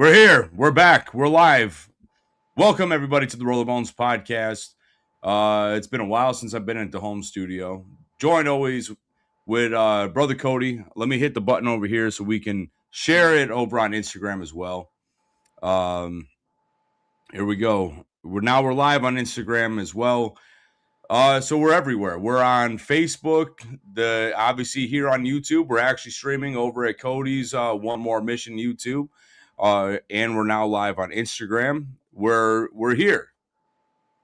We're here. We're back. We're live. Welcome everybody to the Roller Bones podcast. It's been a while since I've been at the home studio. Joined always with brother Cody. Let me hit the button over here so we can share it over on Instagram as well. Here we go. We're live on Instagram as well. So we're everywhere. We're on Facebook. Obviously here on YouTube. We're actually streaming over at Cody's One More Mission YouTube. And we're now live on Instagram. We're here.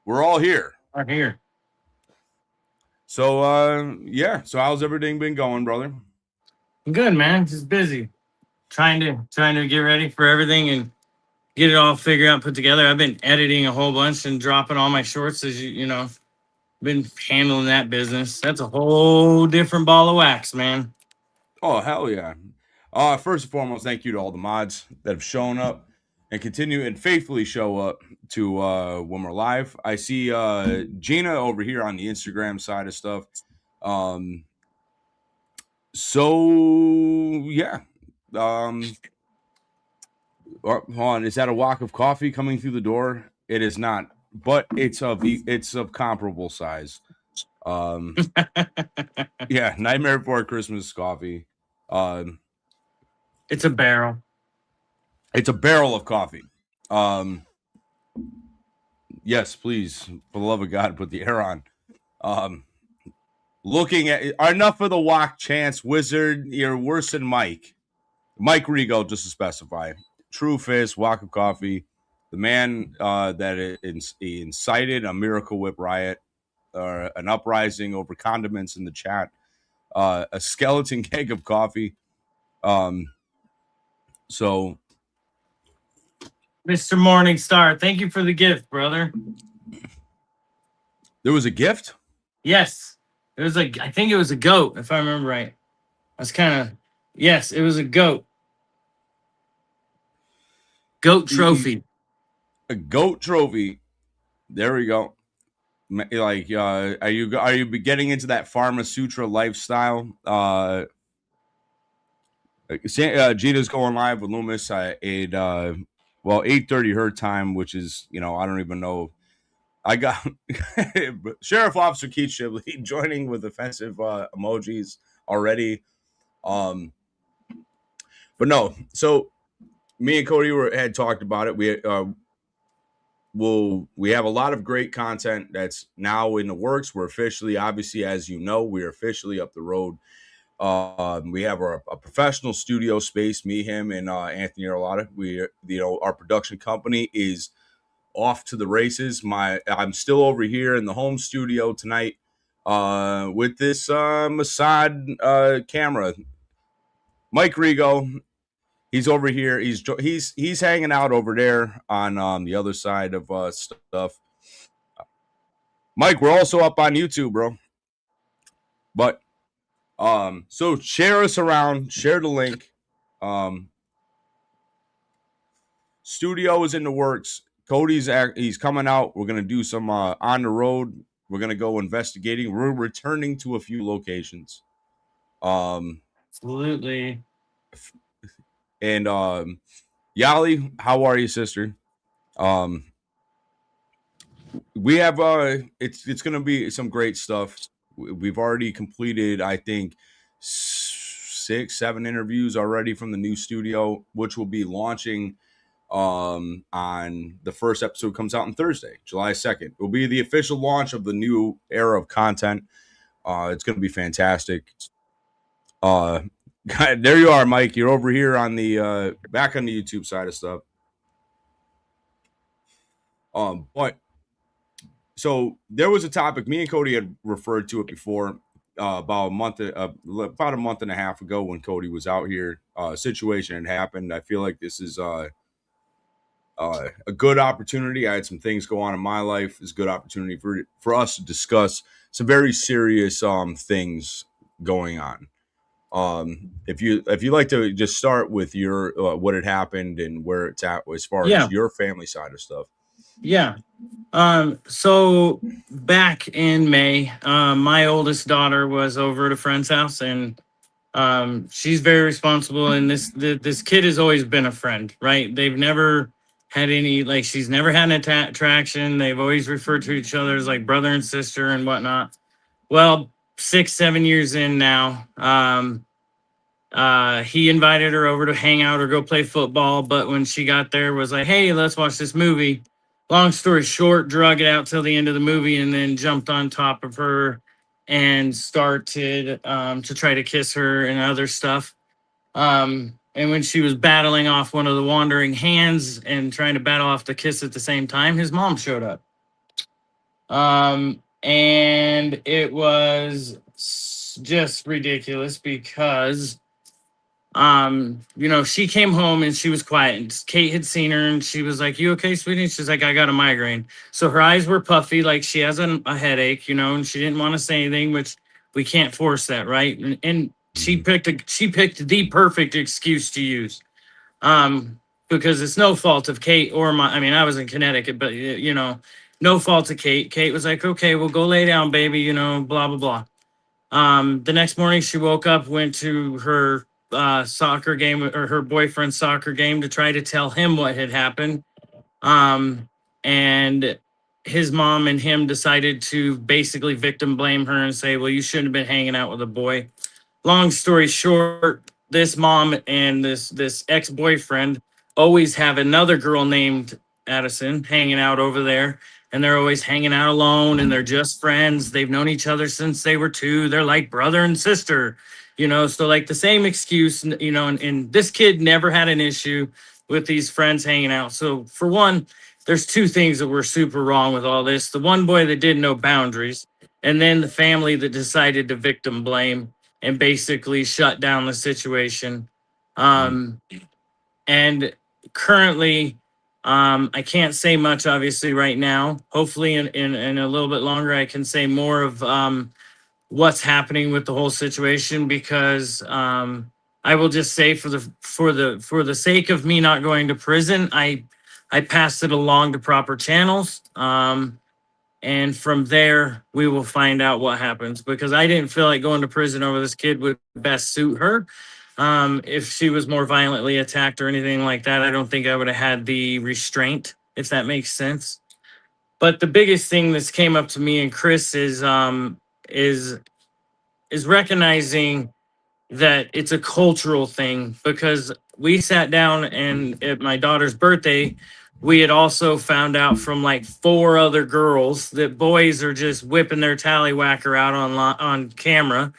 We're all here. I'm here. So yeah. So how's everything been going, brother? Good, man. Just busy. Trying to get ready for everything and get it all figured out, put together. I've been editing a whole bunch and dropping all my shorts as you know. Been handling that business. That's a whole different ball of wax, man. Oh, hell yeah. First and foremost, thank you to all the mods that have shown up and continue and faithfully show up to when we're live. I see Gina over here on the Instagram side of stuff. So yeah. Hold on, is that a wok of coffee coming through the door? It is not, but it's of comparable size. Yeah, Nightmare Before Christmas coffee. It's a barrel. It's a barrel of coffee. Yes, please, for the love of God, put the air on. Looking at enough of the wok chance wizard. You're worse than Mike Rigo, just to specify. True Fist, wok of coffee, the man that incited a Miracle Whip riot, an uprising over condiments in the chat, a skeleton keg of coffee. So, Mr. Morningstar, thank you for the gift, brother. There was a gift? Yes. It was I think it was a goat, if I remember right. Yes, it was a goat. Goat trophy. A goat trophy. There we go. Like, are you getting into that Pharma Sutra lifestyle? Gina's going live with Loomis at 8:30 her time, which is, I don't even know. I got Sheriff Officer Keith Shibley joining with offensive emojis already. But no, so me and Cody had talked about it. We have a lot of great content that's now in the works. We're officially, obviously, as you know, we're officially up the road. We have a professional studio space. Me, him, and Anthony Arlotta. Our production company is off to the races. I'm still over here in the home studio tonight with this Mossad camera. Mike Rigo, he's over here. He's hanging out over there on the other side of stuff. Mike, we're also up on YouTube, bro. But so share us around, share the link. Studio is in the works. He's coming out. We're gonna do some on the road. We're gonna go investigating. We're returning to a few locations. Absolutely. And Yali, how are you, sister? We have it's gonna be some great stuff. We've already completed, I think, 6-7 interviews already from the new studio, which will be launching on the first episode comes out on Thursday, July 2nd. It will be the official launch of the new era of content. It's going to be fantastic. There you are, Mike. You're over here on the back on the YouTube side of stuff. But so there was a topic me and Cody had referred to it before about a month and a half ago when Cody was out here. A situation had happened. I feel like this is a good opportunity. I had some things go on in my life. It's a good opportunity for us to discuss some very serious things going on. If you like to just start with your what had happened and where it's at as far as your family side of stuff. Yeah. So back in May, my oldest daughter was over at a friend's house and She's very responsible, and this kid has always been a friend, right? They've never had any, like, she's never had an attraction. They've always referred to each other as like brother and sister and whatnot. Well, 6 7 years in now, he invited her over to hang out or go play football, but when she got there was like, hey, let's watch this movie. Long story short, drug it out till the end of the movie and then jumped on top of her and started to try to kiss her and other stuff. And when she was battling off one of the wandering hands and trying to battle off the kiss at the same time, his mom showed up. And it was just ridiculous because she came home and she was quiet, and Kate had seen her and she was like, you okay, sweetie? She's like, I got a migraine. So her eyes were puffy, like she has a headache, and she didn't want to say anything, which we can't force that, right? And she picked the perfect excuse to use. Because it's no fault of Kate or I was in Connecticut, but no fault of Kate. Kate was like, okay, well, go lay down, baby, blah, blah, blah. The next morning she woke up, went to her soccer game or her boyfriend's soccer game to try to tell him what had happened. And his mom and him decided to basically victim blame her and say, well, you shouldn't have been hanging out with a boy. Long story short, this mom and this ex-boyfriend always have another girl named Addison hanging out over there, and they're always hanging out alone, and they're just friends. They've known each other since they were 2. They're like brother and sister, so like the same excuse, and this kid never had an issue with these friends hanging out. So for one, there's 2 things that were super wrong with all this. The one boy that didn't know boundaries, and then the family that decided to victim blame and basically shut down the situation. And currently, I can't say much, obviously, right now. Hopefully, in a little bit longer, I can say more of what's happening with the whole situation, because I will just say, for the sake of me not going to prison, I passed it along to proper channels. And from there, we will find out what happens, because I didn't feel like going to prison over this kid would best suit her. If she was more violently attacked or anything like that, I don't think I would have had the restraint, if that makes sense. But the biggest thing that's came up to me and Chris is recognizing that it's a cultural thing, because we sat down and at my daughter's birthday, we had also found out from like 4 other girls that boys are just whipping their tallywhacker out on camera,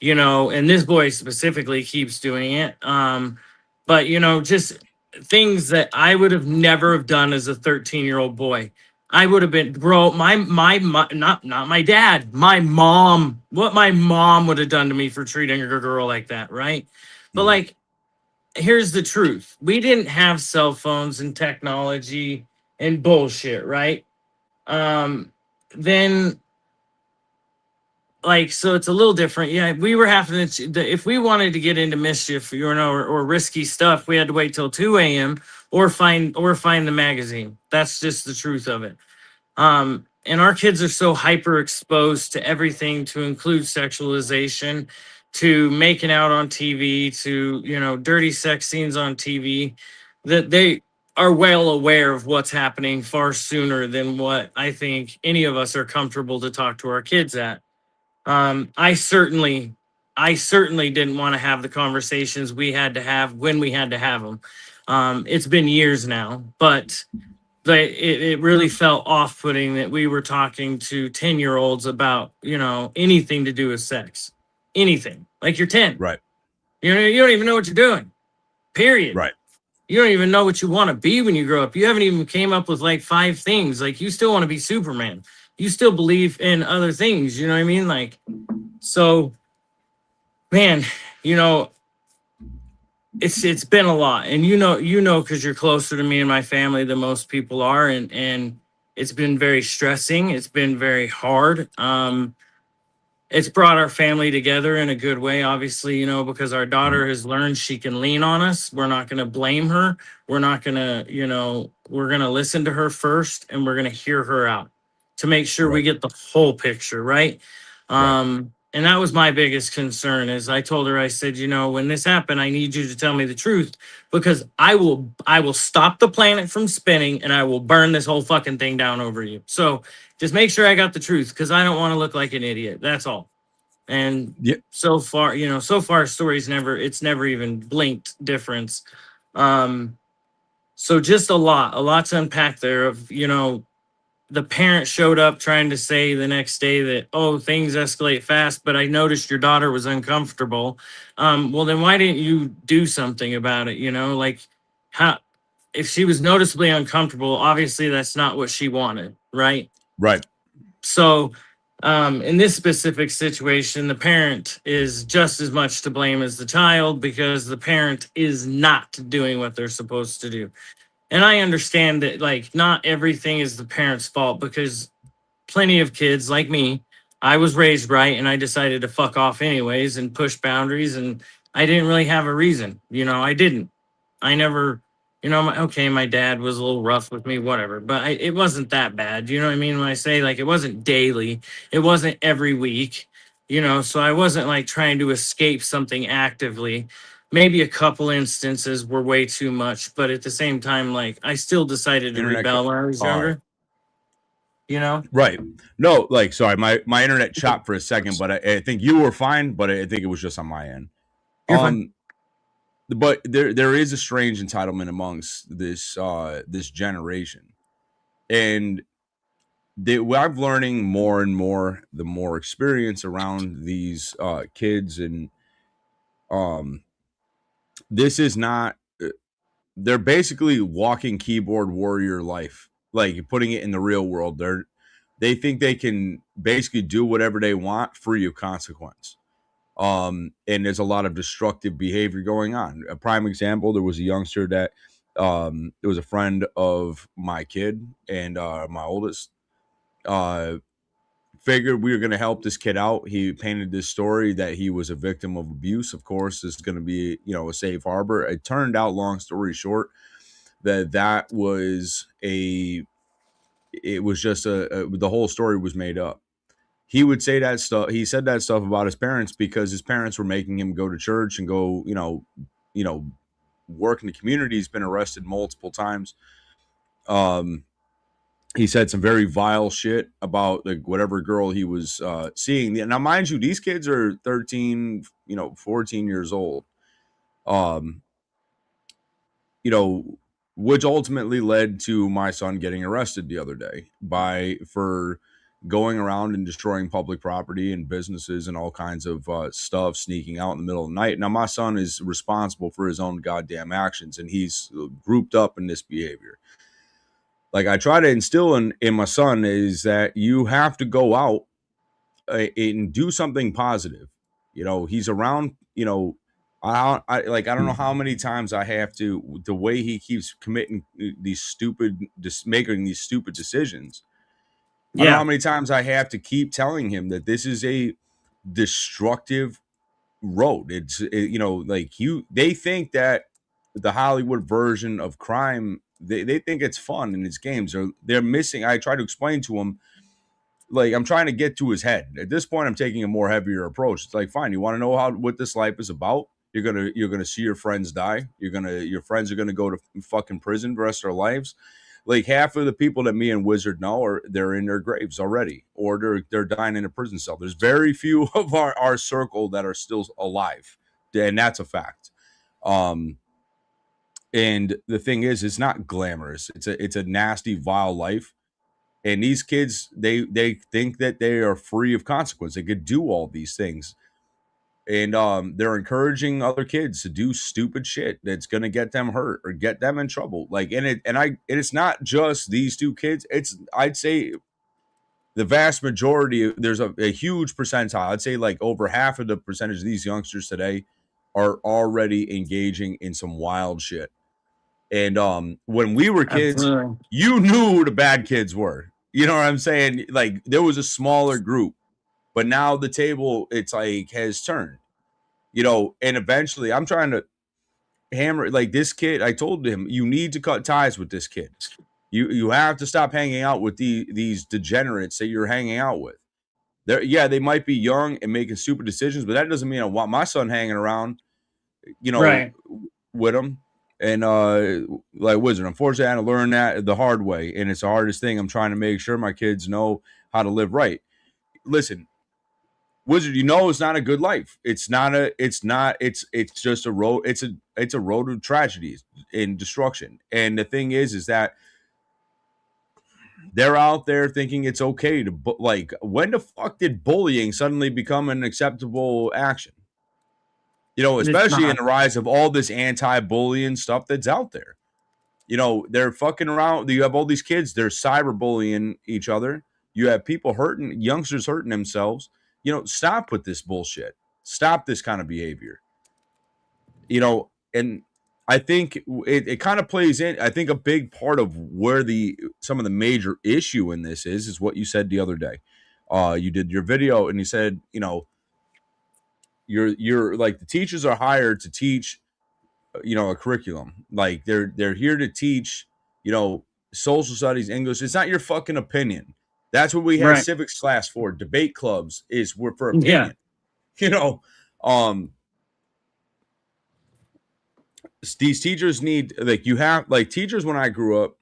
and this boy specifically keeps doing it. But just things that I would have never have done as a 13-year-old boy. I would have been, bro, my not my dad, my mom, what my mom would have done to me for treating a girl like that, right? But like, here's the truth. We didn't have cell phones and technology and bullshit, right? Then like, so it's a little different. Yeah, we were having to, if we wanted to get into mischief, or risky stuff, we had to wait till 2 a.m. or find the magazine. That's just the truth of it. And our kids are so hyper exposed to everything, to include sexualization, to making out on TV, to dirty sex scenes on TV, that they are well aware of what's happening far sooner than what I think any of us are comfortable to talk to our kids at. I certainly didn't want to have the conversations we had to have when we had to have them. It's been years now, but it really felt off-putting that we were talking to 10-year-olds about, anything to do with sex, anything. Like, you're 10, Right. you don't even know what you're doing, period. Right. You don't even know what you want to be when you grow up. You haven't even came up with like 5 things. Like, you still want to be Superman. You still believe in other things. You know what I mean? Like, so, man, it's been a lot, and because you're closer to me and my family than most people are, and it's been very stressing. It's been very hard. It's brought our family together in a good way, obviously, because our daughter has learned she can lean on us. We're not going to blame her. We're not going to, we're going to listen to her first, and we're going to hear her out to make sure we get the whole picture, right? And that was my biggest concern. Is I told her, I said, you know, when this happened, I need you to tell me the truth, because I will stop the planet from spinning and I will burn this whole fucking thing down over you. So just make sure I got the truth, because I don't want to look like an idiot. That's all. And Yeah, so far, you know, so far stories never, it's never even blinked difference. Um, so just a lot to unpack there of, you know, the parent showed up trying to say the next day that, oh, things escalate fast, but I noticed your daughter was uncomfortable. Well, then why didn't you do something about it? You know, like, how, if she was noticeably uncomfortable, obviously that's not what she wanted, right? right. So, in this specific situation, the parent is just as much to blame as the child, because the parent is not doing what they're supposed to do. And I understand that, like, not everything is the parent's fault, because plenty of kids like me, I was raised right and I decided to fuck off anyways and push boundaries, and I didn't really have a reason. You know, I didn't. I never, you know, okay, my dad was a little rough with me, whatever, but it wasn't that bad. You know what I mean? When I say, like, it wasn't daily, it wasn't every week, you know, so I wasn't like trying to escape something actively. Maybe a couple instances were way too much, but at the same time, like, I still decided to Internet. rebel when I was Uh, younger, you know? right. No, like, sorry, my internet chopped for a second, but I think you were fine, but I think it was just on my end. You're fine. Um, but there is a strange entitlement amongst this generation, and what I'm learning more and more the more experience around these kids, and um this is not they're basically walking keyboard warrior life, like putting it in the real world. They think they can basically do whatever they want free of consequence. And there's a lot of destructive behavior going on. A prime example, there was a youngster that it was a friend of my kid and my oldest. uh Figured we were going to help this kid out. He painted this story that he was a victim of abuse. Of course, this is going to be, you know, a safe harbor. It turned out, long story short, that was a it was just the whole story was made up. He would say that stuff. He said that stuff about his parents because his parents were making him go to church and go, you know, work in the community. He's been arrested multiple times. Um, he said some very vile shit about like whatever girl he was seeing. Now, mind you, these kids are 13, 14 years old. Um, you know, which ultimately led to my son getting arrested the other day for going around and destroying public property and businesses and all kinds of stuff, sneaking out in the middle of the night. Now, my son is responsible for his own goddamn actions, and he's grouped up in this behavior. Like I try to instill in my son is that you have to go out and do something positive. You know, he's around. I don't know how many times I have to the way he keeps committing making these stupid decisions. I don't know Yeah, how many times I have to keep telling him that this is a destructive road. Like they think that the Hollywood version of crime, they think it's fun and it's games. Or they're missing. I try to explain to him, like I'm trying to get to his head. At this point, I'm taking a more heavier approach. It's like, fine, you want to know what this life is about? You're gonna see your friends die. Your friends are gonna go to fucking prison the rest of their lives. Like half of the people that me and Wizard know they're in their graves already, or they're dying in a prison cell. There's very few of our circle that are still alive, and that's a fact. Um, and the thing is, it's not glamorous. It's a nasty, vile life, and these kids they think that they are free of consequence. They could do all these things, and they're encouraging other kids to do stupid shit that's going to get them hurt or get them in trouble. Like, and it's not just these two kids. It's, I'd say, the vast majority. There's a huge percentile. I'd say like over half of the percentage of these youngsters today are already engaging in some wild shit. And when we were kids, absolutely. you knew who the bad kids were. You know what I'm saying? Like there was a smaller group, but now the table, it's like, has turned. And eventually I'm trying to hammer like this kid. I told him, you need to cut ties with this kid. You have to stop hanging out with these degenerates that you're hanging out with. they might be young and making stupid decisions, but that doesn't mean I want my son hanging around, Right. with him. And like Wizard, unfortunately, I had to learn that the hard way, and it's the hardest thing. I'm trying to make sure my kids know how to live right. Listen, Wizard, it's not a good life. It's just a road. It's a road of tragedies and destruction. And the thing is that they're out there thinking it's okay to like. When the fuck did bullying suddenly become an acceptable action? It's Especially in not. the rise of all this anti-bullying stuff that's out there. They're fucking around. You have all these kids, they're cyberbullying each other. You have people youngsters hurting themselves. Stop with this bullshit. Stop this kind of behavior. And I think it kind of plays in. I think a big part of where some of the major issue in this is what you said the other day. You did your video and you said, you're like, the teachers are hired to teach, a curriculum. Like they're here to teach, social studies, English. It's not your fucking opinion. That's what we had Right. civics class for. Debate clubs were for Yeah. opinion. You know, um, these teachers need, like, you have, like, teachers when I grew up.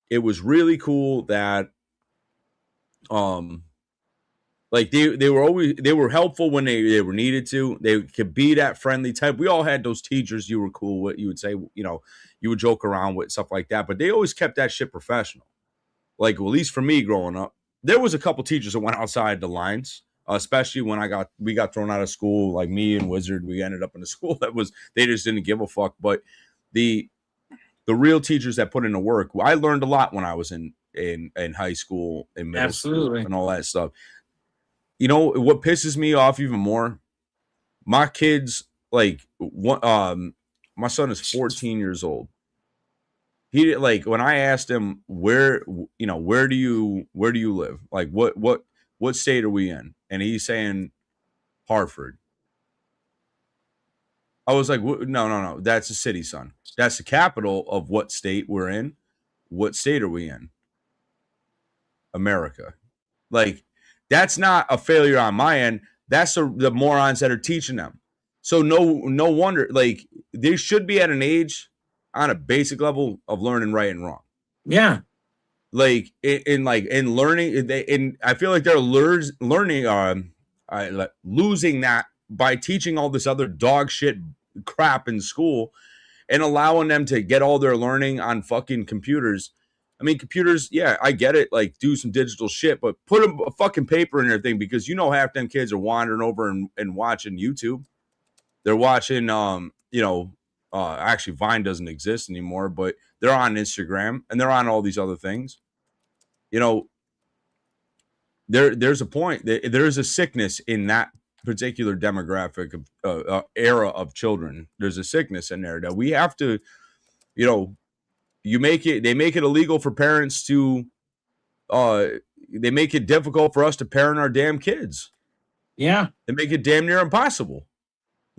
It was really cool that like they were helpful when they were needed to. They could be that friendly type. We all had those teachers you were cool with. You would say, you would joke around with, stuff like that. But they always kept that shit professional. Like, well, at least for me growing up, there was a couple teachers that went outside the lines, especially when we got thrown out of school. Like me and Wizard, we ended up in a school they just didn't give a fuck. But the real teachers that put in the work, I learned a lot when I was in high school and middle school Absolutely. and all that stuff. What pisses me off even more? My kids, like, my son is 14 years old. He, like, when I asked him where do you live? Like, what state are we in? And he's saying Hartford. I was like, no, no, that's a city, son. That's the capital of what state we're in. What state are we in? America. Like, that's not a failure on my end. That's the morons that are teaching them. So no wonder, like, they should be at an age on a basic level of learning right and wrong. Yeah. Like in learning, and I feel like they're learning, losing that by teaching all this other dog shit crap in school and allowing them to get all their learning on fucking computers. I mean, computers, yeah, I get it. Like, do some digital shit, but put a fucking paper in their thing, because half them kids are wandering over and watching YouTube. They're watching, actually Vine doesn't exist anymore, but they're on Instagram and they're on all these other things. There's a point. There's a sickness in that particular demographic of era of children. There's a sickness in there that we have to, they make it illegal for parents to they make it difficult for us to parent our damn kids. Yeah. They make it damn near impossible.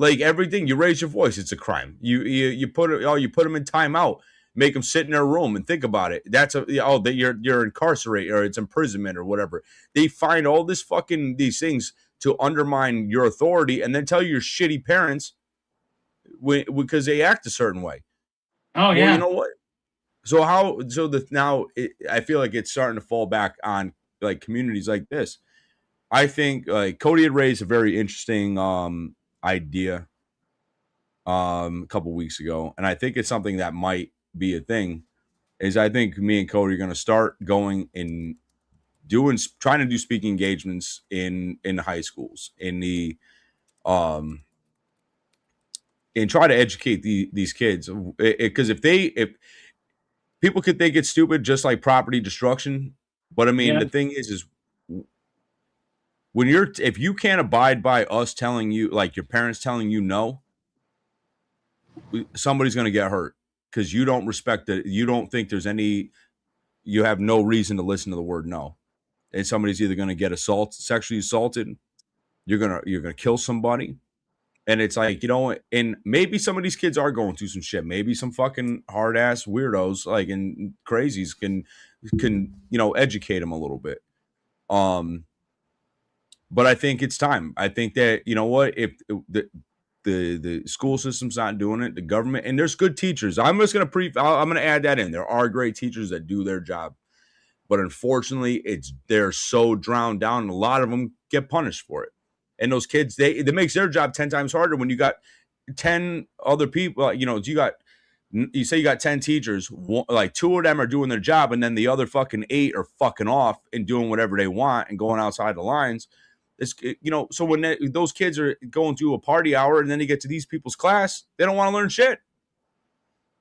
Like, everything, you raise your voice, it's a crime. You put them in timeout, make them sit in their room and think about it. That's that you're incarcerated, or it's imprisonment or whatever. They find all these things to undermine your authority, and then tell your shitty parents because they act a certain way. Oh, Well, yeah. you know what? I feel like it's starting to fall back on, like, communities like this. I think, like, Cody had raised a very interesting idea a couple weeks ago, and I think it's something that might be a thing. Is, I think me and Cody are going to start going and trying to do speaking engagements in high schools, um and try to educate these kids, because if people could think it's stupid, just like property destruction. But I mean, Yeah. the thing is if you can't abide by us telling you, like, your parents telling you no, somebody's going to get hurt because you don't respect it. You don't think you have no reason to listen to the word no. And somebody's either going to get sexually assaulted, you're going to kill somebody. And it's like, and maybe some of these kids are going through some shit. Maybe some fucking hard ass weirdos, like, and crazies can educate them a little bit. Um, but I think it's time. I think that, you know what, if the school system's not doing it, the government, and there's good teachers. I'm just gonna I'm gonna add that in. There are great teachers that do their job, but unfortunately, they're so drowned down, and a lot of them get punished for it. And those kids, it makes their job 10 times harder when you got 10 other people. You say you got 10 teachers, like 2 of them are doing their job, and then the other fucking 8 are fucking off and doing whatever they want and going outside the lines. So when those kids are going to a party hour and then they get to these people's class, they don't want to learn shit.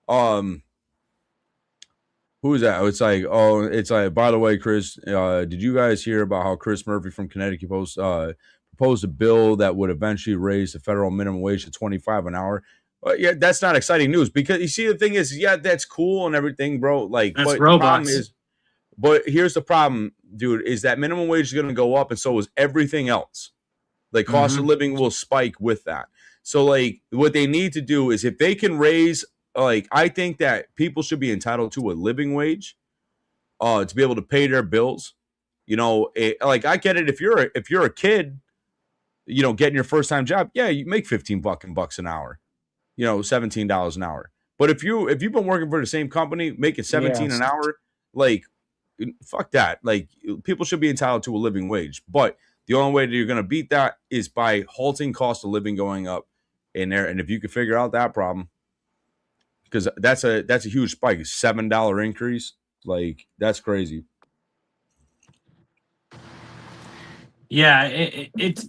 Who is that? It's like, by the way, Chris, did you guys hear about how Chris Murphy from Connecticut proposed a bill that would eventually raise the federal minimum wage to $25 an hour? Yeah, that's not exciting news, because you see, the thing is, yeah, that's cool and everything, bro. Like, That's but robots. the problem is, but here's the problem, dude, is that minimum wage is going to go up, and so is everything else. Like, cost of living will spike with that. So, like, what they need to do is, if they can raise, like, I think that people should be entitled to a living wage, to be able to pay their bills. Like, I get it, if you're a kid, getting your first time job, yeah, you make 15 bucks an hour, $17 an hour. But if you've been working for the same company making 17 an hour, like, fuck that. Like, people should be entitled to a living wage. But the only way that you're going to beat that is by halting cost of living going up in there. And if you can figure out that problem, because that's a huge spike, $7 increase, like, that's crazy. Yeah, it's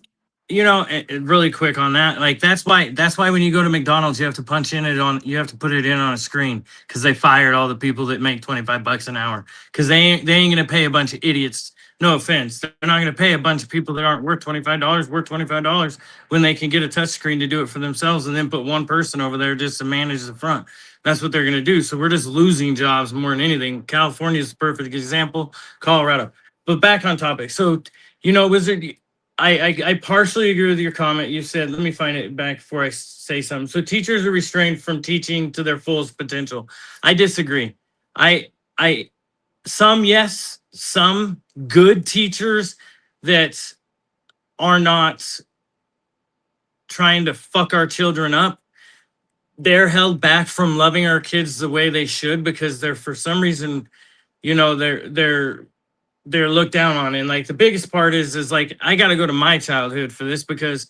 really quick on that. Like, that's why when you go to McDonald's, you have to you have to put it in on a screen, because they fired all the people that make $25 an hour, because they ain't gonna pay a bunch of idiots. No offense, they're not gonna pay a bunch of people that aren't worth $25 when they can get a touch screen to do it for themselves, and then put one person over there just to manage the front. That's what they're gonna do. So we're just losing jobs more than anything. California is a perfect example. Colorado. But back on topic. So, Wizard, I partially agree with your comment. You said, let me find it back before I say something. So teachers are restrained from teaching to their fullest potential. I disagree. Some, yes, some good teachers that are not trying to fuck our children up, they're held back from loving our kids the way they should, because they're, for some reason, they're looked down on. And like, the biggest part is like, I got to go to my childhood for this, because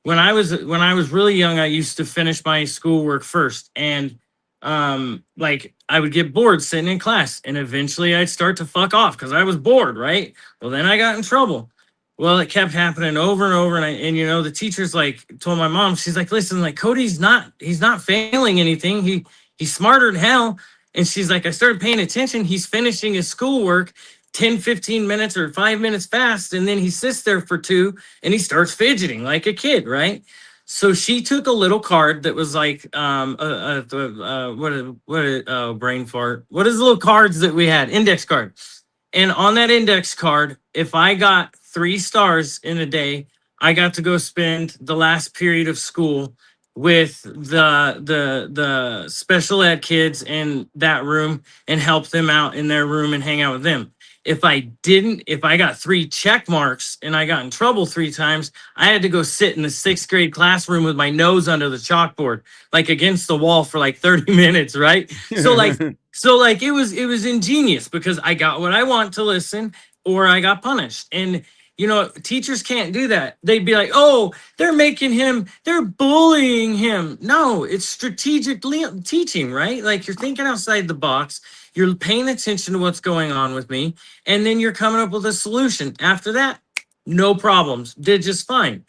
when I was really young, I used to finish my schoolwork first, and like, I would get bored sitting in class, and eventually I'd start to fuck off because I was bored, right? Well, then I got in trouble. Well, it kept happening over and over, and the teachers like told my mom, she's like, listen, like, he's not failing anything. He's smarter than hell. And she's like, I started paying attention. He's finishing his schoolwork 10, 15 minutes or 5 minutes fast. And then he sits there for 2 and he starts fidgeting like a kid, right? So she took a little card that was like, brain fart. What is the little cards that we had? Index card. And on that index card, if I got 3 stars in a day, I got to go spend the last period of school with the special ed kids in that room and help them out in their room and hang out with them. If I got 3 check marks and I got in trouble 3 times, I had to go sit in the 6th grade classroom with my nose under the chalkboard, like against the wall for like 30 minutes, right? So like it was ingenious, because I got what I want to listen, or I got punished. And teachers can't do that. They'd be like, oh, they're bullying him. No, it's strategic teaching, right? Like, you're thinking outside the box. You're paying attention to what's going on with me, and then you're coming up with a solution. After that, no problems. Did just fine.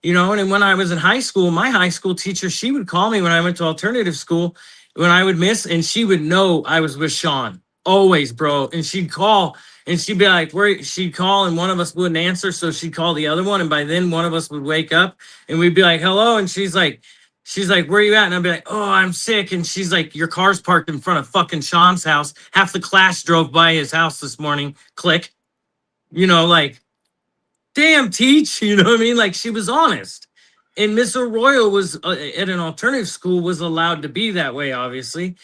And when I was in high school, my high school teacher, she would call me when I went to alternative school, when I would miss, and she would know I was with Sean. Always, bro. And she'd call, and she'd be like, she'd call, and one of us wouldn't answer, so she'd call the other one, and by then one of us would wake up, and we'd be like, hello, and she's like, where are you at? And I'd be like, oh, I'm sick. And she's like, your car's parked in front of fucking Sean's house. Half the class drove by his house this morning. Click. Like, damn, teach. You know what I mean? Like, she was honest. And Miss Arroyo was at an alternative school, was allowed to be that way, obviously.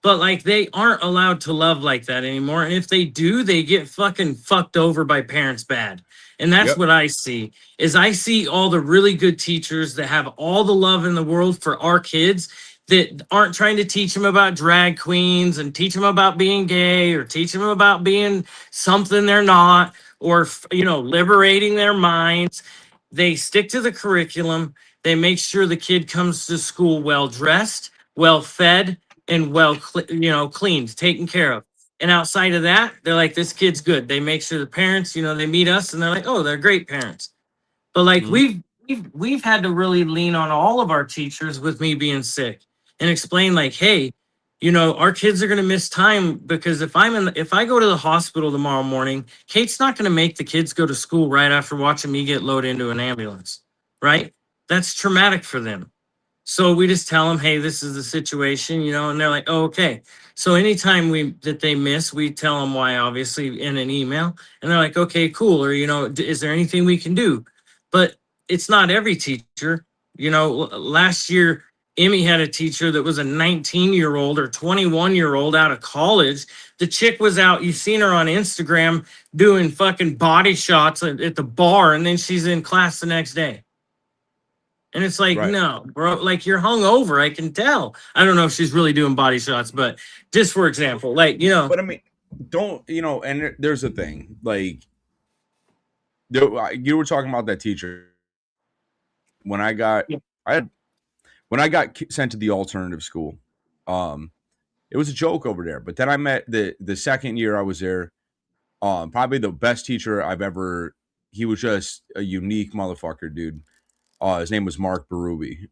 But like they aren't allowed to love like that anymore. And if they do, they get fucking fucked over by parents bad. And that's Yep. what I see. Is I see all the really good teachers that have all the love in the world for our kids that aren't trying to teach them about drag queens and teach them about being gay or teach them about being something they're not, or liberating their minds. They stick to the curriculum. They make sure the kid comes to school well dressed, well fed, and cleaned, taken care of. And outside of that, they're like, this kid's good. They make sure the parents, they meet us and they're like, oh, they're great parents. But like Mhm. we've had to really lean on all of our teachers with me being sick and explain like, hey, our kids are going to miss time because if I go to the hospital tomorrow morning, Kate's not going to make the kids go to school right after watching me get loaded into an ambulance, right? That's traumatic for them. So we just tell them, hey, this is the situation, and they're like, oh, okay. So anytime that they miss, we tell them why, obviously, in an email, and they're like, okay, cool. Or, is there anything we can do? But it's not every teacher. Last year, Emmy had a teacher that was a 19-year-old or 21-year-old out of college. The chick was out. You've seen her on Instagram doing fucking body shots at the bar, and then she's in class the next day. And it's like, Right. no, bro, like you're hungover. I can tell. I don't know if she's really doing body shots, but just for example, But I mean, don't and there's a thing like you were talking about that teacher when I had when I got sent to the alternative school. Um, it was a joke over there. But then I met the second year I was there. Probably the best teacher I've ever. He was just a unique motherfucker, dude. His name was Mark Berube.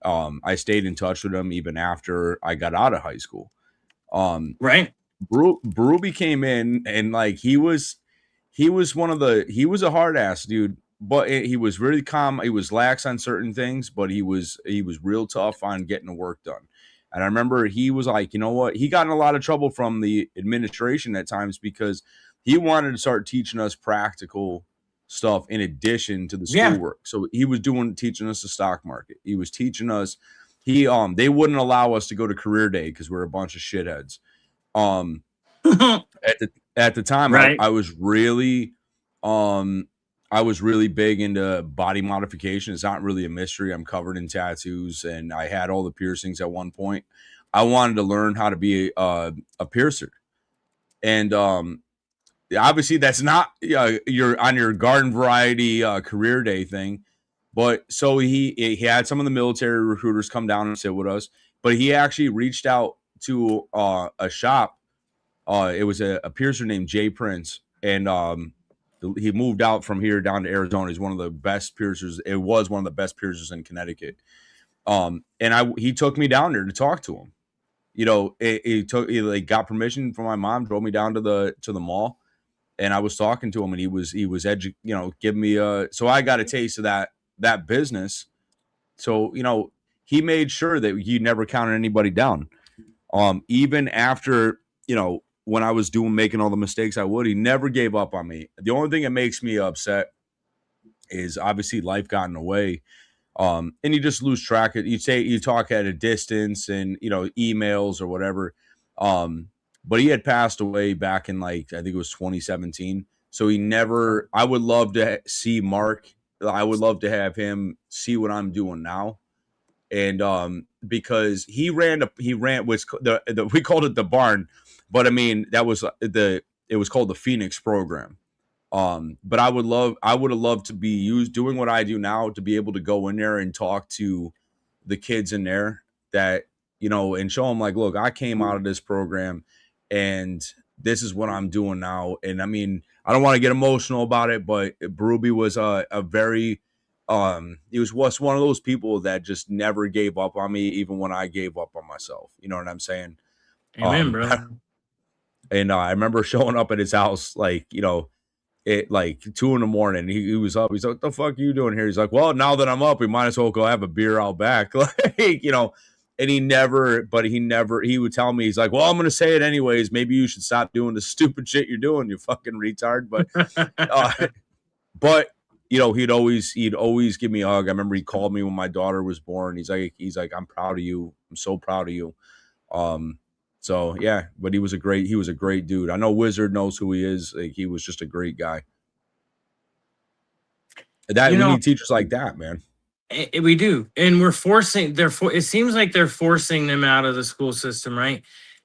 I stayed in touch with him even after I got out of high school. Um, right. Berube came in and like he was a hard ass dude, but he was really calm. He was lax on certain things, but he was real tough on getting the work done. And I remember he was like, you know what? He got in a lot of trouble from the administration at times because he wanted to start teaching us practical stuff in addition to the Yeah. schoolwork. So he was teaching us the stock market. He was teaching us they wouldn't allow us to go to career day because we're a bunch of shitheads. Um at the time right. I was really big into body modification. It's not really a mystery. I'm covered in tattoos and I had all the piercings at one point. I wanted to learn how to be a piercer. And obviously that's not you're on your garden variety career day thing. But so he had some of the military recruiters come down and sit with us, but he actually reached out to a shop. It was a piercer named Jay Prince, and he moved out from here down to Arizona. He's one of the best piercers. It was one of the best piercers in Connecticut. And he took me down there to talk to him. He like got permission from my mom, drove me down to the mall, and I was talking to him, and he was giving me so I got a taste of that business. So he made sure that he never counted anybody down. Even after when I was making all the mistakes he never gave up on me. The only thing that makes me upset is obviously life got in the way. And you just lose track of you talk at a distance and emails or whatever. But he had passed away back in like I think it was 2017. So he never I would love to see Mark. I would love to have him see what I'm doing now. And because he ran was we called it the barn, but I mean that was it was called the Phoenix program. But I would have loved to be doing what I do now, to be able to go in there and talk to the kids in there that and show them like, look, I came out of this program and this is what I'm doing now. And I mean, I don't want to get emotional about it, but Berube was a very he was one of those people that just never gave up on me, even when I gave up on myself. You know what I'm saying? Amen, Um, bro. and I remember showing up at his house, like it like 2 a.m. He was up. He's like, "What the fuck are you doing here?" He's like, "Well, now that I'm up, we might as well go have a beer out back." Like And he would tell me, he's like, "Well, I'm gonna say it anyways. Maybe you should stop doing the stupid shit you're doing, you fucking retard." Uh, but he'd always give me a hug. I remember he called me when my daughter was born. He's like, "I'm proud of you. I'm so proud of you." Um, So yeah, but he was a great dude. I know Wizard knows who he is. Like, he was just a great guy. That You we know, need teachers like that, man. we do, and we're forcing. Therefore, it seems like they're forcing them out of the school system, right?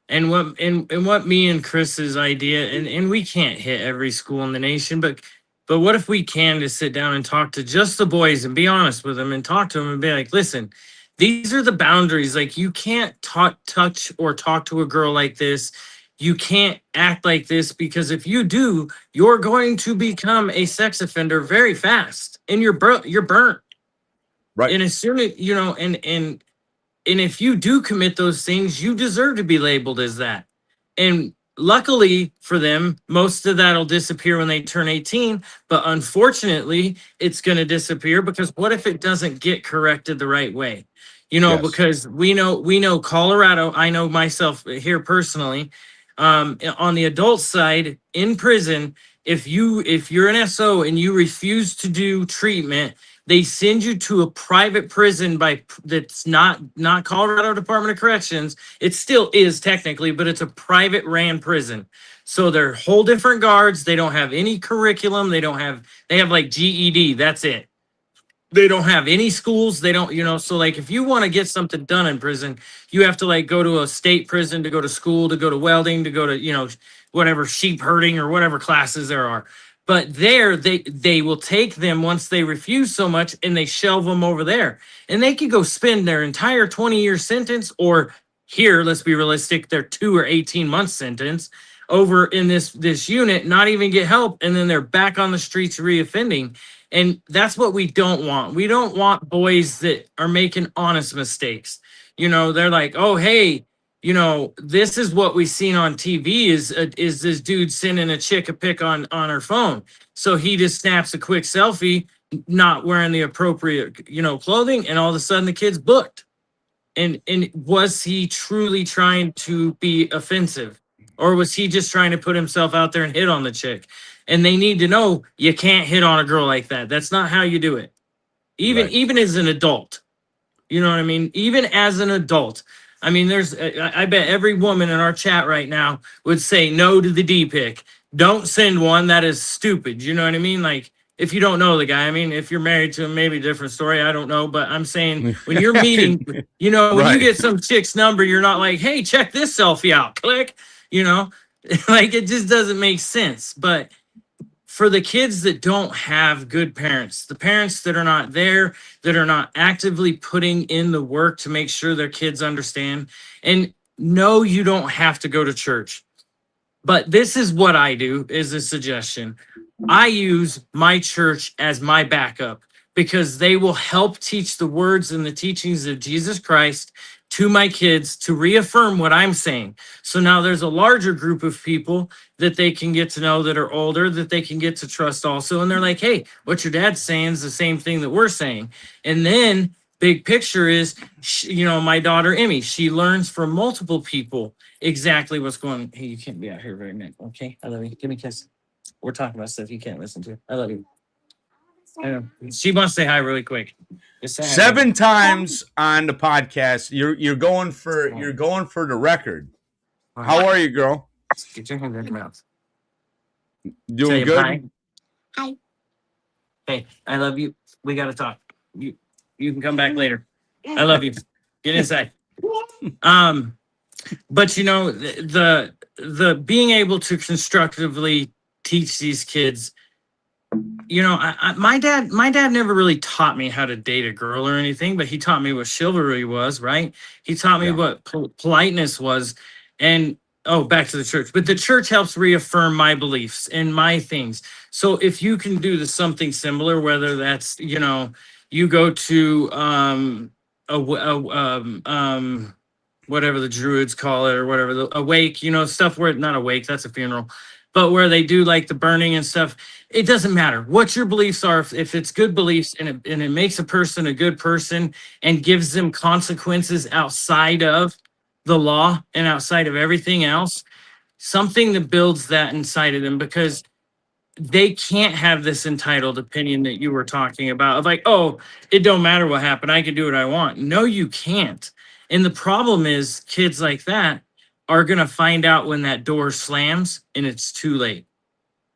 And what me and Chris's idea, and we can't hit every school in the nation, but what if we can just sit down and talk to just the boys and be honest with them and talk to them and be like, listen, these are the boundaries. Like, you can't touch or talk to a girl like this. You can't act like this, because if you do, you're going to become a sex offender very fast, and you're burnt. Right. And as soon as you know, and if you do commit those things, you deserve to be labeled as that. And luckily for them, most of that'll disappear when they turn 18. But unfortunately, it's going to disappear, because what if it doesn't get corrected the right way? Yes. Because we know Colorado. I know myself here personally. On the adult side, in prison, if you're an SO and you refuse to do treatment, they send you to a private prison that's not Colorado Department of Corrections. It still is technically, but it's a private ran prison. So they're whole different guards. They don't have any curriculum. They have like GED. That's it. They don't have any schools. They don't, so like if you want to get something done in prison, you have to like go to a state prison, to go to school, to go to welding, to go to, whatever, sheep herding or whatever classes there are. But there they will take them once they refuse so much, and they shelve them over there. And they could go spend their entire 20-year sentence, or here, let's be realistic, their 2 or 18-month sentence over in this unit, not even get help, and then they're back on the streets reoffending. And that's what we don't want. We don't want boys that are making honest mistakes. They're like, oh, hey, this is what we seen on TV is this dude sending a chick a pic on her phone. So he just snaps a quick selfie, not wearing the appropriate, clothing, and all of a sudden the kid's booked. And was he truly trying to be offensive? Or was he just trying to put himself out there and hit on the chick? And they need to know, you can't hit on a girl like that. That's not how you do it. Right. Even as an adult. You know what I mean? Even as an adult. I mean, I bet every woman in our chat right now would say no to the D pic. Don't send one. That is stupid. You know what I mean? Like, if you don't know the guy, I mean, if you're married to him, maybe a different story. I don't know. But I'm saying, when you're meeting, when Right. you get some chick's number, you're not like, hey, check this selfie out. Click, like, it just doesn't make sense. But for the kids that don't have good parents, the parents that are not there, that are not actively putting in the work to make sure their kids understand. And no, you don't have to go to church. But this is what I do, is a suggestion. I use my church as my backup, because they will help teach the words and the teachings of Jesus Christ to my kids, to reaffirm what I'm saying. So now there's a larger group of people that they can get to know, that are older, that they can get to trust also. And they're like, hey, what your dad's saying is the same thing that we're saying. And then big picture is, my daughter, Emmy, she learns from multiple people exactly what's going on. Hey, you can't be out here very much. Okay, I love you. Give me a kiss. We're talking about stuff you can't listen to. I love you. I know. She wants to say hi really quick. Just say hi. 7 times on the podcast. You're going for the record. How are you, girl? Get your hand in your mouth. Doing Say good? hi. Hi. Hey, I love you. We got to talk. You can come back later. I love you. Get inside. But the being able to constructively teach these kids, my dad never really taught me how to date a girl or anything, but he taught me what chivalry was, right? He taught me what politeness was. And back to the church. But the church helps reaffirm my beliefs and my things. So if you can do something similar, whether that's, you go to whatever the Druids call it, or whatever, a wake, stuff where, not a wake, that's a funeral, but where they do like the burning and stuff. It doesn't matter what your beliefs are. If it's good beliefs, and it makes a person a good person and gives them consequences outside of the law and outside of everything else, something that builds that inside of them, because they can't have this entitled opinion that you were talking about of like, oh, it don't matter what happened, I can do what I want. No, you can't. And the problem is, kids like that, are going to find out when that door slams and it's too late.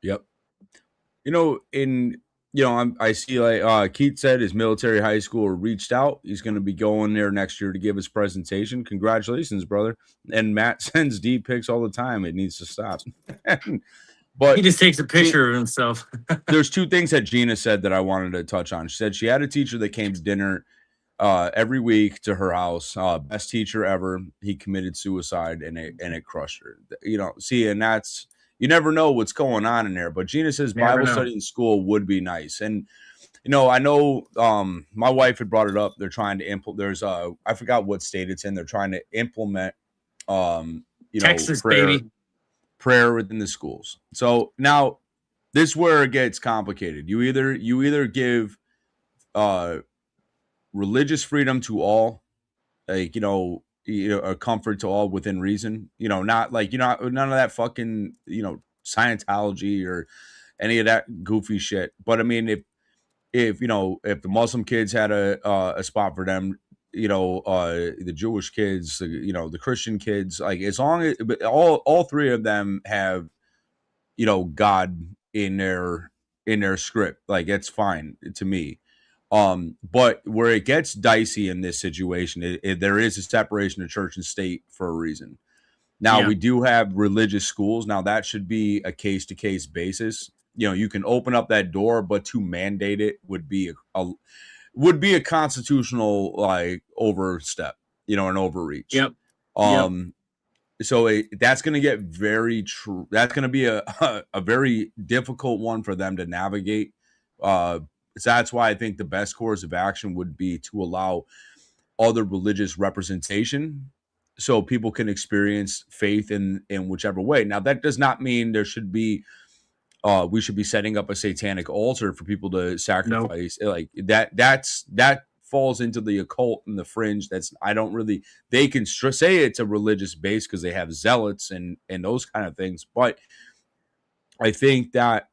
Yep. I see like Keith said his military high school reached out. He's going to be going there next year to give his presentation. Congratulations, brother. And Matt sends D pics all the time. It needs to stop. But he just takes a picture of himself. There's two things that Gina said that I wanted to touch on. She said she had a teacher that came to dinner every week to her house. Best teacher ever. He committed suicide and it crushed her. And that's, you never know what's going on in there. But Gina says Bible study in school would be nice. And I know my wife had brought it up. They're trying to implement. There's I forgot what state it's in. They're trying to implement Texas, baby. Prayer within the schools. So now this is where it gets complicated. You either give religious freedom to all, like a comfort to all within reason. Not like none of that fucking Scientology or any of that goofy shit. But I mean, if the Muslim kids had a spot for them, the Jewish kids, the Christian kids, like as long as all three of them have God in their script, like it's fine to me. But where it gets dicey in this situation, there is a separation of church and state for a reason. Now we do have religious schools. Now that should be a case to case basis. You can open up that door, but to mandate it would be a constitutional like overstep, an overreach. Yep. So that's going to get very true. That's going to be a very difficult one for them to navigate. So that's why I think the best course of action would be to allow other religious representation so people can experience faith in whichever way. Now, that does not mean there should be we should be setting up a satanic altar for people to sacrifice. Nope. Like that falls into the occult and the fringe. They can say it's a religious base because they have zealots and those kind of things. But I think that,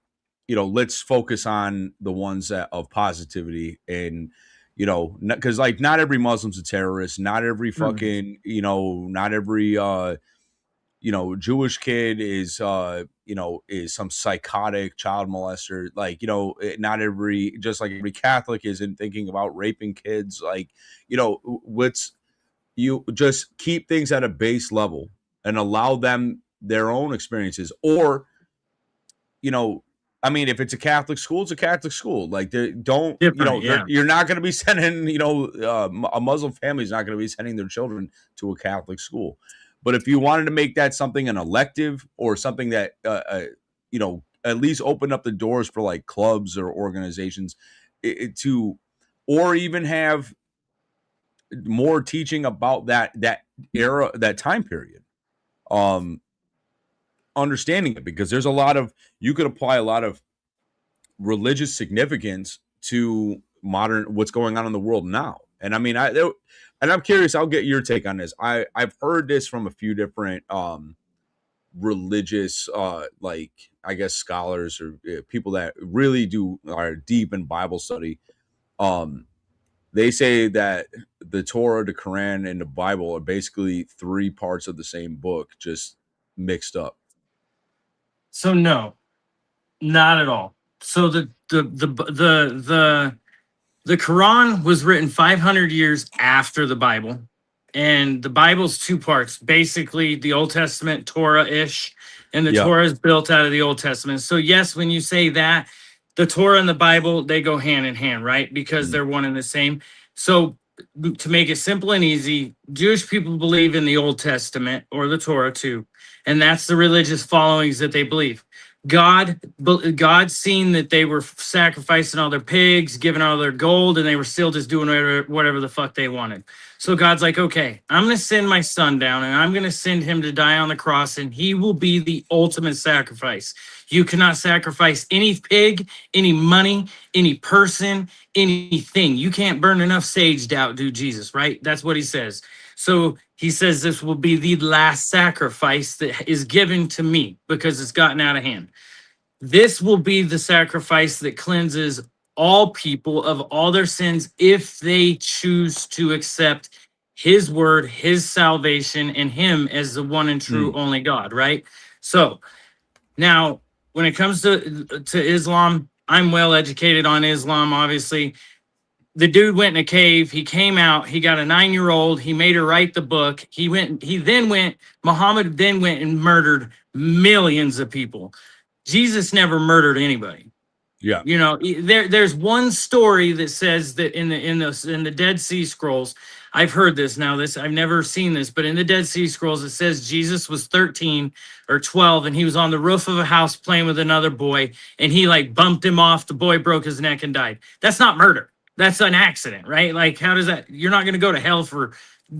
let's focus on the ones of positivity and, because like not every Muslim's a terrorist, not every fucking, not every, Jewish kid is some psychotic child molester. Like, not every, just like every Catholic isn't thinking about raping kids. Like, you just keep things at a base level and allow them their own experiences. Or, I mean, if it's a Catholic school, it's a Catholic school. Like, they don't, you're not going to be sending, a Muslim family is not going to be sending their children to a Catholic school. But if you wanted to make that something an elective or something that, at least open up the doors for like clubs or organizations or even have more teaching about that era, that time period, understanding it, because there's you could apply a lot of religious significance to what's going on in the world now. And I mean, I'm curious, I'll get your take on this. I've heard this from a few different religious, like, I guess, scholars or people that really are deep in Bible study. They say that the Torah, the Quran, and the Bible are basically three parts of the same book, just mixed up. So no, not at all. So the Quran was written 500 years after the Bible, and the Bible's two parts, basically the Old Testament, Torah-ish, and the Torah is built out of the Old Testament. So yes, when you say that, the Torah and the Bible, they go hand in hand, right? Because they're one and the same. So to make it simple and easy, Jewish people believe in the Old Testament or the Torah too, and that's the religious followings that they believe. God seen that they were sacrificing all their pigs, giving all their gold, and they were still just doing whatever the fuck they wanted. So God's like, okay, I'm going to send my son down, and I'm going to send him to die on the cross, and he will be the ultimate sacrifice. You cannot sacrifice any pig, any money, any person, anything. You can't burn enough sage to outdo Jesus, right? That's what he says. So he says this will be the last sacrifice that is given to me because it's gotten out of hand. This will be the sacrifice that cleanses all people of all their sins if they choose to accept his word, his salvation, and him as the one and true Mm, only God, right? So now when it comes to Islam, I'm well educated on Islam, obviously. The dude went in a cave, he came out, he got a 9-year old, he made her write the book. Muhammad then went and murdered millions of people. Jesus never murdered anybody. yeah. You know, there's one story that says that in the Dead Sea Scrolls, I've heard this now. This I've never seen this, but in the Dead Sea Scrolls, it says Jesus was 13 or 12, and he was on the roof of a house playing with another boy, and he like bumped him off. The boy broke his neck and died. That's not murder. That's an accident, right? Like, how does that? You're not going to go to hell for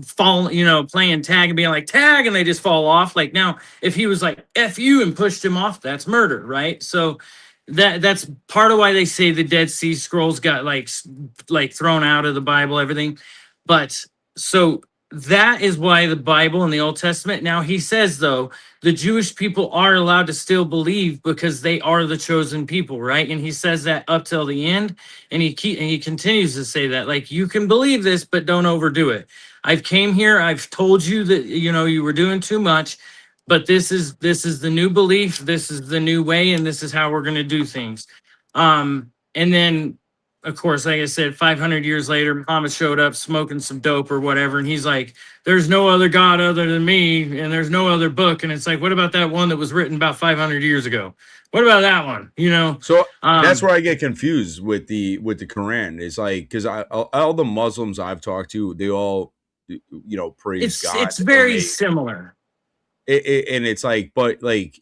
playing tag and being like tag, and they just fall off. Like now, if he was like F you and pushed him off, that's murder, right? So that's part of why they say the Dead Sea Scrolls got like thrown out of the Bible, everything. But so that is why the Bible and the Old Testament. Now he says though the Jewish people are allowed to still believe because they are the chosen people, right? And he says that up till the end, and he continues to say that like you can believe this, but don't overdo it. I've came here, I've told you that you were doing too much, but this is the new belief, this is the new way, and this is how we're going to do things. And then of course, like I said, 500 years later, Muhammad showed up smoking some dope or whatever, and he's like, there's no other God other than me, and there's no other book. And it's like, what about that one that was written about 500 years ago? What about that one? So that's Um where I get confused with the Quran. It's like because all the Muslims I've talked to, they all praise it's God, and very similar. and it's like, but like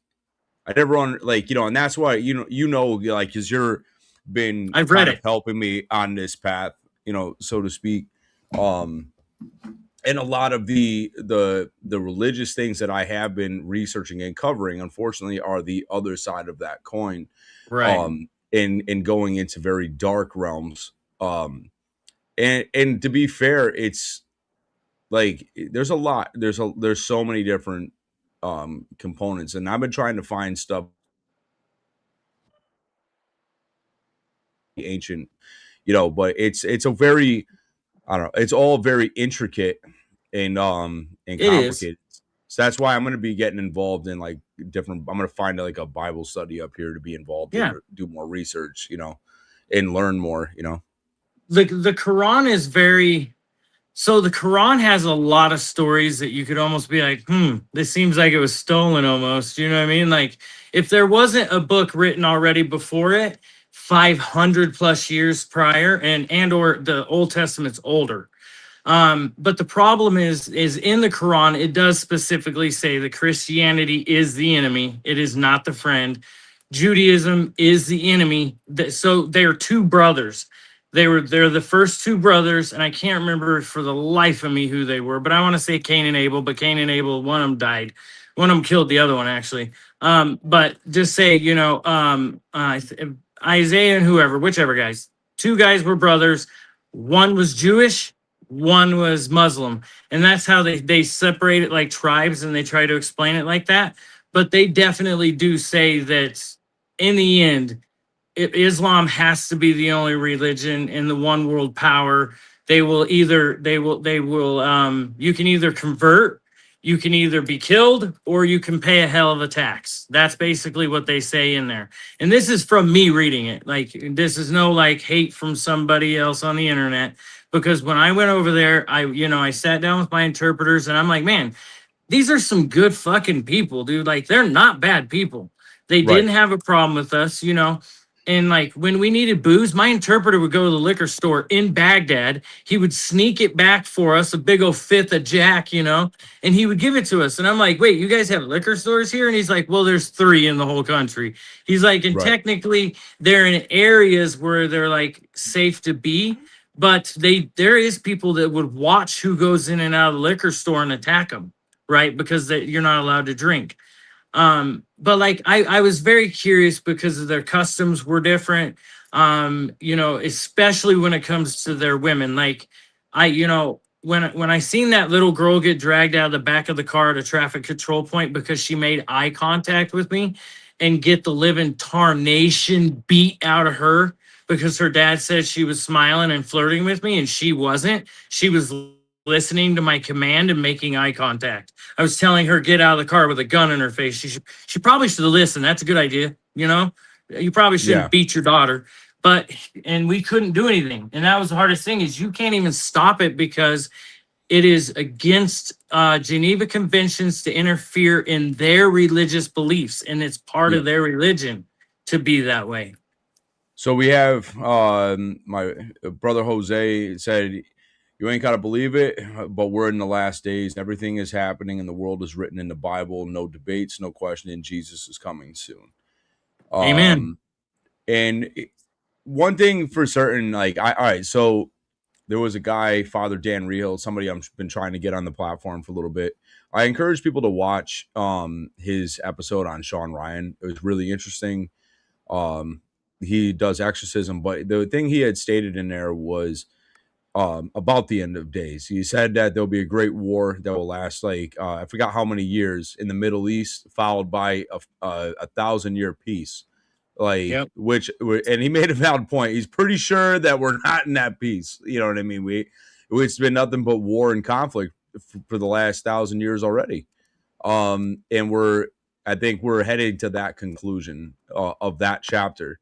I never on like and that's why like because you're been I've read kind of it. helping me on this path, so to speak. Um, and a lot of the religious things that I have been researching and covering, unfortunately, are the other side of that coin. Right. And going into very dark realms. And to be fair, it's like there's a lot. There's so many different components, and I've been trying to find stuff ancient, but it's a very I don't know. It's all very intricate and It is. complicated. So that's why I'm going to be getting involved in like different. I'm going to find like a Bible study up here to be involved in Yeah. or do more research, and learn more. The Quran is very. So the Quran has a lot of stories that you could almost be like, this seems like it was stolen almost. You know what I mean? Like if there wasn't a book written already before it, 500 plus years prior, and or the Old Testament's older. But the problem is in the Quran, it does specifically say that Christianity is the enemy. It is not the friend. Judaism is the enemy. So they're two brothers. They're the first two brothers, and I can't remember for the life of me who they were, but I want to say Cain and Abel, but Cain and Abel, one of them died. One of them killed the other one, actually. But just say, Isaiah and whoever, whichever guys, two guys were brothers. One was Jewish, one was Muslim. And that's how they separate it like tribes, and they try to explain it like that. But they definitely do say that in the end, Islam has to be the only religion in the one world power. You can either convert, you can either be killed, or you can pay a hell of a tax. That's basically what they say in there. And this is from me reading it. Like this is no like hate from somebody else on the internet. Because when I went over there, I sat down with my interpreters, and I'm like, man, these are some good fucking people, dude. Like they're not bad people. They Right. didn't have a problem with us. And like when we needed booze, my interpreter would go to the liquor store in Baghdad. He would sneak it back for us, a big old fifth of Jack, and he would give it to us. And I'm like, wait, you guys have liquor stores here? And he's like, well, there's 3 in the whole country. He's like, and Right. technically they're in areas where they're like safe to be, but there is people that would watch who goes in and out of the liquor store and attack them, right? Because you're not allowed to drink. But like I was very curious because of their customs were different. Especially when it comes to their women. Like when I seen that little girl get dragged out of the back of the car at a traffic control point because she made eye contact with me, and get the living tarnation beat out of her because her dad said she was smiling and flirting with me and she wasn't. She was listening to my command and making eye contact. I was telling her get out of the car with a gun in her face. She probably should have listened. That's a good idea. You know, you probably shouldn't Yeah. beat your daughter. But and we couldn't do anything. And that was the hardest thing is you can't even stop it because it is against Geneva Conventions to interfere in their religious beliefs, and it's part of Yep. their religion to be that way. So we have my brother Jose said, "You ain't gotta believe it, but we're in the last days. Everything is happening, and the world is written in the Bible. No debates, no questioning. Jesus is coming soon." Amen. Um, and one thing for certain, like, all right, so there was a guy, Father Dan Real, somebody I've been trying to get on the platform for a little bit. I encourage people to watch his episode on Sean Ryan. It was really interesting. Um, he does exorcism, but the thing he had stated in there was about the end of days. He said that there'll be a great war that will last like I forgot how many years in the Middle East, followed by a 1,000-year peace. Like Yep. which, and he made a valid point. He's pretty sure that we're not in that peace. You know what I mean? It's been nothing but war and conflict for the last 1,000 years already. And I think we're heading to that conclusion of that chapter.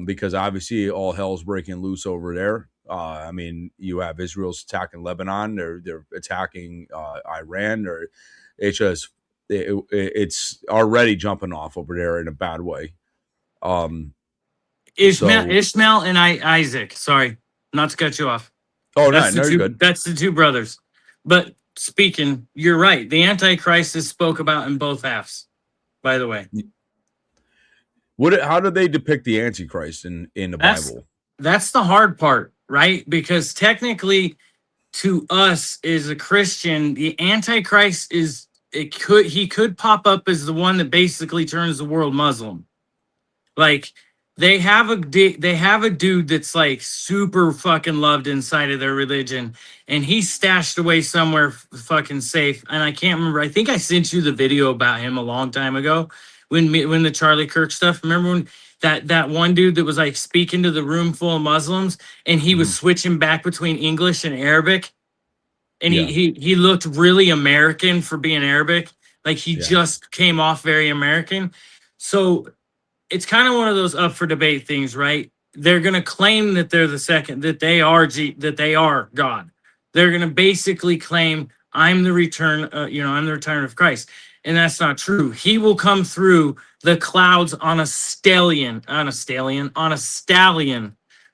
Because obviously all hell's breaking loose over there. I mean, you have Israel's attacking Lebanon, they're attacking Iran, or it's already jumping off over there in a bad way. So Ishmael and Isaac. Sorry, not to cut you off. oh no, That's the no, you're two. good. That's the two brothers. But speaking, you're right. The Antichrist is spoke about in both halves. By the way, How do they depict the Antichrist in the that's Bible? that's the hard part, right? Because technically, to us as a Christian, the Antichrist is he could pop up as the one that basically turns the world Muslim. Like they have a dude that's like super fucking loved inside of their religion, and he's stashed away somewhere fucking safe. And I can't remember. I think I sent you the video about him a long time ago when the Charlie Kirk stuff. Remember when that one dude that was like speaking to the room full of Muslims, and he Mm-hmm. was switching back between English and Arabic, and Yeah, he looked really American for being Arabic. Like he yeah, just came off very American. So it's kind of one of those up for debate things, right? They're going to claim that they're the second, that they are that they are God. They're going to basically claim I'm the return, I'm the return of Christ, and that's not true. He will come through the clouds on a stallion,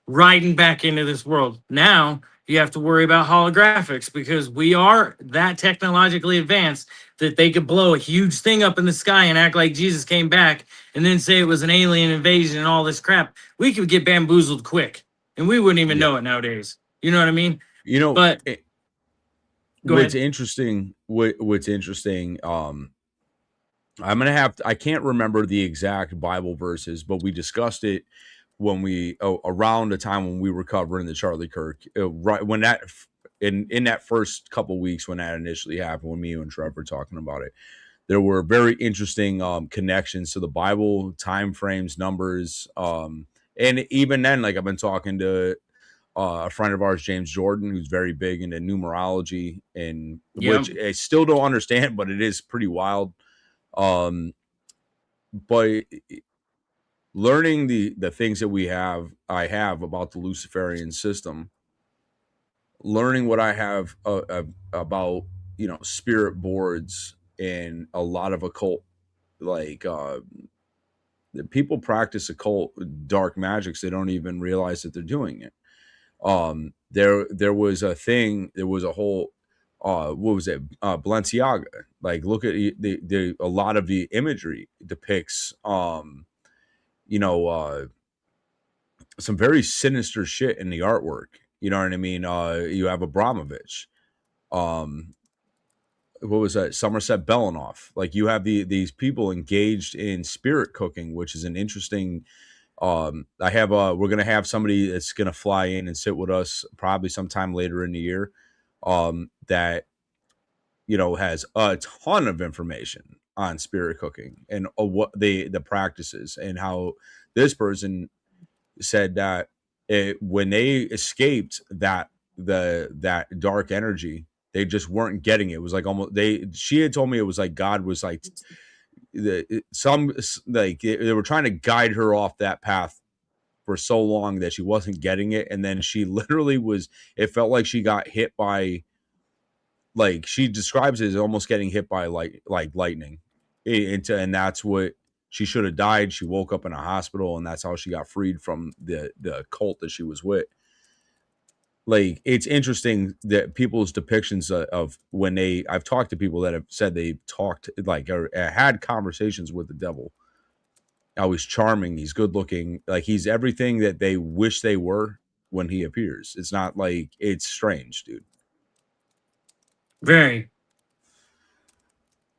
riding back into this world. Now you have to worry about holographics because we are that technologically advanced that they could blow a huge thing up in the sky and act like Jesus came back and then say it was an alien invasion and all this crap. We could get bamboozled quick and we wouldn't even yeah. know it nowadays. You know what I mean? You know, But go what's ahead. interesting? What's interesting? I'm gonna have to, I can't remember the exact Bible verses, but we discussed it when we around the time when we were covering the Charlie Kirk, right when that in that first couple weeks when that initially happened, when me and Trevor were talking about it, there were very interesting connections to the Bible, time frames, numbers, and even then, like I've been talking to a friend of ours, James Jordan, who's very big into numerology, and Yep. which I still don't understand, but it is pretty wild. But learning the things that I have about the Luciferian system, learning what I have about spirit boards and a lot of occult, like people practice occult dark magics, they don't even realize that they're doing it. There was a thing, there was a whole what was it, Balenciaga, like look at the a lot of the imagery depicts you know some very sinister shit in the artwork. You know what I mean? You have Abramovich. Um, what was that? Somerset Belanoff. Like you have these people engaged in spirit cooking, which is an interesting. I have we're gonna have somebody that's gonna fly in and sit with us probably sometime later in the year. That has a ton of information on spirit cooking and what the practices and how this person said that when they escaped that that dark energy. They just weren't getting it. It was like almost she had told me it was like God was like they were trying to guide her off that path for so long that she wasn't getting it, and then she literally was. It felt like she got hit by, like she describes it as almost getting hit by like lightning, and that's what she should have died. She woke up in a hospital, and that's how she got freed from the cult that she was with. Like, it's interesting that people's depictions of when I've talked to people that have said they talked like or had conversations with the devil. How he's charming, he's good looking, like he's everything that they wish they were when he appears. It's not like, it's strange, dude. Very.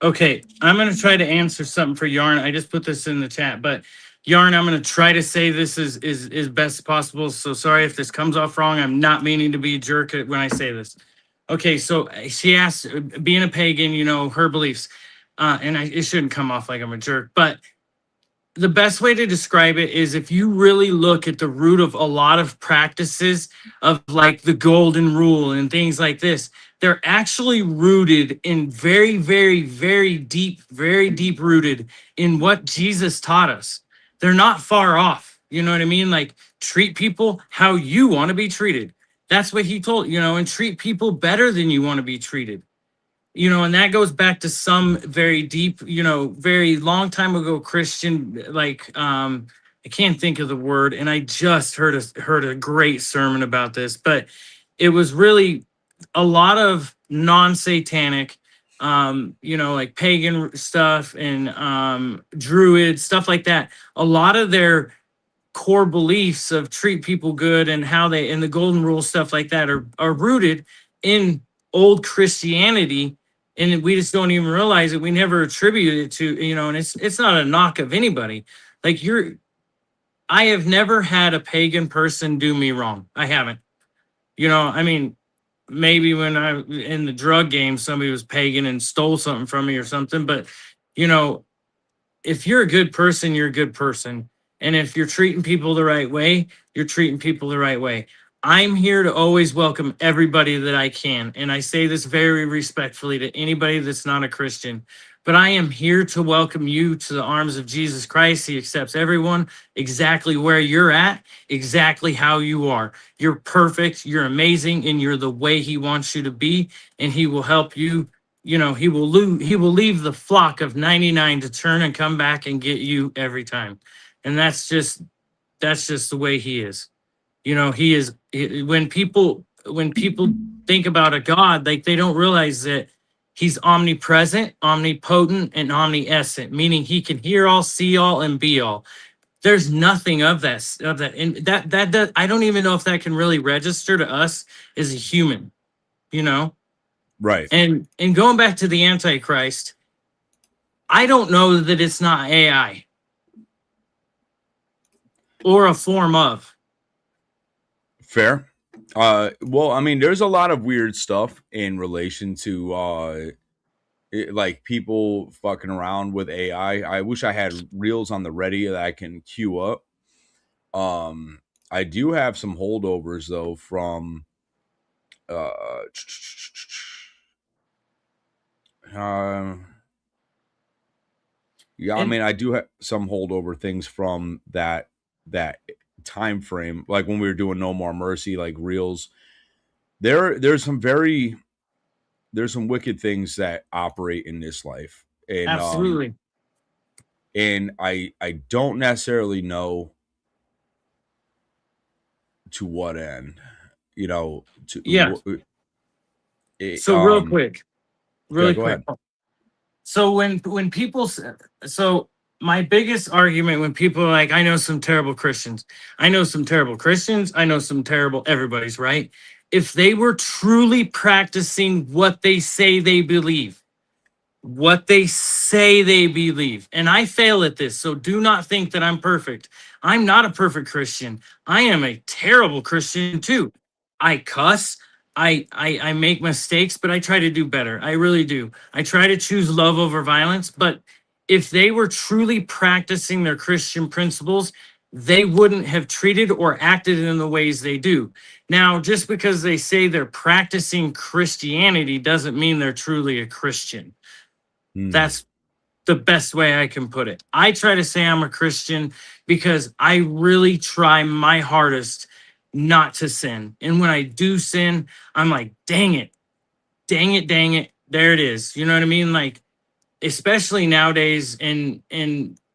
Okay, I'm going to try to answer something for Yarn. I just put this in the chat, but Yarn, I'm going to try to say this is best possible. So sorry if this comes off wrong. I'm not meaning to be a jerk when I say this. Okay, so she asked, being a pagan, you know, her beliefs, and it shouldn't come off like I'm a jerk, but the best way to describe it is if you really look at the root of a lot of practices of like the golden rule and things like this, they're actually rooted in very, very, very deep rooted in what Jesus taught us. They're not far off. You know what I mean? Like, treat people how you want to be treated. That's what he told, you know, and treat people better than you want to be treated. You know, and that goes back to some very deep, you know, very long time ago Christian, like I can't think of the word, and I just heard a great sermon about this, but it was really a lot of non-satanic, you know, like pagan stuff and druid stuff like that. A lot of their core beliefs of treat people good and how they and the golden rule stuff like that are rooted in old Christianity, and we just don't even realize it. We never attribute it to, you know, and it's not a knock of anybody. Like, I have never had a pagan person do me wrong. I haven't. You know, I mean, maybe when I in the drug game, somebody was pagan and stole something from me or something, but you know, if you're a good person, you're a good person. And if you're treating people the right way, you're treating people the right way. I'm here to always welcome everybody that I can. And I say this very respectfully to anybody that's not a Christian. But I am here to welcome you to the arms of Jesus Christ. He accepts everyone exactly where you're at, exactly how you are. You're perfect, you're amazing, and you're the way he wants you to be. And he will help you. You know, he will leave the flock of 99 to turn and come back and get you every time. And that's just the way he is. You know, when people think about a God, like, they don't realize that he's omnipresent, omnipotent, and omniscient, meaning he can hear all, see all, and be all. There's nothing of that. And that I don't even know if that can really register to us as a human, you know? Right. And going back to the Antichrist, I don't know that it's not AI or a form of. Fair. Well, I mean, there's a lot of weird stuff in relation to like people fucking around with AI. I wish I had reels on the ready that I can queue up. I do have some holdovers though from yeah, I mean, I do have some holdover things from that time frame, like when we were doing No More Mercy, like reels. There's some wicked things that operate in this life, and Absolutely. And I don't necessarily know to what end, you know. So real quick, really quick. So when people, so my biggest argument when people are like, I know some terrible Christians, I know some terrible Christians, I know some terrible everybody's, right? If they were truly practicing what they say they believe, and I fail at this, so do not think that I'm perfect. I'm not a perfect Christian. I am a terrible Christian too. I cuss. I make mistakes, but I try to do better. I really do. I try to choose love over violence. But if they were truly practicing their Christian principles, they wouldn't have treated or acted in the ways they do. Now, just because they say they're practicing Christianity doesn't mean they're truly a Christian. Hmm. That's the best way I can put it. I try to say I'm a Christian because I really try my hardest not to sin. And when I do sin, I'm like, dang it, dang it, dang it. There it is. You know what I mean? Like, especially nowadays, and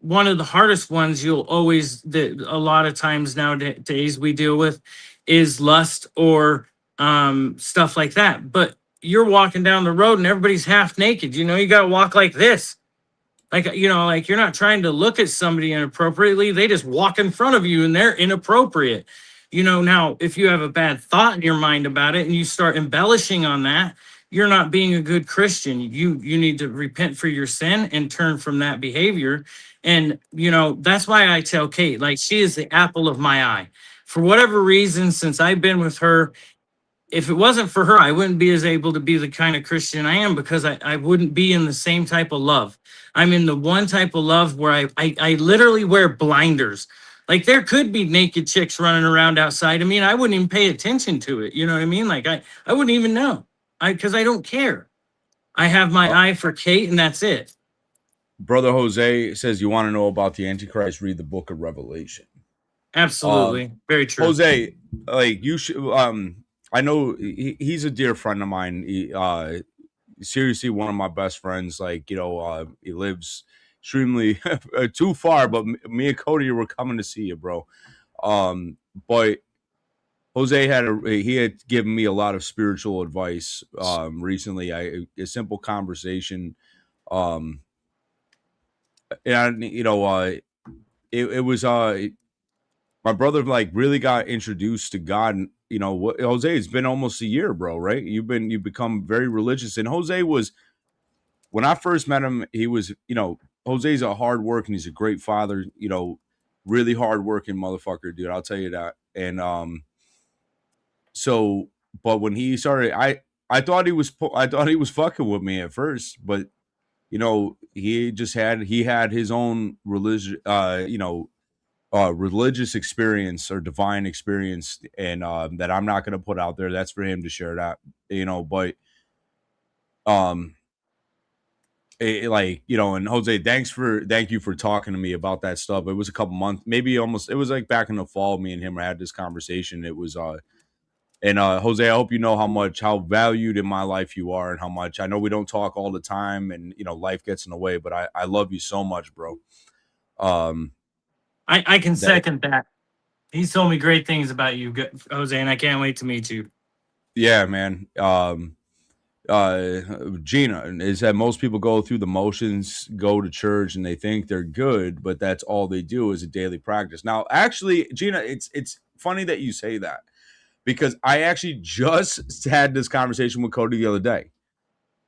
one of the hardest ones you'll always that a lot of times nowadays we deal with is lust or stuff like that. But you're walking down the road and everybody's half naked. You know, you got to walk like this. Like, you know, like you're not trying to look at somebody inappropriately. They just walk in front of you and they're inappropriate. You know, now if you have a bad thought in your mind about it and you start embellishing on that, you're not being a good Christian. You need to repent for your sin and turn from that behavior. And you know, that's why I tell Kate, like she is the apple of my eye. For whatever reason, since I've been with her, if it wasn't for her, I wouldn't be as able to be the kind of Christian I am because I wouldn't be in the same type of love. I'm in the one type of love where I literally wear blinders. Like there could be naked chicks running around outside of me and I wouldn't even pay attention to it. You know what I mean? Like I wouldn't even know. Because I don't care. I have my Uh, eye for Kate and that's it. Brother Jose says, you want to know about the Antichrist? Read the book of Revelation. Um, Absolutely. Very true. Jose, like you should. I know he's a dear friend of mine. Seriously, one of my best friends. Like he lives extremely too far, but me and Cody were coming to see you, bro. But Jose he had given me a lot of spiritual advice recently. A simple conversation. Um, and it was my brother like really got introduced to God. And what, Jose, it's been almost a year, bro, right? You've become very religious. And Jose was, when I first met him, he was, Jose's a hard work and he's a great father, really hard working motherfucker, dude. I'll tell you that. And so but when he started, I thought I thought he was fucking with me at first, but he had his own religion, religious experience or divine experience, and that I'm not going to put out there. That's for him to share that, But um, and Jose, thank you for talking to me about that stuff. It was a couple months, maybe almost. It was like back in the fall. Me and him had this conversation. It was and Jose, I hope you know how valued in my life you are, and how much I know we don't talk all the time, and life gets in the way. But I love you so much, bro. Um, I can that second that. He's told me great things about you, Jose, and I can't wait to meet you. Yeah, man. Gina, is that most people go through the motions, go to church, and they think they're good, but that's all they do is a daily practice. Now, actually, Gina, it's funny that you say that, because I actually just had this conversation with Cody the other day,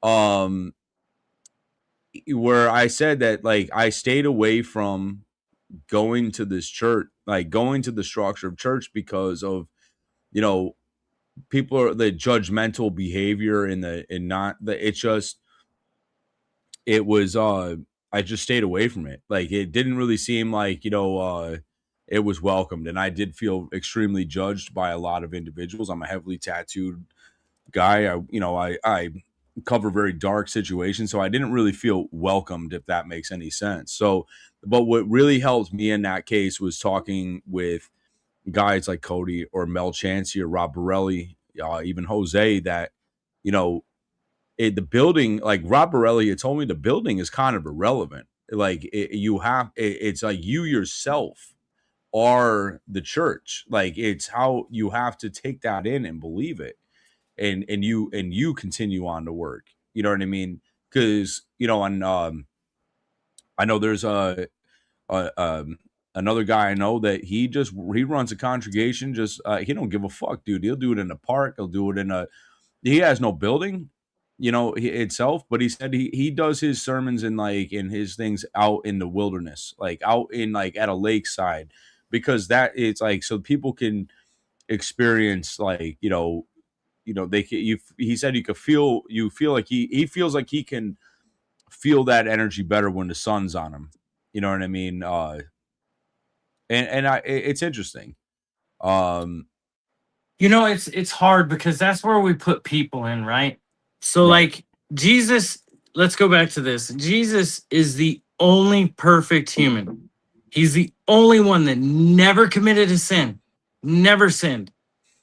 um, where I said that like I stayed away from going to this church, like going to the structure of church, because of you know people are the judgmental behavior and not the it's just it was I just stayed away from it. Like it didn't really seem like it was welcomed, and I did feel extremely judged by a lot of individuals. I'm a heavily tattooed guy. I cover very dark situations, so I didn't really feel welcomed, if that makes any sense. So but what really helped me in that case was talking with guys like Cody or Mel Chancey or Rob Borelli, even Jose, that you know the building, like Rob Borelli had told me, the building is kind of irrelevant. Like it's like you yourself are the church. Like it's how you have to take that in and believe it, and you continue on to work. You know what I mean? Because and I know there's another guy I know that he runs a congregation. Just he don't give a fuck, dude. He'll do it in a park. He'll do it in a he has no building, itself, but he said he does his sermons in his things out in the wilderness, like out in like at a lakeside, because that it's like so people can experience like they can, he said you feel like he feels like he can feel that energy better when the sun's on him. You know what I mean? and it's interesting. Um, It's hard because that's where we put people in, right? So right. like Jesus, let's go back to this. Jesus is the only perfect human. He's the only one that never committed a sin, never sinned.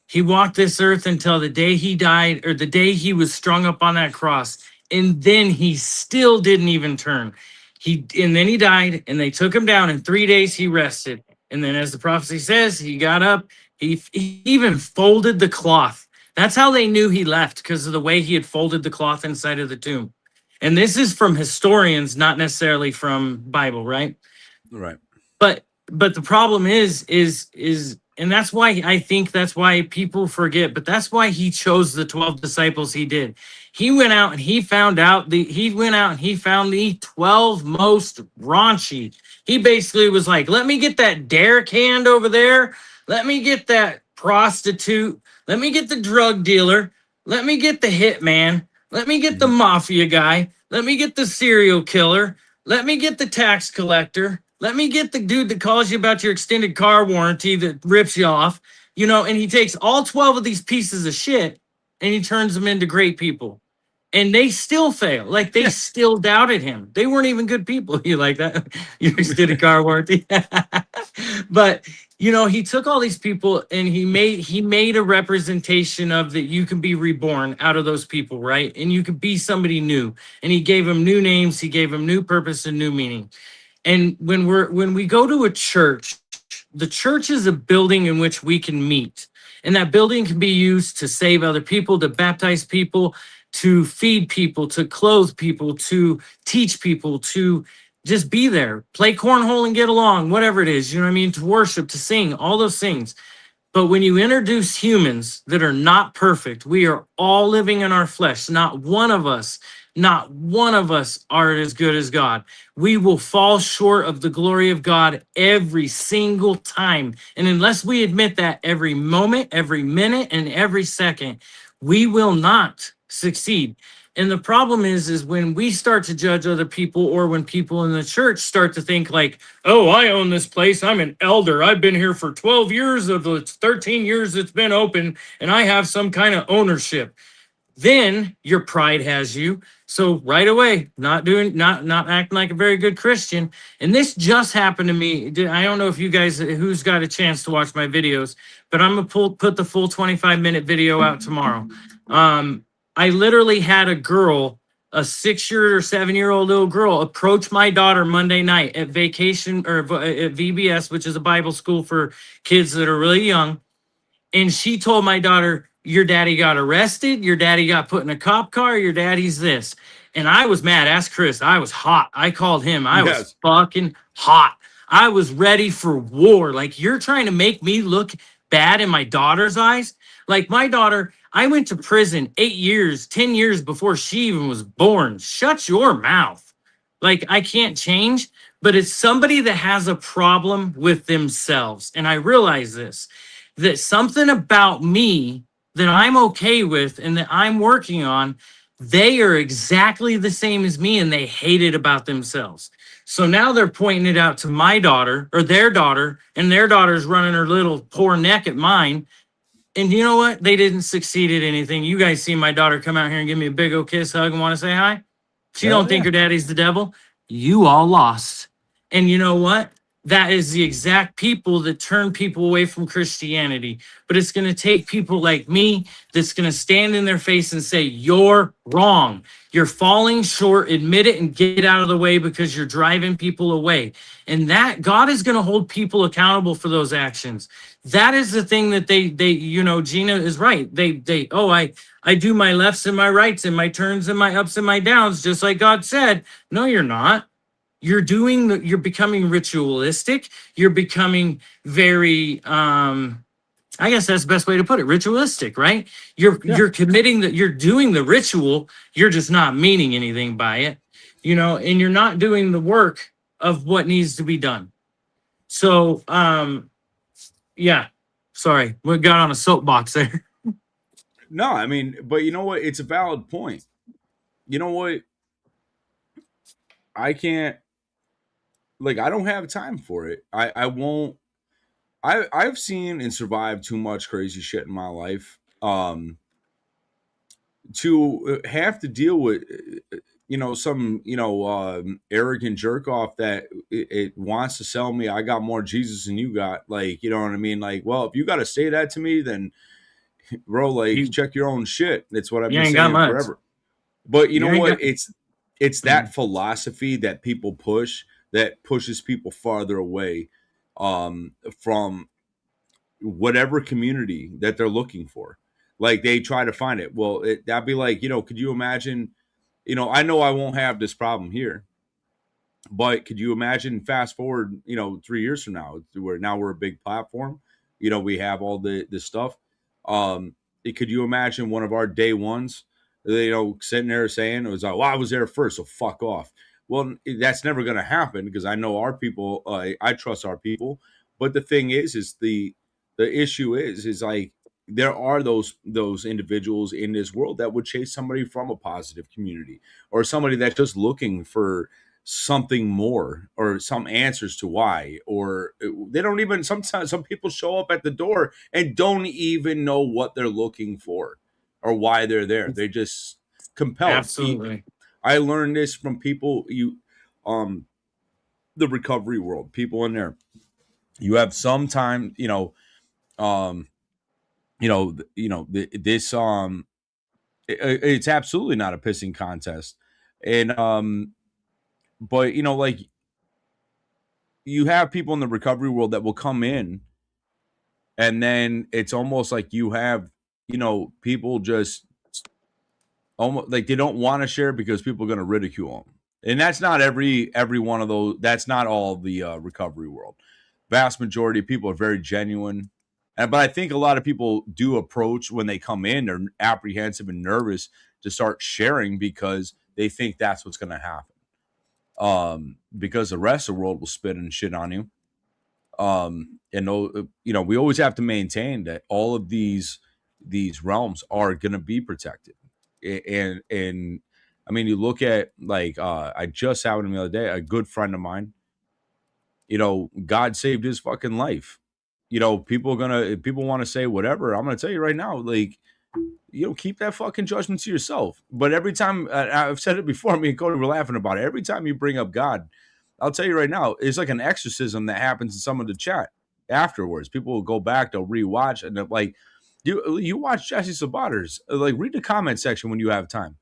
He walked this earth until the day he died or the day he was strung up on that cross. And then he still didn't even turn. And then he died and they took him down. In 3 days he rested. And then as the prophecy says, he got up. He even folded the cloth. That's how they knew he left, because of the way he had folded the cloth inside of the tomb. And this is from historians, not necessarily from Bible, right? Right. But the problem is and that's why I think that's why people forget, but that's why he chose the 12 disciples he did. He went out and he found the 12 most raunchy. He basically was like, let me get that Derek hand over there, let me get that prostitute, let me get the drug dealer, let me get the hitman, let me get the Mhm. mafia guy, let me get the serial killer, let me get the tax collector. Let me get the dude that calls you about your extended car warranty that rips you off, and he takes all 12 of these pieces of shit and he turns them into great people. And they still fail. Like they still doubted him. They weren't even good people. You like that? Your extended car warranty. But he took all these people and he made a representation of that you can be reborn out of those people, right? And you can be somebody new. And he gave them new names, he gave them new purpose and new meaning. And when we go to a church, the church is a building in which we can meet. And that building can be used to save other people, to baptize people, to feed people, to clothe people, to teach people, to just be there, play cornhole and get along, whatever it is, you know what I mean? To worship, to sing, all those things. But when you introduce humans that are not perfect, we are all living in our flesh. Not one of us are as good as God. We will fall short of the glory of God every single time. And unless we admit that every moment, every minute, and every second, we will not succeed. And the problem is when we start to judge other people, or when people in the church start to think like, oh, I own this place, I'm an elder, I've been here for 12 years of the 13 years it's been open, and I have some kind of ownership, then your pride has you. So right away, not acting like a very good Christian. And this just happened to me. I don't know if you guys who's got a chance to watch my videos, but I'm gonna put the full 25-minute video out tomorrow. um I literally had a girl, a 6-year or 7-year-old little girl, approach my daughter Monday night at vacation, or at VBS, which is a Bible school for kids that are really young. And she told my daughter, your daddy got arrested, your daddy got put in a cop car, your daddy's this. And I was mad. Ask Chris. I was hot. I called him. I was Yes. fucking hot. I was ready for war. Like, you're trying to make me look bad in my daughter's eyes. Like, my daughter, I went to prison 8 years, 10 years before she even was born. Shut your mouth. Like, I can't change, but it's somebody that has a problem with themselves. And I realize this, that something about me that I'm okay with and that I'm working on, they are exactly the same as me and they hate it about themselves. So now they're pointing it out to my daughter or their daughter, and their daughter's running her little poor neck at mine. And you know what? They didn't succeed at anything. You guys see my daughter come out here and give me a big old kiss, hug, and want to say hi. She Hell don't think yeah. her daddy's the devil. You all lost. And you know what? That is the exact people that turn people away from Christianity. But it's going to take people like me that's going to stand in their face and say, you're wrong. You're falling short. Admit it and get out of the way, because you're driving people away. And that God is going to hold people accountable for those actions. That is the thing that Gina is right. I do my lefts and my rights and my turns and my ups and my downs, just like God said. No, you're not. You're becoming ritualistic. You're becoming very, I guess that's the best way to put it, ritualistic, right? Yeah. You're committing that you're doing the ritual. You're just not meaning anything by it, and you're not doing the work of what needs to be done. So, yeah, sorry, we got on a soapbox there. No, I mean, but you know what? It's a valid point. You know what? I can't, like, I don't have time for it. I won't. I've seen and survived too much crazy shit in my life to have to deal with some arrogant jerk off that it wants to sell me I got more Jesus than you got, like, you know what I mean, like, well, if you got to say that to me, then bro, like, You check your own shit. That's what I've you been ain't got saying much. forever. But you know You ain't what, got. it's that philosophy that people push that pushes people farther away from whatever community that they're looking for. Like, they try to find it. Well, that'd be like, could you imagine, I know I won't have this problem here, but could you imagine fast forward, 3 years from now, where now we're a big platform, we have all this stuff. Um, could you imagine one of our day ones, sitting there saying it was like, well, I was there first, so fuck off. Well, that's never going to happen because I know our people. I trust our people. But the thing is the issue is like there are those individuals in this world that would chase somebody from a positive community or somebody that's just looking for something more or some answers to why, or they don't even, sometimes some people show up at the door and don't even know what they're looking for or why they're there. They just compelled. Absolutely. I learned this from people, um the recovery world, people in there. You have some time, um this it's absolutely not a pissing contest. And but like, you have people in the recovery world that will come in, and then it's almost like you have, people just almost like they don't want to share because people are going to ridicule them. And that's not every one of those. That's not all the recovery world. Vast majority of people are very genuine. But I think a lot of people do approach when they come in, they're apprehensive and nervous to start sharing because they think that's what's going to happen. Because the rest of the world will spit and shit on you. And we always have to maintain that all of these realms are going to be protected. And I mean, you look at, like, I just happened to me the other day, a good friend of mine, God saved his fucking life. People want to say whatever. I'm gonna tell you right now, like, keep that fucking judgment to yourself. But every time, I've said it before, me and Cody were laughing about it. Every time you bring up God, I'll tell you right now, it's like an exorcism that happens in some of the chat afterwards. People will go back, they'll rewatch, and they're like, you watch Jesse Sabaters, like, read the comment section when you have time.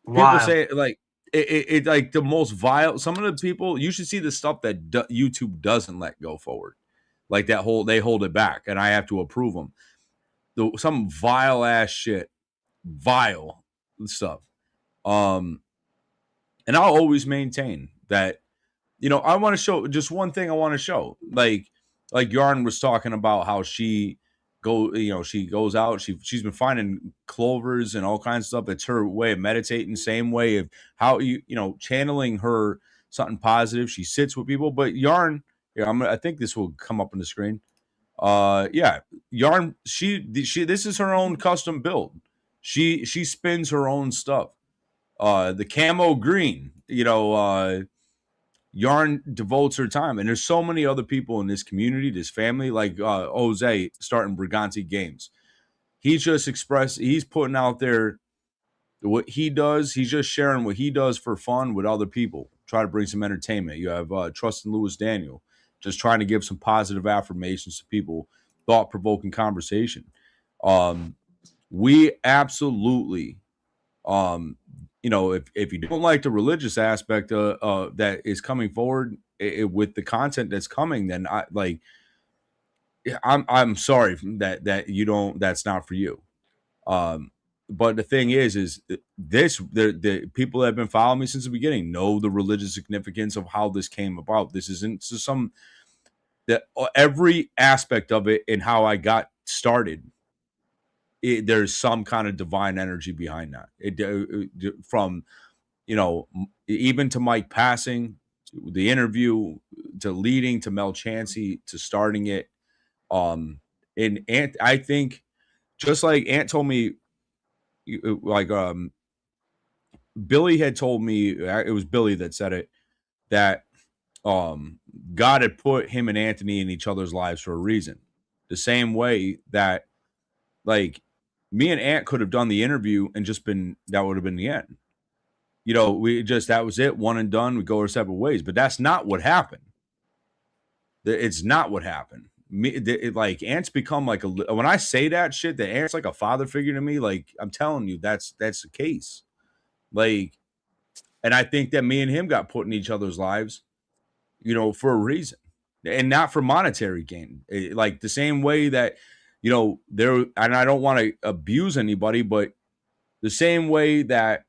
People Wild. say, like, it like the most vile. Some of the people, you should see the stuff that YouTube doesn't let go forward, like that whole, they hold it back, and I have to approve them. Some vile ass shit, vile stuff. Um, and I'll always maintain that, I want to show just one thing. I want to show, like Yarn was talking about how she goes out, she's been finding clovers and all kinds of stuff. It's her way of meditating, same way of how channeling her something positive. She sits with people. But Yarn, yeah, I think this will come up on the screen. Yeah, Yarn, she this is her own custom build. She spins her own stuff. The camo green, Yarn devotes her time, and there's so many other people in this community, this family, like Jose starting Brigante Games. He's putting out there what he does. He's just sharing what he does for fun with other people. Try to bring some entertainment. You have Trustin Lewis Daniel, just trying to give some positive affirmations to people, thought provoking conversation. Um, we absolutely, if you don't like the religious aspect that is coming forward with the content that's coming, then I'm sorry that you don't, that's not for you. Um, but the thing is the people that have been following me since the beginning know the religious significance of how this came about. This isn't just some that every aspect of it and how I got started. There's some kind of divine energy behind that. From even to Mike passing, to the interview, to leading, to Mel Chansey, to starting it. And Ant, I think, just like Ant told me, like Billy had told me, it was Billy that said it, that um, God had put him and Anthony in each other's lives for a reason. The same way that, like, me and Ant could have done the interview and just been, that would have been the end. You know, we just, that was it, one and done. We go our separate ways. But that's not what happened. It's not what happened. Like, Ant's become like a, when I say that shit, that Ant's like a father figure to me. Like, I'm telling you, that's the case. Like, and I think that me and him got put in each other's lives, you know, for a reason, and not for monetary gain. Like the same way that, you know, there, and I don't want to abuse anybody, but the same way that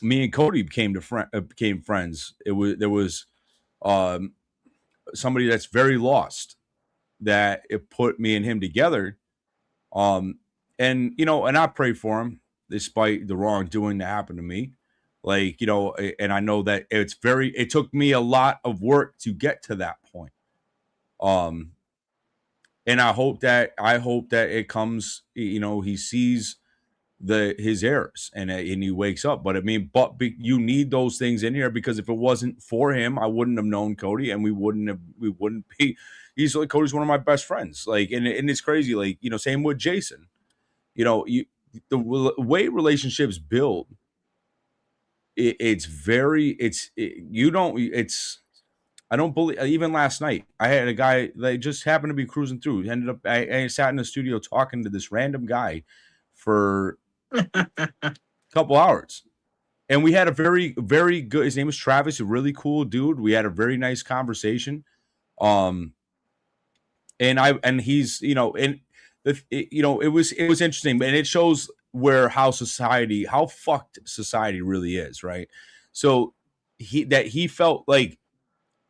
me and Cody became friends, there was um, somebody that's very lost that it put me and him together. And you know, and I pray for him despite the wrongdoing that happened to me. Like, you know, and I know that it took me a lot of work to get to that point. Um, and I hope that it comes, you know, he sees his errors and he wakes up. But I mean, you need those things in here, because if it wasn't for him, I wouldn't have known Cody, and we wouldn't be. He's like, Cody's one of my best friends. Like, and it's crazy. Like, you know, same with Jason. You know, the way relationships build, I don't believe, even last night I had a guy that just happened to be cruising through. He ended up, I sat in the studio talking to this random guy for a couple hours, and we had a very, very good, his name was Travis, a really cool dude. We had a very nice conversation. And he's, you know, and you know, it was interesting, and it shows how fucked society really is, right? So he felt like,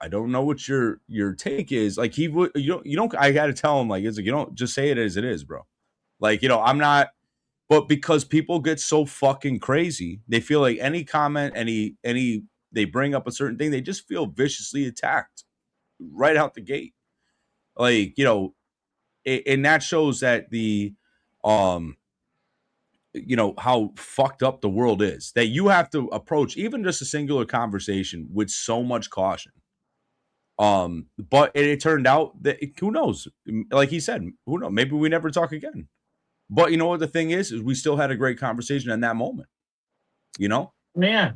I don't know what your take is. Like, he would, you don't, I got to tell him, like, it's like, you don't just say it as it is, bro. Like, you know, I'm not, but because people get so fucking crazy, they feel like any comment, they bring up a certain thing, they just feel viciously attacked right out the gate. Like, you know, and that shows that you know, how fucked up the world is, that you have to approach even just a singular conversation with so much caution. But it turned out that, who knows? Like he said, who knows? Maybe we never talk again. But you know what the thing is we still had a great conversation in that moment. You know? Yeah.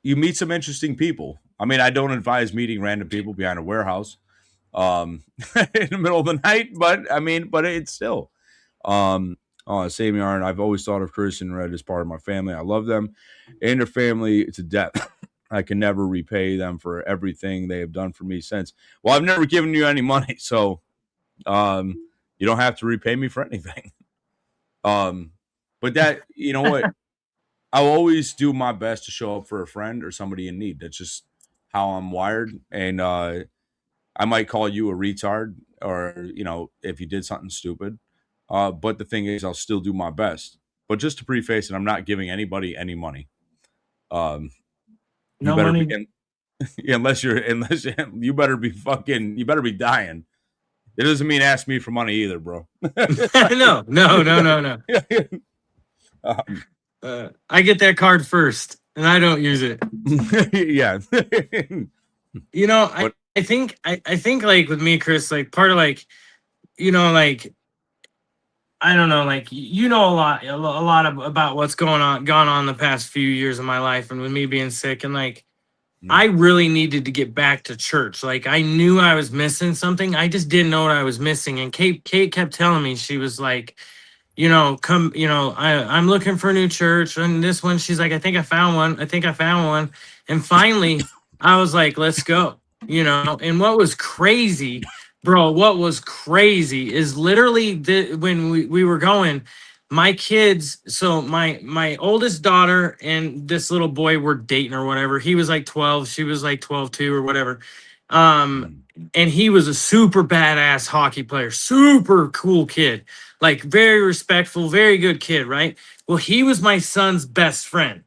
You meet some interesting people. I mean, I don't advise meeting random people behind a warehouse in the middle of the night, but I mean, but it's still. Save me, Aaron. I've always thought of Chris and Red as part of my family. I love them and their family to death. I can never repay them for everything they have done for me since. Well, I've never given you any money, so you don't have to repay me for anything. But that, you know what? I'll always do my best to show up for a friend or somebody in need. That's just how I'm wired. And I might call you a retard, or, you know, if you did something stupid. But the thing is, I'll still do my best. But just to preface it, I'm not giving anybody any money. No money. Unless you better be dying. It doesn't mean ask me for money either, bro. No. I get that card first, and I don't use it. Yeah. You know, I think like with me, Chris, like part of, like, you know, like, I don't know, like, you know, a lot about what's gone on the past few years of my life, and with me being sick, and like, I really needed to get back to church. Like, I knew I was missing something. I just didn't know what I was missing. And Kate kept telling me, she was like, you know, come, you know, I'm looking for a new church. And this one, she's like, I think I found one. And finally, I was like, let's go, you know. And what was crazy is literally when we were going, my kids, so my oldest daughter and this little boy were dating or whatever. He was like 12, she was like 12 too, or whatever. And he was a super badass hockey player, super cool kid, like very respectful, very good kid, right? Well, he was my son's best friend.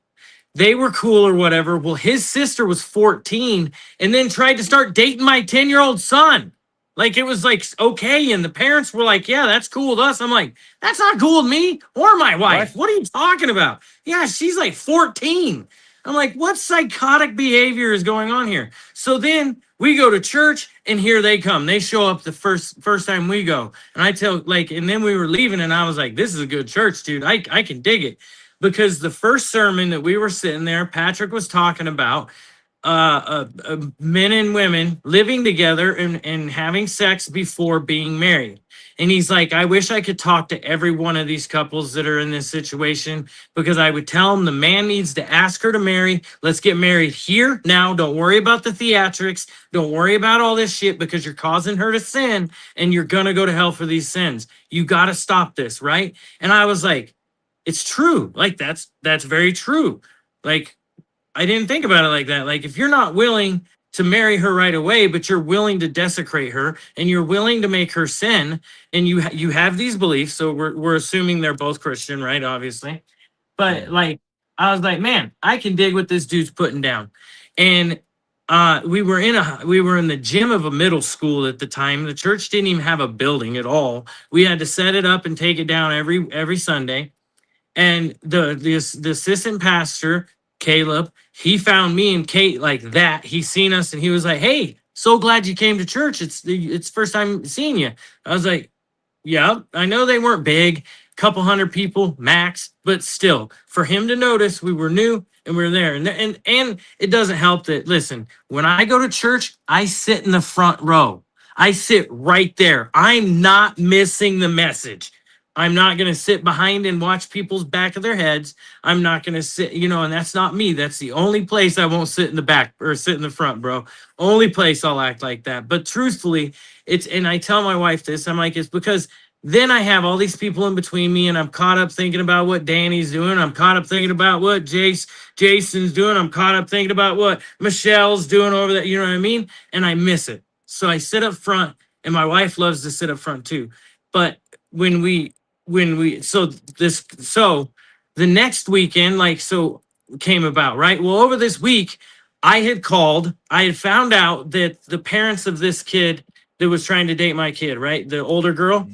They were cool or whatever. Well, his sister was 14 and then tried to start dating my 10-year-old son. Like, it was like, okay. And the parents were like, yeah, that's cool with us. I'm like, that's not cool with me or my wife. What are you talking about? Yeah, she's like 14. I'm like, what psychotic behavior is going on here? So then we go to church, and here they come. They show up the first time we go, and I tell like, and then we were leaving, and I was like, this is a good church, dude. I can dig it, because the first sermon that we were sitting there, Patrick was talking about men and women living together and having sex before being married. And he's like, I wish I could talk to every one of these couples that are in this situation, because I would tell them the man needs to ask her to marry. Let's get married here now. Don't worry about the theatrics. Don't worry about all this shit, because you're causing her to sin, and you're going to go to hell for these sins. You got to stop this, right? And I was like, it's true. Like, that's very true. Like, I didn't think about it like that. Like, if you're not willing to marry her right away, but you're willing to desecrate her, and you're willing to make her sin, and you have these beliefs. So we're assuming they're both Christian, right? Obviously. But like, I was like, man, I can dig what this dude's putting down. And we were in the gym of a middle school at the time. The church didn't even have a building at all. We had to set it up and take it down every Sunday. And the assistant pastor, Caleb, he found me and Kate like that. He seen us, and he was like, hey, so glad you came to church. It's first time seeing you. I was like, yeah, I know they weren't big, couple hundred people max, but still, for him to notice we were new and we were there. And it doesn't help that, listen, when I go to church, I sit in the front row. I sit right there. I'm not missing the message. I'm not going to sit behind and watch people's back of their heads. I'm not going to sit, and that's not me. That's the only place I won't sit in the back or sit in the front, bro. Only place I'll act like that. But truthfully, and I tell my wife this, I'm like, it's because then I have all these people in between me, and I'm caught up thinking about what Danny's doing. I'm caught up thinking about what Jason's doing. I'm caught up thinking about what Michelle's doing over there. You know what I mean? And I miss it. So I sit up front, and my wife loves to sit up front too. But so the next weekend, came about, right? Well, over this week, I had found out that the parents of this kid that was trying to date my kid, right? The older girl,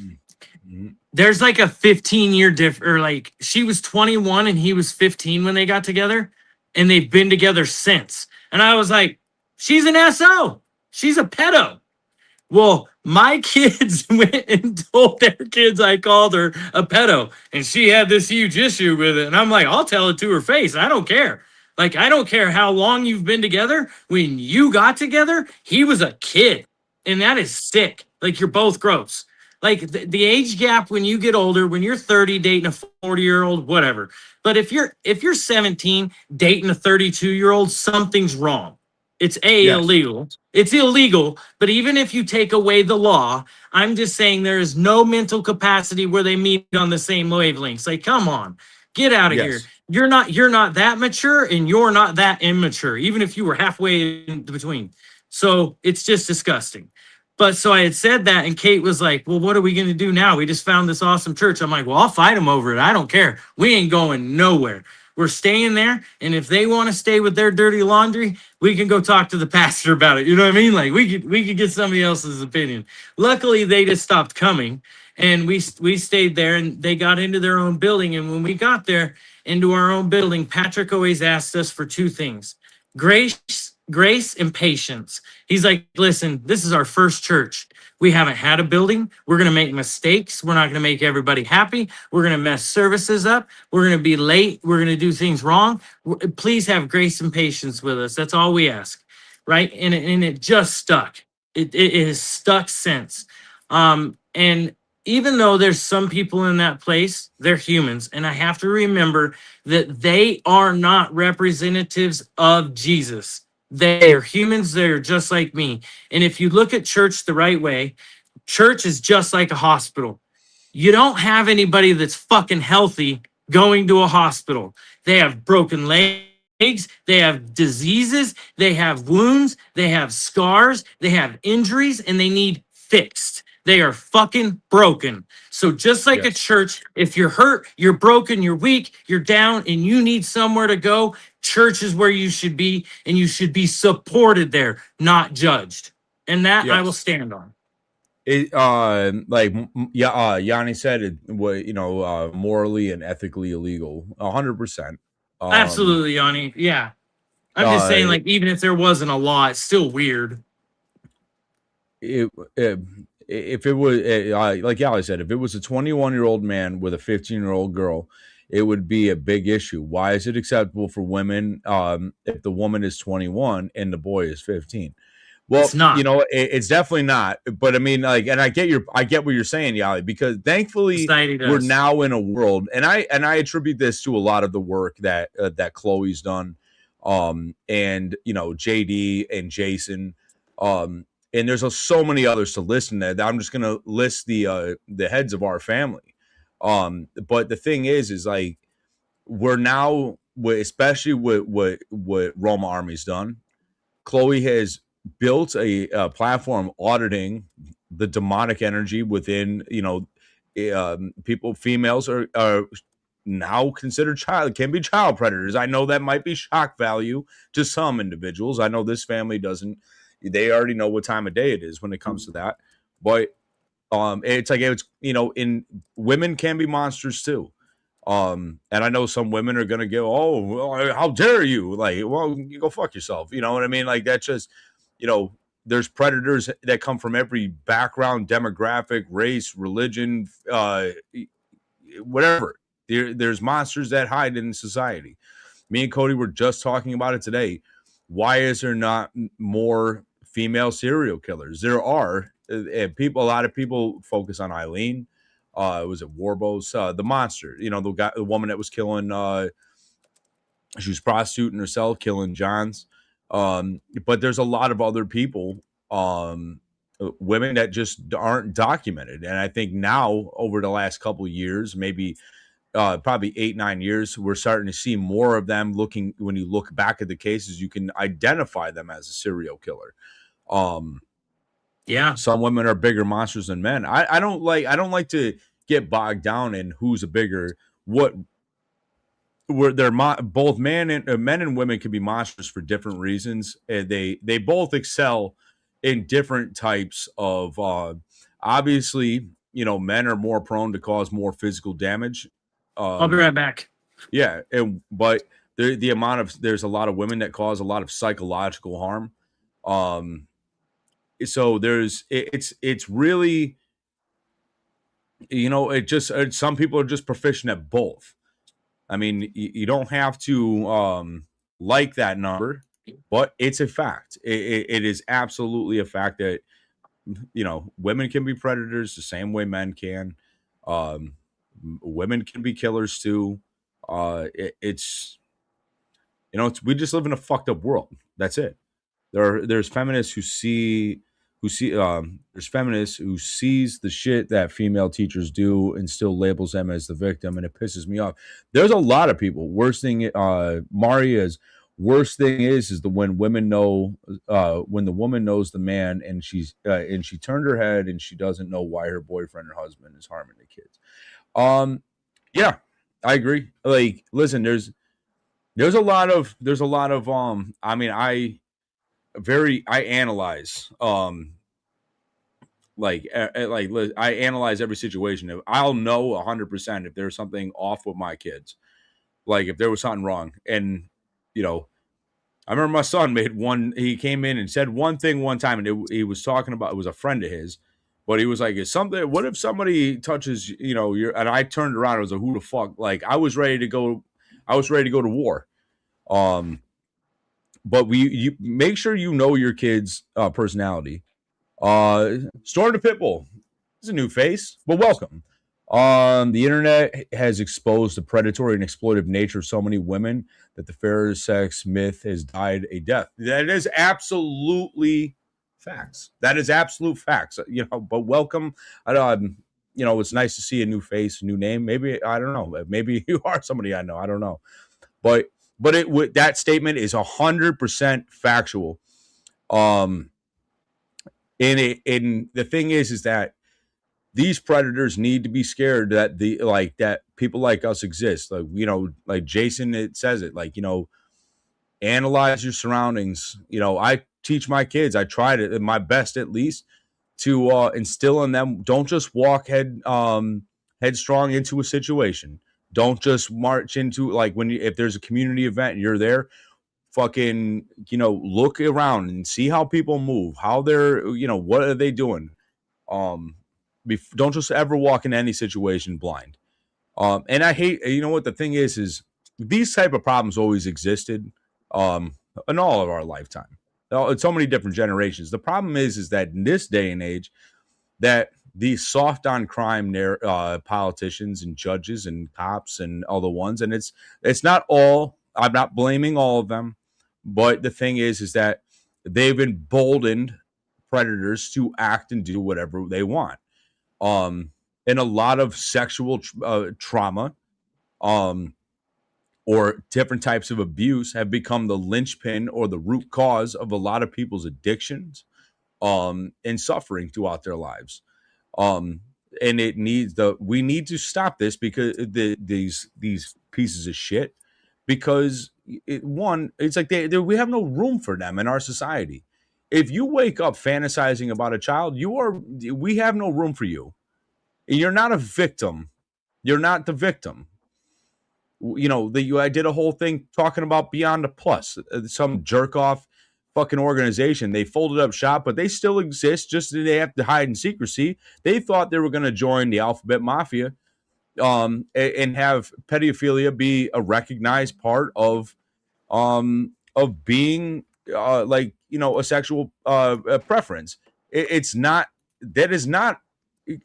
there's like a 15-year difference, or like she was 21 and he was 15 when they got together, and they've been together since. And I was like, she's an SO. She's a pedo. Well, my kids went and told their kids I called her a pedo, and she had this huge issue with it. And I'm like, I'll tell it to her face. I don't care. Like, I don't care how long you've been together. When you got together, he was a kid, and that is sick. Like, you're both gross. Like, the age gap when you get older, when you're 30 dating a 40-year-old, whatever. But if you're 17 dating a 32-year-old, something's wrong. It's illegal. It's illegal. But even if you take away the law, I'm just saying there is no mental capacity where they meet on the same wavelengths. Like, come on, get out of here. You're not that mature, and you're not that immature, even if you were halfway in between. So it's just disgusting. But so I had said that, and Kate was like, well, what are we going to do now? We just found this awesome church. I'm like, well, I'll fight them over it. I don't care. We ain't going nowhere. We're staying there, and if they want to stay with their dirty laundry, we can go talk to the pastor about it. You know what I mean? Like, we could get somebody else's opinion. Luckily, they just stopped coming, and we stayed there, and they got into their own building. And when we got there into our own building, Patrick always asked us for two things: grace and patience. He's like, listen, this is our first church. We haven't had a building. We're going to make mistakes. We're not going to make everybody happy. We're going to mess services up. We're going to be late. We're going to do things wrong. Please have grace and patience with us. That's all we ask, right? And it just stuck. It has stuck since. And even though there's some people in that place, they're humans. And I have to remember that they are not representatives of Jesus. They're humans. They're just like me. And if you look at church the right way, church is just like a hospital. You don't have anybody that's fucking healthy going to a hospital. They have broken legs. They have diseases. They have wounds. They have scars. They have injuries, and they need fixed. They are fucking broken. So just like a church, if you're hurt, you're broken, you're weak, you're down, and you need somewhere to go, church is where you should be, and you should be supported there, not judged. And that I will stand on. Yanni said it was, morally and ethically illegal. 100%. Absolutely, Yanni. Yeah. I'm just saying, like, even if there wasn't a law, it's still weird. It, it, if it was like Ali said, if it was a 21-year-old man with a 15-year-old girl, it would be a big issue. Why is it acceptable for women if the woman is 21 and the boy is 15? It's Well, not. it's definitely not. But I mean, like, and I get what you're saying, Yali, because thankfully Society we're does. now in a world, and I attribute this to a lot of the work that Chloe's done, and JD and Jason, and there's so many others to listen to. That I'm just gonna list the heads of our family. But the thing is like we're now, especially with what Roma Army's done. Chloe has built a platform auditing the demonic energy within, people. Females are now considered can be child predators. I know that might be shock value to some individuals. I know this family doesn't. They already know what time of day it is when it comes to that. But it's like in women can be monsters too. And I know some women are gonna go, oh, well, how dare you? Like, well, you go fuck yourself. You know what I mean? Like that's just, there's predators that come from every background, demographic, race, religion, whatever. There's monsters that hide in society. Me and Cody were just talking about it today. Why is there not more female serial killers? There are. A lot of people focus on Eileen. Was it Warbos? The monster, the woman that was killing. She was prostituting herself, killing Johns. But there's a lot of other people, women that just aren't documented. And I think now, over the last couple of years, maybe probably 8-9 years, we're starting to see more of them. When you look back at the cases, you can identify them as a serial killer. Yeah. Some women are bigger monsters than men. I don't like to get bogged down in who's a bigger what. Where they're both men and women can be monsters for different reasons, and they both excel in different types of. Obviously, men are more prone to cause more physical damage. I'll be right back. Yeah, but there's a lot of women that cause a lot of psychological harm. So it's really, some people are just proficient at both. I mean, you don't have to like that number, but it's a fact. It is absolutely a fact that women can be predators the same way men can. Women can be killers too. We just live in a fucked up world. That's it. There's feminists there's feminists who sees the shit that female teachers do and still labels them as the victim, and it pisses me off. There's a lot of people. Worst thing, Maria's worst thing is when women know, when the woman knows the man and she turned her head and she doesn't know why her boyfriend or husband is harming the kids. Yeah, I agree. Like, listen, there's a lot of I mean, I analyze I analyze every situation. I'll know 100% if there's something off with my kids, like if there was something wrong. And I remember my son he came in and said one thing one time, and he was talking about, it was a friend of his, but he was like, what if somebody touches and I turned around and was like, who the fuck? Like, I was ready to go to war. But you make sure you know your kid's personality. Storm the Pitbull is a new face, but welcome. The internet has exposed the predatory and exploitive nature of so many women that the fair sex myth has died a death. That is absolutely facts. That is absolute facts. But welcome. It's nice to see a new face, a new name. Maybe, I don't know. Maybe you are somebody I know. I don't know. But that statement is 100% factual. And the thing is that these predators need to be scared that that people like us exist. Like Jason, it says it, analyze your surroundings. I teach my kids, I try to my best at least to instill in them. Don't just walk headstrong into a situation. Don't just march into, like, if there's a community event and you're there, fucking, look around and see how people move, how they're, what are they doing? Don't just ever walk into any situation blind. And I hate, what the thing is these type of problems always existed in all of our lifetime. So many different generations. The problem is that in this day and age, that these soft on crime politicians and judges and cops and all the ones, and it's not all. I'm not blaming all of them, but the thing is that they've emboldened predators to act and do whatever they want. And a lot of sexual trauma, or different types of abuse have become the linchpin or the root cause of a lot of people's addictions, and suffering throughout their lives. And we need to stop this, because these pieces of shit, because it's like we have no room for them in our society. If you wake up fantasizing about a child, we have no room for you. You're not a victim. You're not the victim. I did a whole thing talking about Beyond the Plus, some jerk off fucking organization. They folded up shop, but they still exist. Just they have to hide in secrecy. They thought they were going to join the Alphabet Mafia, and have pedophilia be a recognized part of being a sexual preference. It's not. That is not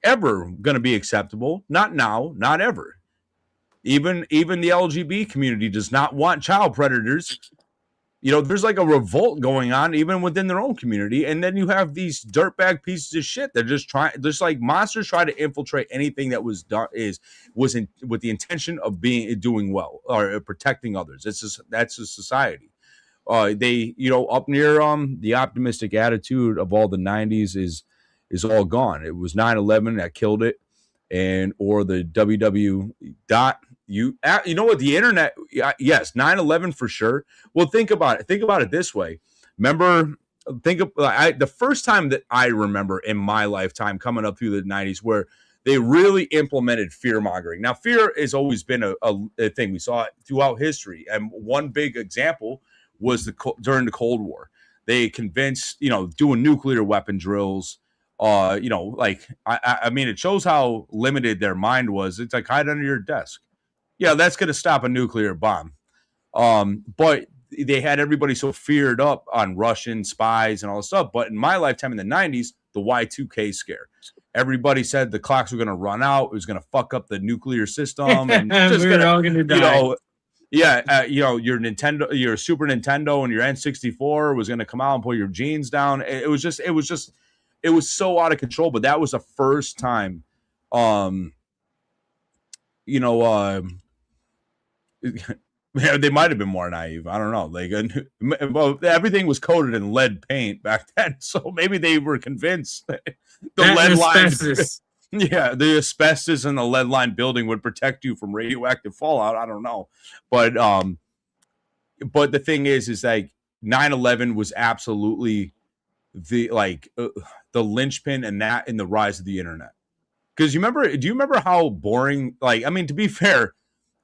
ever going to be acceptable. Not now. Not ever. Even the LGBT community does not want child predators. There's like a revolt going on even within their own community. And then you have these dirtbag pieces of shit that just like monsters try to infiltrate anything that was with the intention of doing well or protecting others. That's a society. They, up near the optimistic attitude of all the 90s is all gone. It was 9/11 that killed it, or the www. You know what, the internet, yes, 9/11 for sure. Well, think about it this way. Remember, the first time that I remember in my lifetime coming up through the 90s where they really implemented fear mongering. Now, fear has always been a thing. We saw it throughout history, and one big example was during the Cold War. They convinced, doing nuclear weapon drills. I mean, it shows how limited their mind was. It's like, hide under your desk. Yeah, that's going to stop a nuclear bomb. But they had everybody so feared up on Russian spies and all this stuff. But in my lifetime in the 90s, the Y2K scare. Everybody said the clocks were going to run out. It was going to fuck up the nuclear system. And just we're all going to die. Your Nintendo, your Super Nintendo and your N64 was going to come out and pull your jeans down. It was so out of control. But that was the first time, they might have been more naive. I don't know. Well, everything was coated in lead paint back then, so maybe they were convinced that the lead asbestos. The asbestos in the lead line building would protect you from radioactive fallout. I don't know, but the thing is like 9/11 was absolutely the linchpin and the rise of the internet. Because do you remember how boring? Like, I mean, to be fair,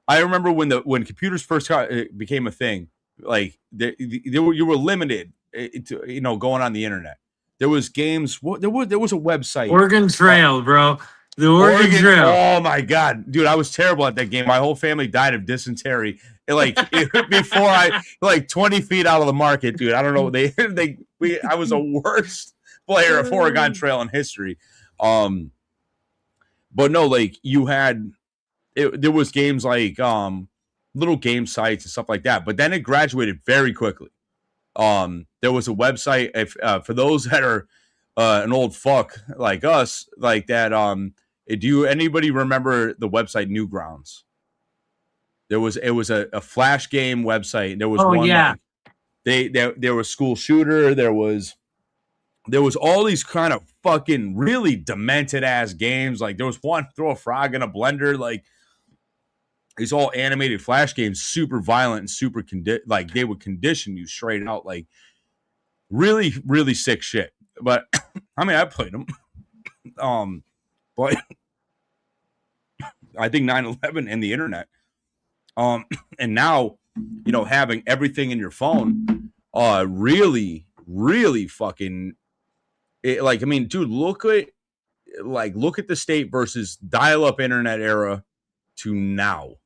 I remember when computers first became a thing. Like, you were limited to going on the internet. There was games. There was a website. Oregon Trail, bro. The Oregon Trail. Oh my god, dude, I was terrible at that game. My whole family died of dysentery. Before I 20 feet out of the market, dude. I don't know. I was the worst player of Oregon Trail in history. But no, like you had, there was games like little game sites and stuff like that. But then it graduated very quickly. There was a website. If for those that are an old fuck like us, like that. Do anybody remember the website Newgrounds? It was a flash game website. There was one. Yeah. There was School Shooter. There was all these kind of fucking really demented ass games. Like there was one, throw a frog in a blender. Like these all animated flash games, super violent and super like they would condition you straight out. Like really, really sick shit. But I mean, I played them. But I think 9/11 and the internet. And now having everything in your phone, really fucking like, I mean, dude, look at the state versus dial-up internet era to now.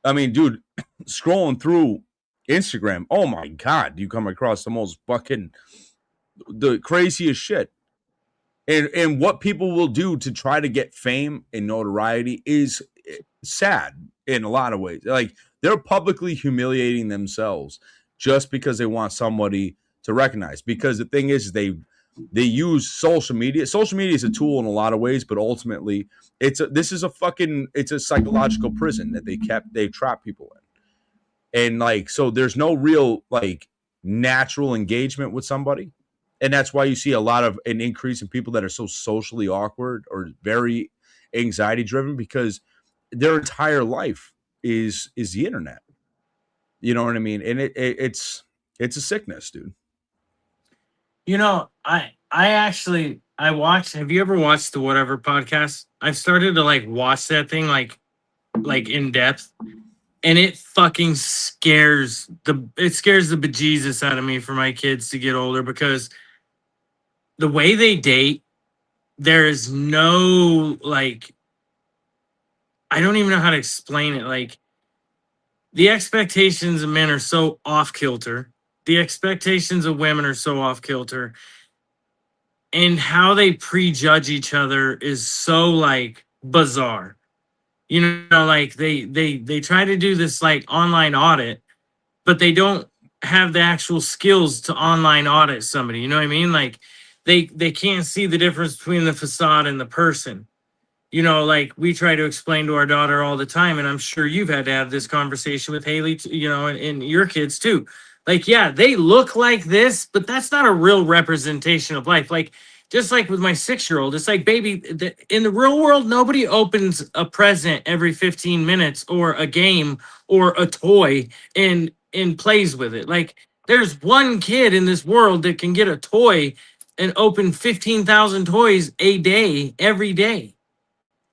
I mean, dude, scrolling through Instagram, oh my god, you come across the craziest shit. And what people will do to try to get fame and notoriety is sad in a lot of ways. Like, they're publicly humiliating themselves just because they want somebody to recognize. Because the thing is, they use social media. Social media is a tool in a lot of ways, but ultimately, it's a psychological prison that they trap people in. And like, so there's no real like natural engagement with somebody. And that's why you see a lot of an increase in people that are so socially awkward or very anxiety driven, because their entire life is the internet. You know what I mean? And it's a sickness, dude. I actually I watched. Have you ever watched the Whatever podcast? I've started to like watch that thing like in depth, and it fucking scares the bejesus out of me for my kids to get older, because the way they date, there is no like, I don't even know how to explain it. Like, the expectations of men are so off kilter. The expectations of women are so off kilter. And how they prejudge each other is so like bizarre. Like they try to do this like online audit, but they don't have the actual skills to online audit somebody. You know what I mean? Like, they can't see the difference between the facade and the person. Like, we try to explain to our daughter all the time, and I'm sure you've had to have this conversation with Haley, and your kids too. Like, yeah, they look like this, but that's not a real representation of life. Like, just like with my 6-year-old, it's like, baby, in the real world, nobody opens a present every 15 minutes or a game or a toy and plays with it. Like, there's one kid in this world that can get a toy and open 15,000 toys a day, every day.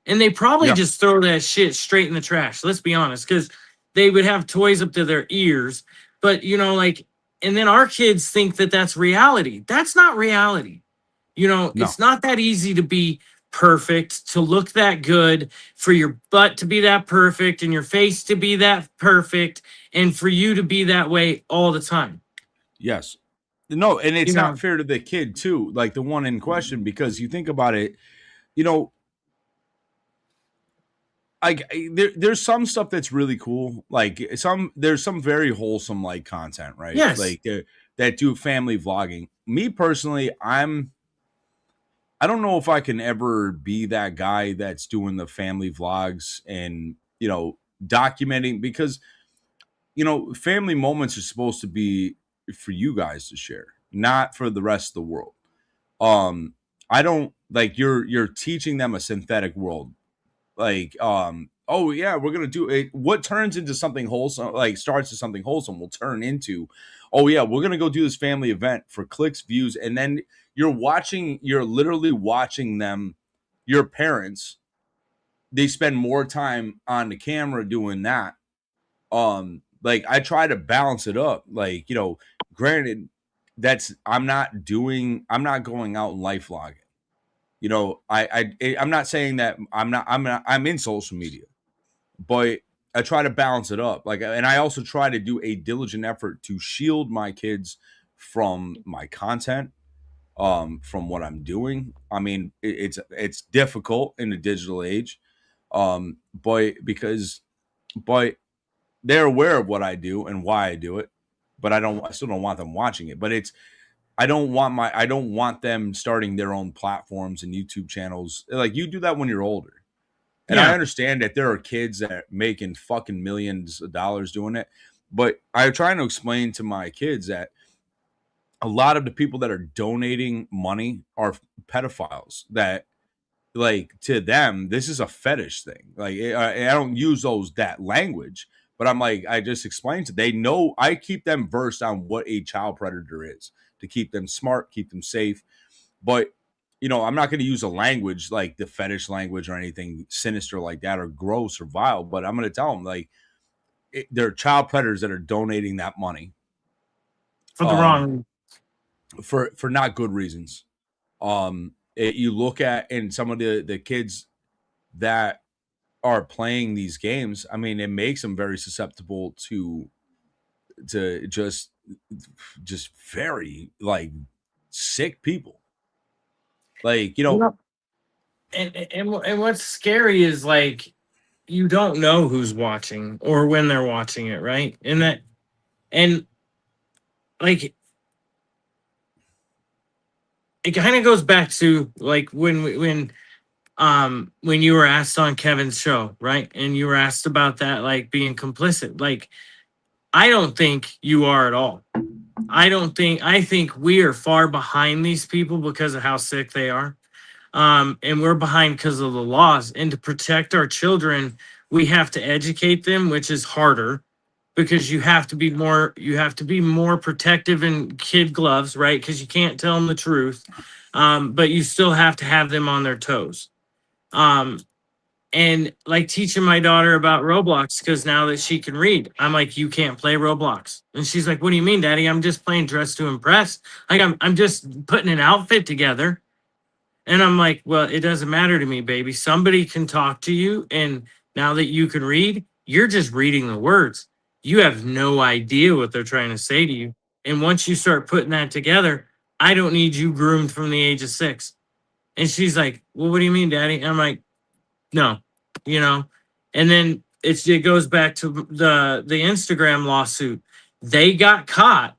And they probably Yeah. just throw that shit straight in the trash. Let's be honest, because they would have toys up to their ears. But, like, and then our kids think that that's reality. That's not reality. No. It's not that easy to be perfect, to look that good, for your butt to be that perfect, and your face to be that perfect, and for you to be that way all the time. Yes. No, and You it's not know, fair to the kid too, like the one in question, because you think about it, you know, there's some stuff that's really cool. Like, there's some very wholesome like content, right? yes. Like, that do family vlogging. Me personally, I don't know if I can ever be that guy that's doing the family vlogs and, documenting, because, family moments are supposed to be for you guys to share, not for the rest of the world. I don't like, you're teaching them a synthetic world. Like, oh yeah, we're gonna do it. What turns into something wholesome, like starts as something wholesome, will turn into, oh yeah, we're gonna go do this family event for clicks, views, and then you're literally watching them, your parents, they spend more time on the camera doing that. Like, I try to balance it up. Like, granted, I'm not going out and life vlogging. I'm not saying that I'm in social media, but I try to balance it up. Like, and I also try to do a diligent effort to shield my kids from my content, from what I'm doing. I mean, it's difficult in the digital age, but they're aware of what I do and why I do it. But I still don't want them watching it. But I don't want them starting their own platforms and YouTube channels. Like, you do that when you're older. And I Yeah. understand that there are kids that are making fucking millions of dollars doing it. But I'm trying to explain to my kids that a lot of the people that are donating money are pedophiles, that, like, to them, this is a fetish thing. Like, I don't use that language, but I'm like, I just explained to, they know, I keep them versed on what a child predator is, to keep them smart, keep them safe. But, I'm not going to use a language like the fetish language or anything sinister like that, or gross or vile. But I'm going to tell them, like, they're child predators that are donating that money For the wrong. for not good reasons. You look at and some of the kids that are playing these games. I mean, it makes them very susceptible to just very like sick people. Like, And what's scary is like you don't know who's watching or when they're watching it, right? And like it kind of goes back to like when you were asked on Kevin's show, right? And you were asked about that like being complicit. Like I don't think you are at all. I think we are far behind these people because of how sick they are. And we're behind because of the laws. And to protect our children, we have to educate them, which is harder because you have to be more protective in kid gloves, right? Because you can't tell them the truth. But you still have to have them on their toes. Um, and like teaching my daughter about Roblox because now that she can read, I'm like, you can't play Roblox. And she's like, what do you mean, Daddy? I'm just playing Dress to Impress. Like I'm just putting an outfit together. And I'm like, well, it doesn't matter to me, baby. Somebody can talk to you. And now that you can read, you're just reading the words. You have no idea what they're trying to say to you. And once you start putting that together, I don't need you groomed from the age of 6. And she's like, well, what do you mean, Daddy? And I'm like, no, you know. And then it goes back to the Instagram lawsuit. They got caught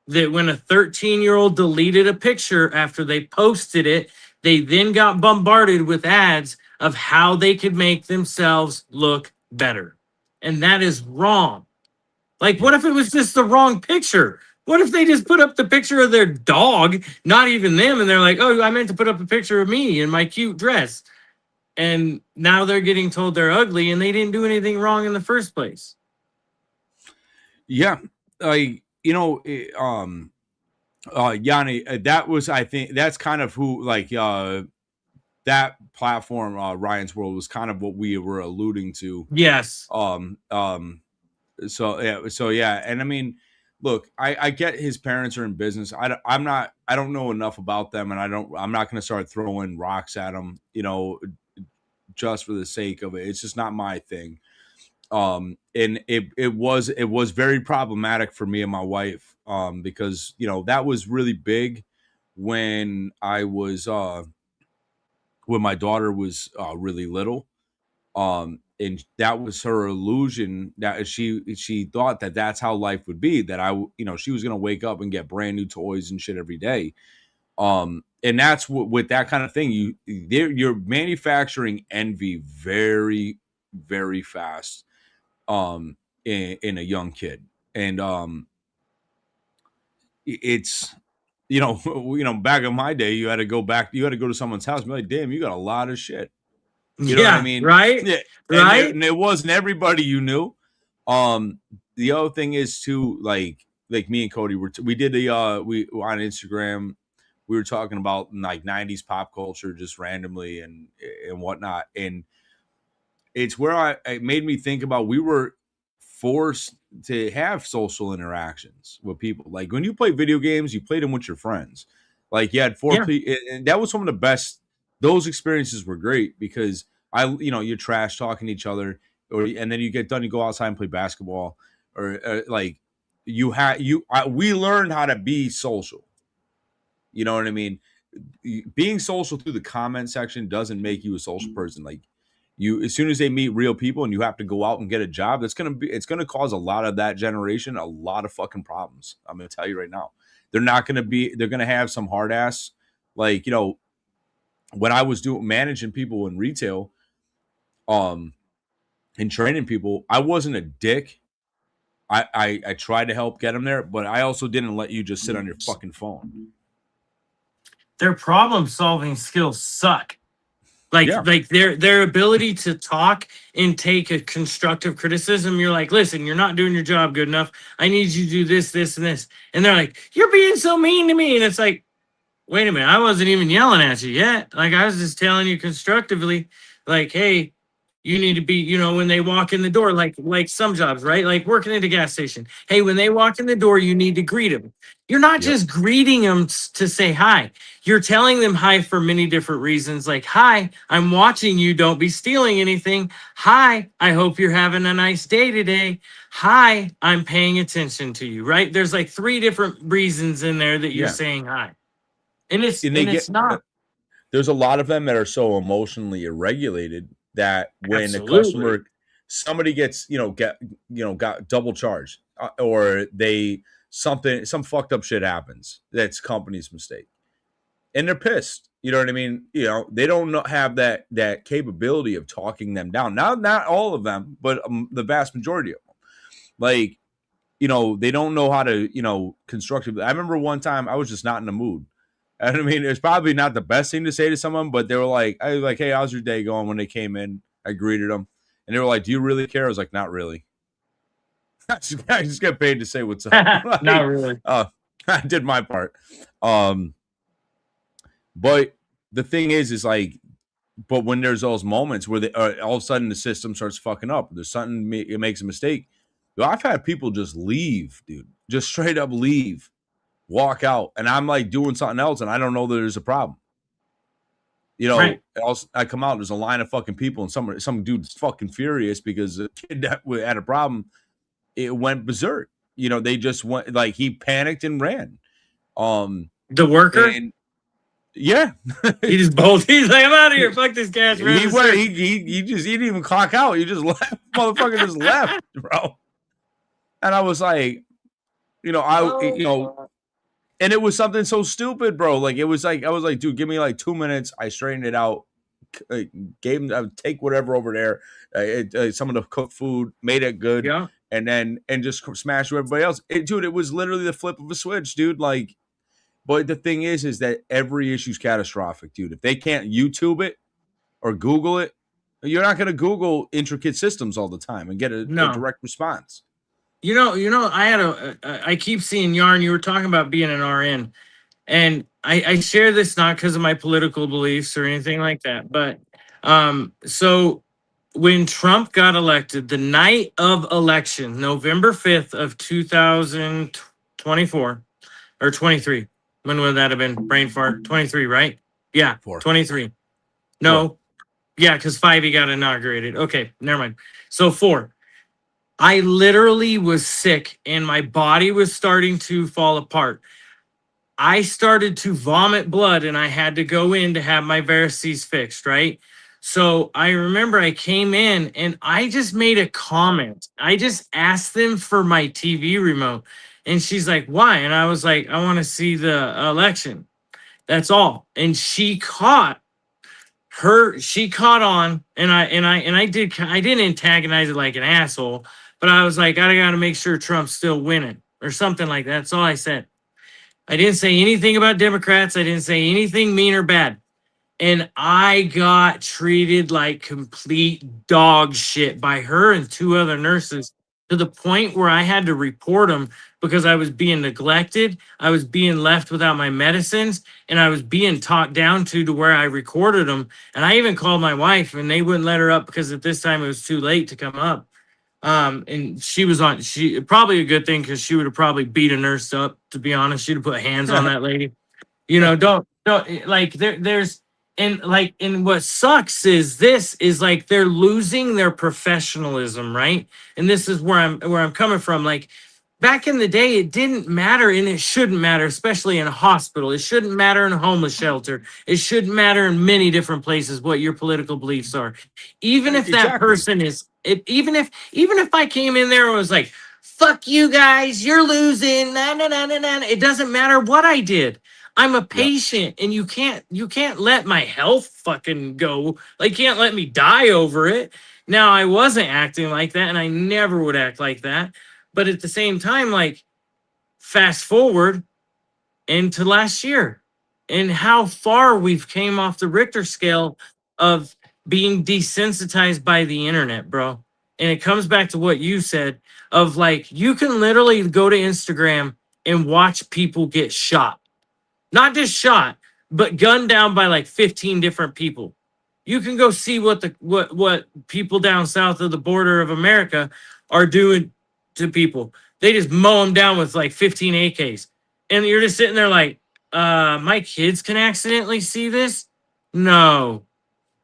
that when a 13-year-old deleted a picture after they posted it, they then got bombarded with ads of how they could make themselves look better. And that is wrong. Like, what if it was just the wrong picture? What if they just put up the picture of their dog, not even them, and they're like, oh, I meant to put up a picture of me in my cute dress. And now they're getting told they're ugly and they didn't do anything wrong in the first place. Yeah. Yanni, that was, I think that's kind of who like that platform, Ryan's World, was kind of what we were alluding to. Yes. So yeah, and I mean, look, I get his parents are in business. I don't know enough about them, and I'm not going to start throwing rocks at them, just for the sake of it. It's just not my thing. And it was very problematic for me and my wife, because that was really big when I was when my daughter was really little. And that was her illusion that she thought that that's how life would be, that she was going to wake up and get brand new toys and shit every day. And that's with that kind of thing, you're manufacturing envy very, very fast, in a young kid. And it's back in my day, you had to go to someone's house and be like, damn, you got a lot of shit. You know what I mean? Right. Yeah. Right. And it wasn't everybody you knew. The other thing is too, like me and Cody we did we on Instagram, we were talking about like 90s pop culture just randomly and whatnot. And it's where it made me think about, we were forced to have social interactions with people. Like when you play video games, you played them with your friends. Like you had four people, and that was some of the best. Those experiences were great because you're trash talking to each other, and then you get done, you go outside and play basketball, or like we learned how to be social. You know what I mean? Being social through the comment section doesn't make you a social person. Like as soon as they meet real people and you have to go out and get a job, it's gonna cause a lot of that generation a lot of fucking problems. I'm gonna tell you right now. They're gonna have some hard ass, like, when I was managing people in retail, and training people, I wasn't a dick. I tried to help get them there, but I also didn't let you just sit on your fucking phone. Their problem solving skills suck. Like their ability to talk and take a constructive criticism. You're like, listen, you're not doing your job good enough. I need you to do this, this, and this. And they're like, you're being so mean to me. And it's like, wait a minute, I wasn't even yelling at you yet. Like I was just telling you constructively, like, hey, You need to be, you know, when they walk in the door, like some jobs, right? Like working at a gas station. Hey, when they walk in the door, you need to greet them. You're not Yep. just greeting them to say hi. You're telling them hi for many different reasons. Like, hi, I'm watching you. Don't be stealing anything. Hi, I hope you're having a nice day today. Hi, I'm paying attention to you, right? There's like 3 different reasons in there that you're Yeah. saying hi. And it's And and it's not. there's a lot of them that are so emotionally irregulated that when a Absolutely. customer, somebody gets, got double charged, or some fucked up shit happens, that's company's mistake, and they're pissed. You know what I mean? They don't have that capability of talking them down. Now, not all of them, but the vast majority of them. Like, they don't know how to, constructively. I remember one time I was just not in the mood. And I mean, it's probably not the best thing to say to someone, but they were like, hey, how's your day going? When they came in, I greeted them, and they were like, do you really care? I was like, not really. I just get paid to say what's up. Not really. I did my part. But the thing is like, but when there's those moments where all of a sudden the system starts fucking up, there's something, it makes a mistake. I've had people just leave, dude, just straight up leave, walk out, and I'm like doing something else, and I don't know that there's a problem. Right. I come out, there's a line of fucking people, and some dude's fucking furious because the kid that had a problem, it went berserk. They just went, like, he panicked and ran. The worker? And yeah. He just bolted. He's like, I'm out of here. Fuck this cash. He didn't even clock out. He just left. Motherfucker just left, bro. And I was like, and it was something so stupid, bro. Like, it was like, I was like, dude, give me like 2 minutes. I straightened it out. Gave him, I would take whatever over there. Some of the cooked food, made it good. Yeah. And just smash with everybody else. Dude, it was literally the flip of a switch, dude. Like, but the thing is that every issue's catastrophic, dude. If they can't YouTube it or Google it, you're not going to Google intricate systems all the time and get a direct response. I keep seeing yarn. You were talking about being an RN, and I share this not because of my political beliefs or anything like that, but so when Trump got elected, the night of election, November 5th of 2024 or 23. When would that have been? Brain fart. 23, right? Yeah. 4. 23. No. 4. Yeah, because 5 he got inaugurated. Okay, never mind. So 4. I literally was sick and my body was starting to fall apart. I started to vomit blood and I had to go in to have my varices fixed, right? So I remember I came in and I just made a comment. I just asked them for my TV remote. And she's like, why? And I was like, I want to see the election. That's all. And she caught on, and I didn't antagonize it like an asshole, but I was like, I gotta make sure Trump's still winning or something like that. That's all I said. I didn't say anything about Democrats. I didn't say anything mean or bad. And I got treated like complete dog shit by her and 2 other nurses, to the point where I had to report them because I was being neglected. I was being left without my medicines, and I was being talked down to where I recorded them. And I even called my wife and they wouldn't let her up because at this time it was too late to come up. And she probably a good thing because she would have probably beat a nurse up, to be honest. She'd have put hands on that lady. Don't like there's and what sucks is like they're losing their professionalism, right? And this is where I'm coming from. Like, back in the day, it didn't matter, and it shouldn't matter, especially in a hospital. It shouldn't matter in a homeless shelter. It shouldn't matter in many different places what your political beliefs are. Even if that person is, even if I came in there and was like, fuck you guys, you're losing, nah, nah, nah, nah, nah. It doesn't matter what I did. I'm a patient, and you can't let my health fucking go. Like, you can't let me die over it. Now, I wasn't acting like that, and I never would act like that. But at the same time, like, fast forward into last year and how far we've came off the Richter scale of being desensitized by the internet, bro. And it comes back to what you said of, like, you can literally go to Instagram and watch people get shot. Not just shot, but gunned down by like 15 different people. You can go see what people down south of the border of America are doing to people. They just mow them down with like 15 AKs. And you're just sitting there like, my kids can accidentally see this? No.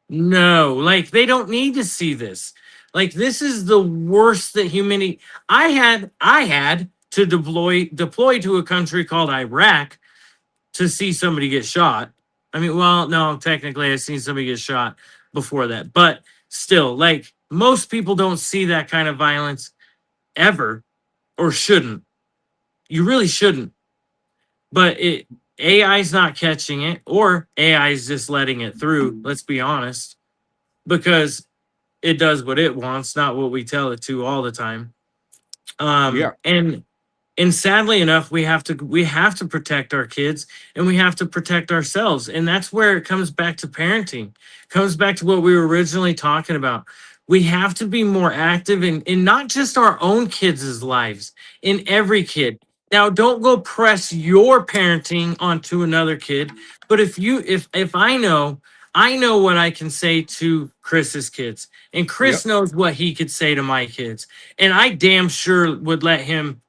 No. Like they don't need to see this. Like this is the worst that humanity I had to deploy to a country called Iraq to see somebody get shot. I mean, well, no, technically I've seen somebody get shot before that, but still, like most people don't see that kind of violence ever or shouldn't. You really shouldn't. But AI's not catching it, or AI's just letting it through. Let's be honest, because it does what it wants, not what we tell it to all the time. Yeah. And sadly enough, we have to protect our kids, and we have to protect ourselves, and that's where it comes back to parenting. It comes back to what we were originally talking about. We have to be more active in not just our own kids' lives, in every kid. Now don't go press your parenting onto another kid, but if I know what I can say to Chris's kids, and Chris Yep. knows what he could say to my kids, and I damn sure would let him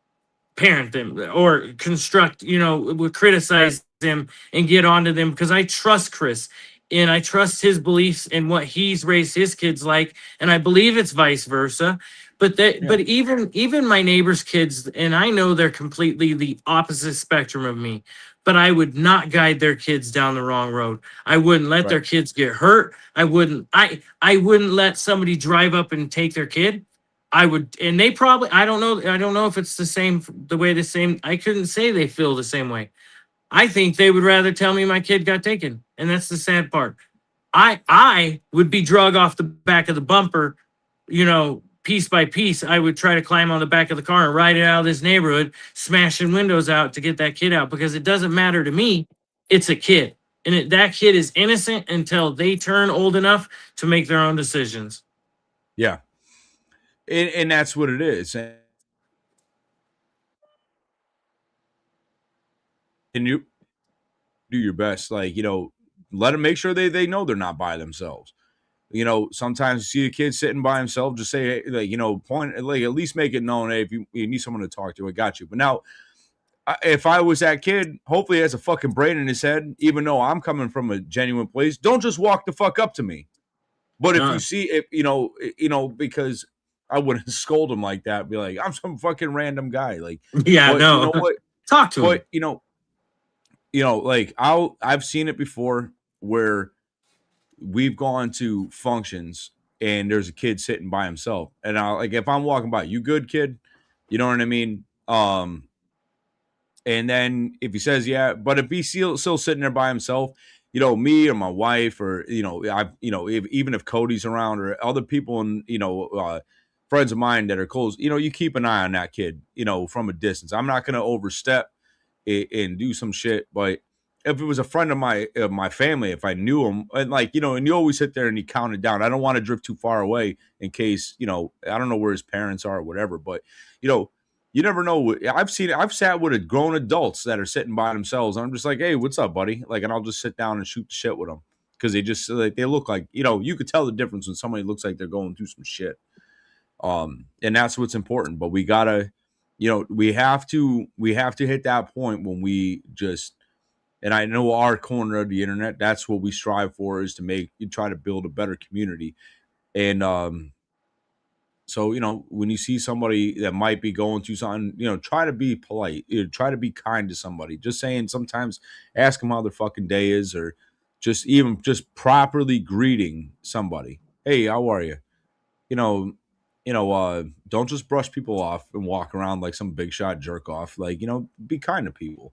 parent them or construct, would criticize them and get onto them, because I trust Chris and I trust his beliefs and what he's raised his kids like, and I believe it's vice versa. Yeah. But even my neighbors' kids, and I know they're completely the opposite spectrum of me, but I would not guide their kids down the wrong road. I wouldn't let Right. their kids get hurt. I wouldn't let somebody drive up and take their kid. I would, and they probably, I don't know if it's the same. I couldn't say they feel the same way. I think they would rather tell me my kid got taken. And that's the sad part. I would be drug off the back of the bumper, piece by piece. I would try to climb on the back of the car and ride it out of this neighborhood, smashing windows out to get that kid out, because it doesn't matter to me. It's a kid. And that kid is innocent until they turn old enough to make their own decisions. Yeah. And that's what it is. And you do your best, like, let them make sure they know they're not by themselves. Sometimes you see a kid sitting by himself, just say, hey, like, point, like, at least make it known, hey, if you need someone to talk to, I got you. But now, if I was that kid, hopefully he has a fucking brain in his head, even though I'm coming from a genuine place. Don't just walk the fuck up to me. But if you Uh, see it, because I wouldn't scold him like that, be like, I'm some fucking random guy. Like, yeah, but you no. know what? Talk to him. But like I've seen it before where we've gone to functions and there's a kid sitting by himself. And I like if I'm walking by, you good kid? You know what I mean? And then if he says yeah, but if he's still sitting there by himself, me or my wife, or even if Cody's around or other people, and friends of mine that are close, you keep an eye on that kid, from a distance. I'm not gonna overstep and do some shit, but if it was a friend of my family, if I knew him, and like and you always sit there and you count it down. I don't want to drift too far away in case I don't know where his parents are or whatever, but you know you never know. I've sat with grown adults that are sitting by themselves, and I'm just like, hey, what's up, buddy? Like, and I'll just sit down and shoot the shit with them because they just like they look like you could tell the difference when somebody looks like they're going through some shit. And that's what's important. But we gotta, we have to hit that point when we just. And I know our corner of the internet, that's what we strive for, is to try to build a better community. And so, when you see somebody that might be going through something, try to be polite, try to be kind to somebody. Just saying, sometimes ask them how their fucking day is, or just properly greeting somebody. Hey, how are you? You know, don't just brush people off and walk around like some big shot jerk off. Like, be kind to people.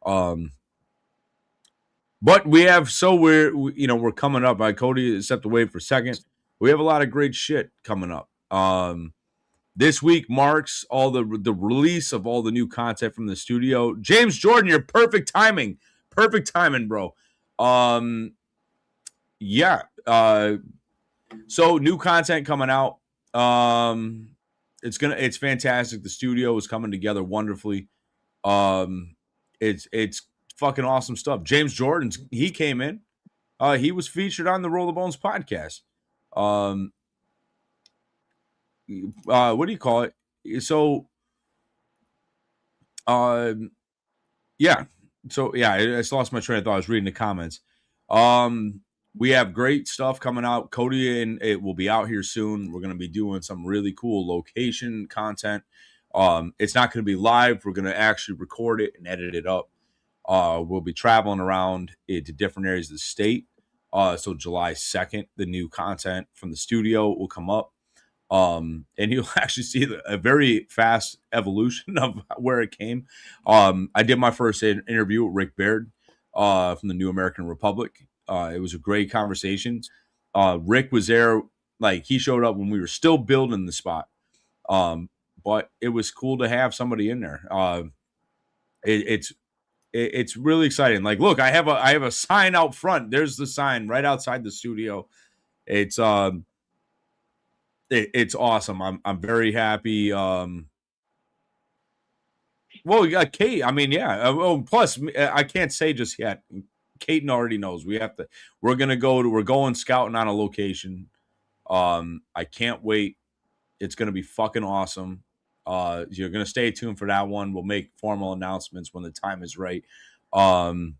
Um, but we're coming up. Cody stepped away for a second. We have a lot of great shit coming up. This week marks all the release of all the new content from the studio. James Jordan, your perfect timing, bro. Yeah. So new content coming out. It's fantastic. The studio is coming together wonderfully. It's fucking awesome stuff. James Jordan's he came in. He was featured on the Roll the Bones podcast. What do you call it? So, yeah. So yeah, I just lost my train of thought. I was reading the comments. We have great stuff coming out. Cody and it will be out here soon. We're going to be doing some really cool location content. It's not going to be live. We're going to actually record it and edit it up. We'll be traveling around to different areas of the state. So July 2nd, the new content from the studio will come up. And you'll actually see a very fast evolution of where it came. I did my first interview with Rick Baird from the New American Republic. It was a great conversation. Rick was there, like he showed up when we were still building the spot. But it was cool to have somebody in there. It's really exciting. Like, look, I have a sign out front. There's the sign right outside the studio. It's awesome. I'm very happy. Well, yeah, Kate. I mean, yeah. Plus, I can't say just yet. Kate already knows. We're going scouting on a location. I can't wait. It's gonna be fucking awesome. You're gonna stay tuned for that one. We'll make formal announcements when the time is right. I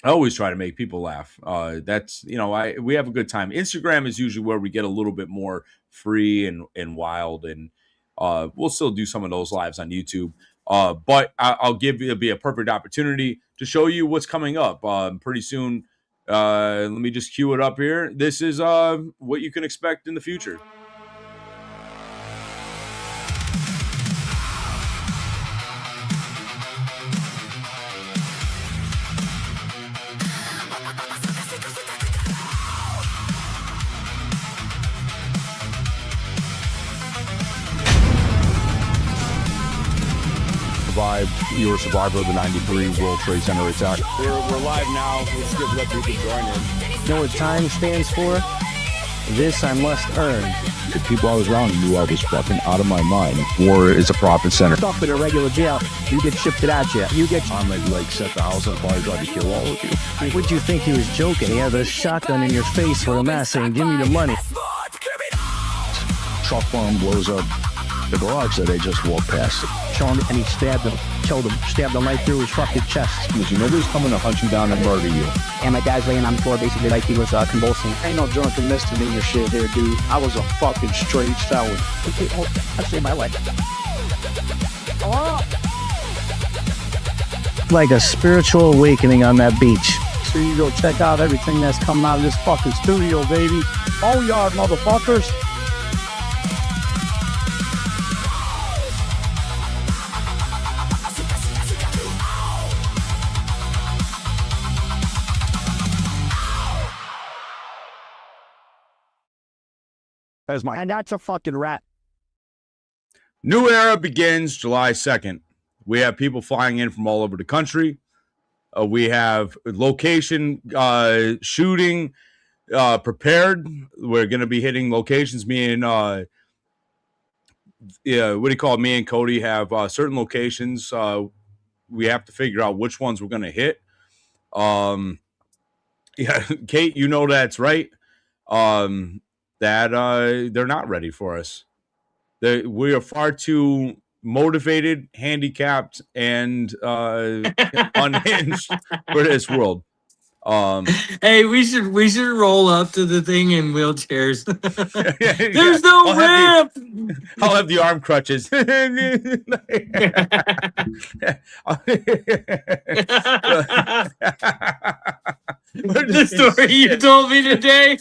always try to make people laugh. That's we have a good time. Instagram is usually where we get a little bit more free and wild, and we'll still do some of those lives on YouTube. But it'll be a perfect opportunity to show you what's coming up pretty soon. Let me just cue it up here. This is what you can expect in the future. You were a survivor of the 93 World Trade Center attack. We're live now. Let's let people join in. You know what time stands for? This I must earn. The people I was around knew I was fucking out of my mind. War is a profit center. Stuff in a regular jail. You get shipped to that jail. I'm like set the house on fire, try to kill all of you. Would you think he was joking? He had a shotgun in your face with a mask saying, "Give me the money." Truck bomb blows up the garage that they just walked past. And he stabbed him, killed him, stabbed him right through his fucking chest. Listen, nobody's coming to hunt you down and murder you. And my dad's laying on the floor basically like he was convulsing. Ain't no drunken misdemeanor shit here, dude. I was a fucking straight felon. I saved my life. Like a spiritual awakening on that beach. So you go check out everything that's coming out of this fucking studio, baby. Boneyard, motherfuckers. And that's a fucking rat. New era begins July 2nd. We have people flying in from all over the country. We have location shooting prepared. We're going to be hitting locations. Me and what do you call it? Me and Cody have certain locations. We have to figure out which ones we're going to hit. Yeah, Kate, you know that's right. That they're not ready for us. We are far too motivated, handicapped, and unhinged for this world. Hey, we should roll up to the thing in wheelchairs. There's no ramp. I'll have the arm crutches. The story you told me today.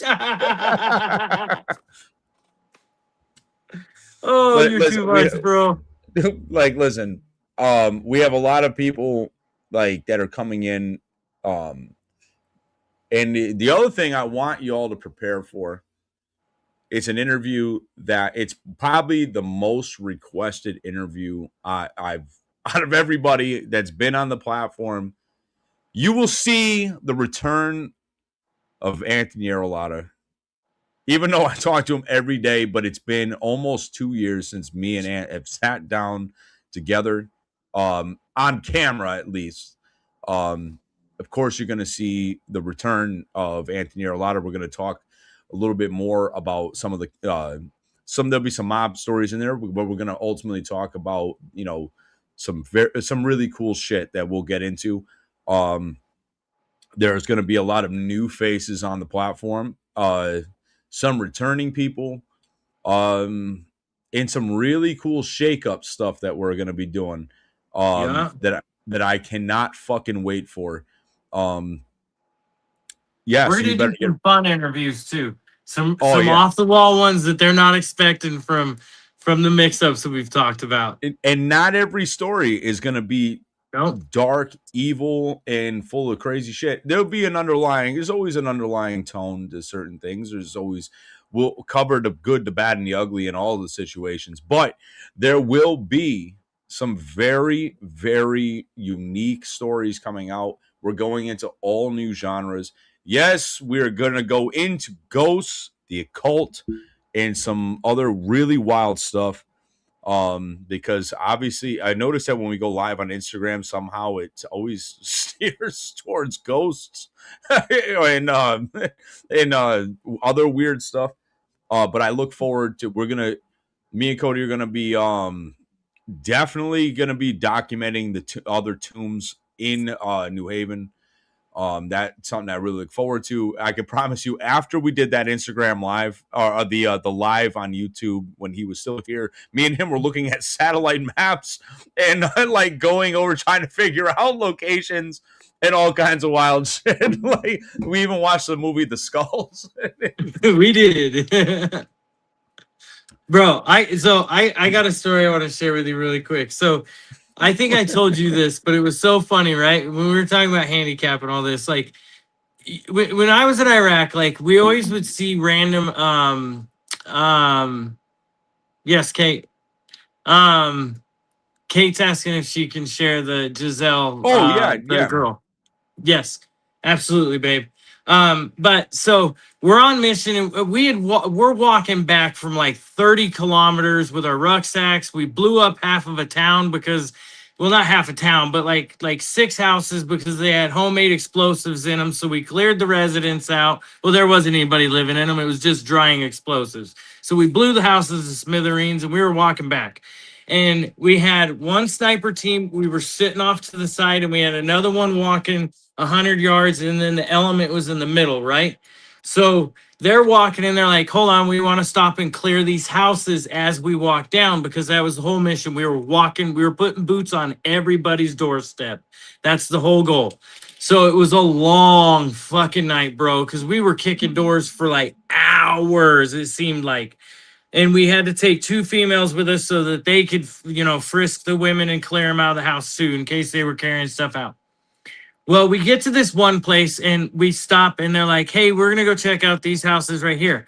Oh, you're too much, bro. Like, listen, we have a lot of people like that are coming in. And the other thing I want you all to prepare for, it's an interview that it's probably the most requested interview I've out of everybody that's been on the platform. You will see the return of Anthony Arolata. Even though I talk to him every day, but it's been almost 2 years since me and Ant have sat down together, on camera at least. Of course, you're going to see the return of Anthony Arlotta. We're going to talk a little bit more about some of the there'll be some mob stories in there, but we're going to ultimately talk about, you know, some really cool shit that we'll get into. There's going to be a lot of new faces on the platform, some returning people, and some really cool shake-up stuff that we're going to be doing that I cannot fucking wait for. Yeah, We're so gonna do some fun interviews too. Some off the wall ones that they're not expecting from the mix-ups that we've talked about. And not every story is going to be dark, evil, and full of crazy shit. There'll be there's always an underlying tone to certain things. We'll cover the good, the bad, and the ugly in all the situations, but there will be some very, very unique stories coming out. We're going into all new genres. Yes, we're going to go into ghosts, the occult, and some other really wild stuff. Because obviously I noticed that when we go live on Instagram, somehow it always steers towards ghosts and other weird stuff. But I look forward to, me and Cody are going to be definitely going to be documenting the other tombs in New Haven. That's something I really look forward to. I can promise you, after we did that Instagram live, or the live on YouTube when he was still here, me and him were looking at satellite maps and like going over trying to figure out locations and all kinds of wild shit. Like, we even watched the movie The Skulls. We did. Bro, I got a story I want to share with you really quick. So I think I told you this, but it was so funny, right? When we were talking about handicap and all this, like when I was in Iraq, like we always would see random, yes, Kate. Kate's asking if she can share the Giselle. The girl. Yes, absolutely, babe. But so we're on mission, and we're walking back from like 30 kilometers with our rucksacks. We blew up half of a town because, well, not half a town, but like 6 houses because they had homemade explosives in them. So we cleared the residents out. Well, there wasn't anybody living in them. It was just drying explosives. So we blew the houses to smithereens, and we were walking back. And we had one sniper team. We were sitting off to the side, and we had another one walking 100 yards, and then the element was in the middle, right? So they're walking, and they're like, hold on, we want to stop and clear these houses as we walk down, because that was the whole mission. We were putting boots on everybody's doorstep. That's the whole goal. So it was a long fucking night, bro, because we were kicking doors for like hours, it seemed like. And we had to take 2 females with us so that they could, frisk the women and clear them out of the house too, in case they were carrying stuff out. Well, we get to this one place and we stop, and they're like, "Hey, we're gonna go check out these houses right here."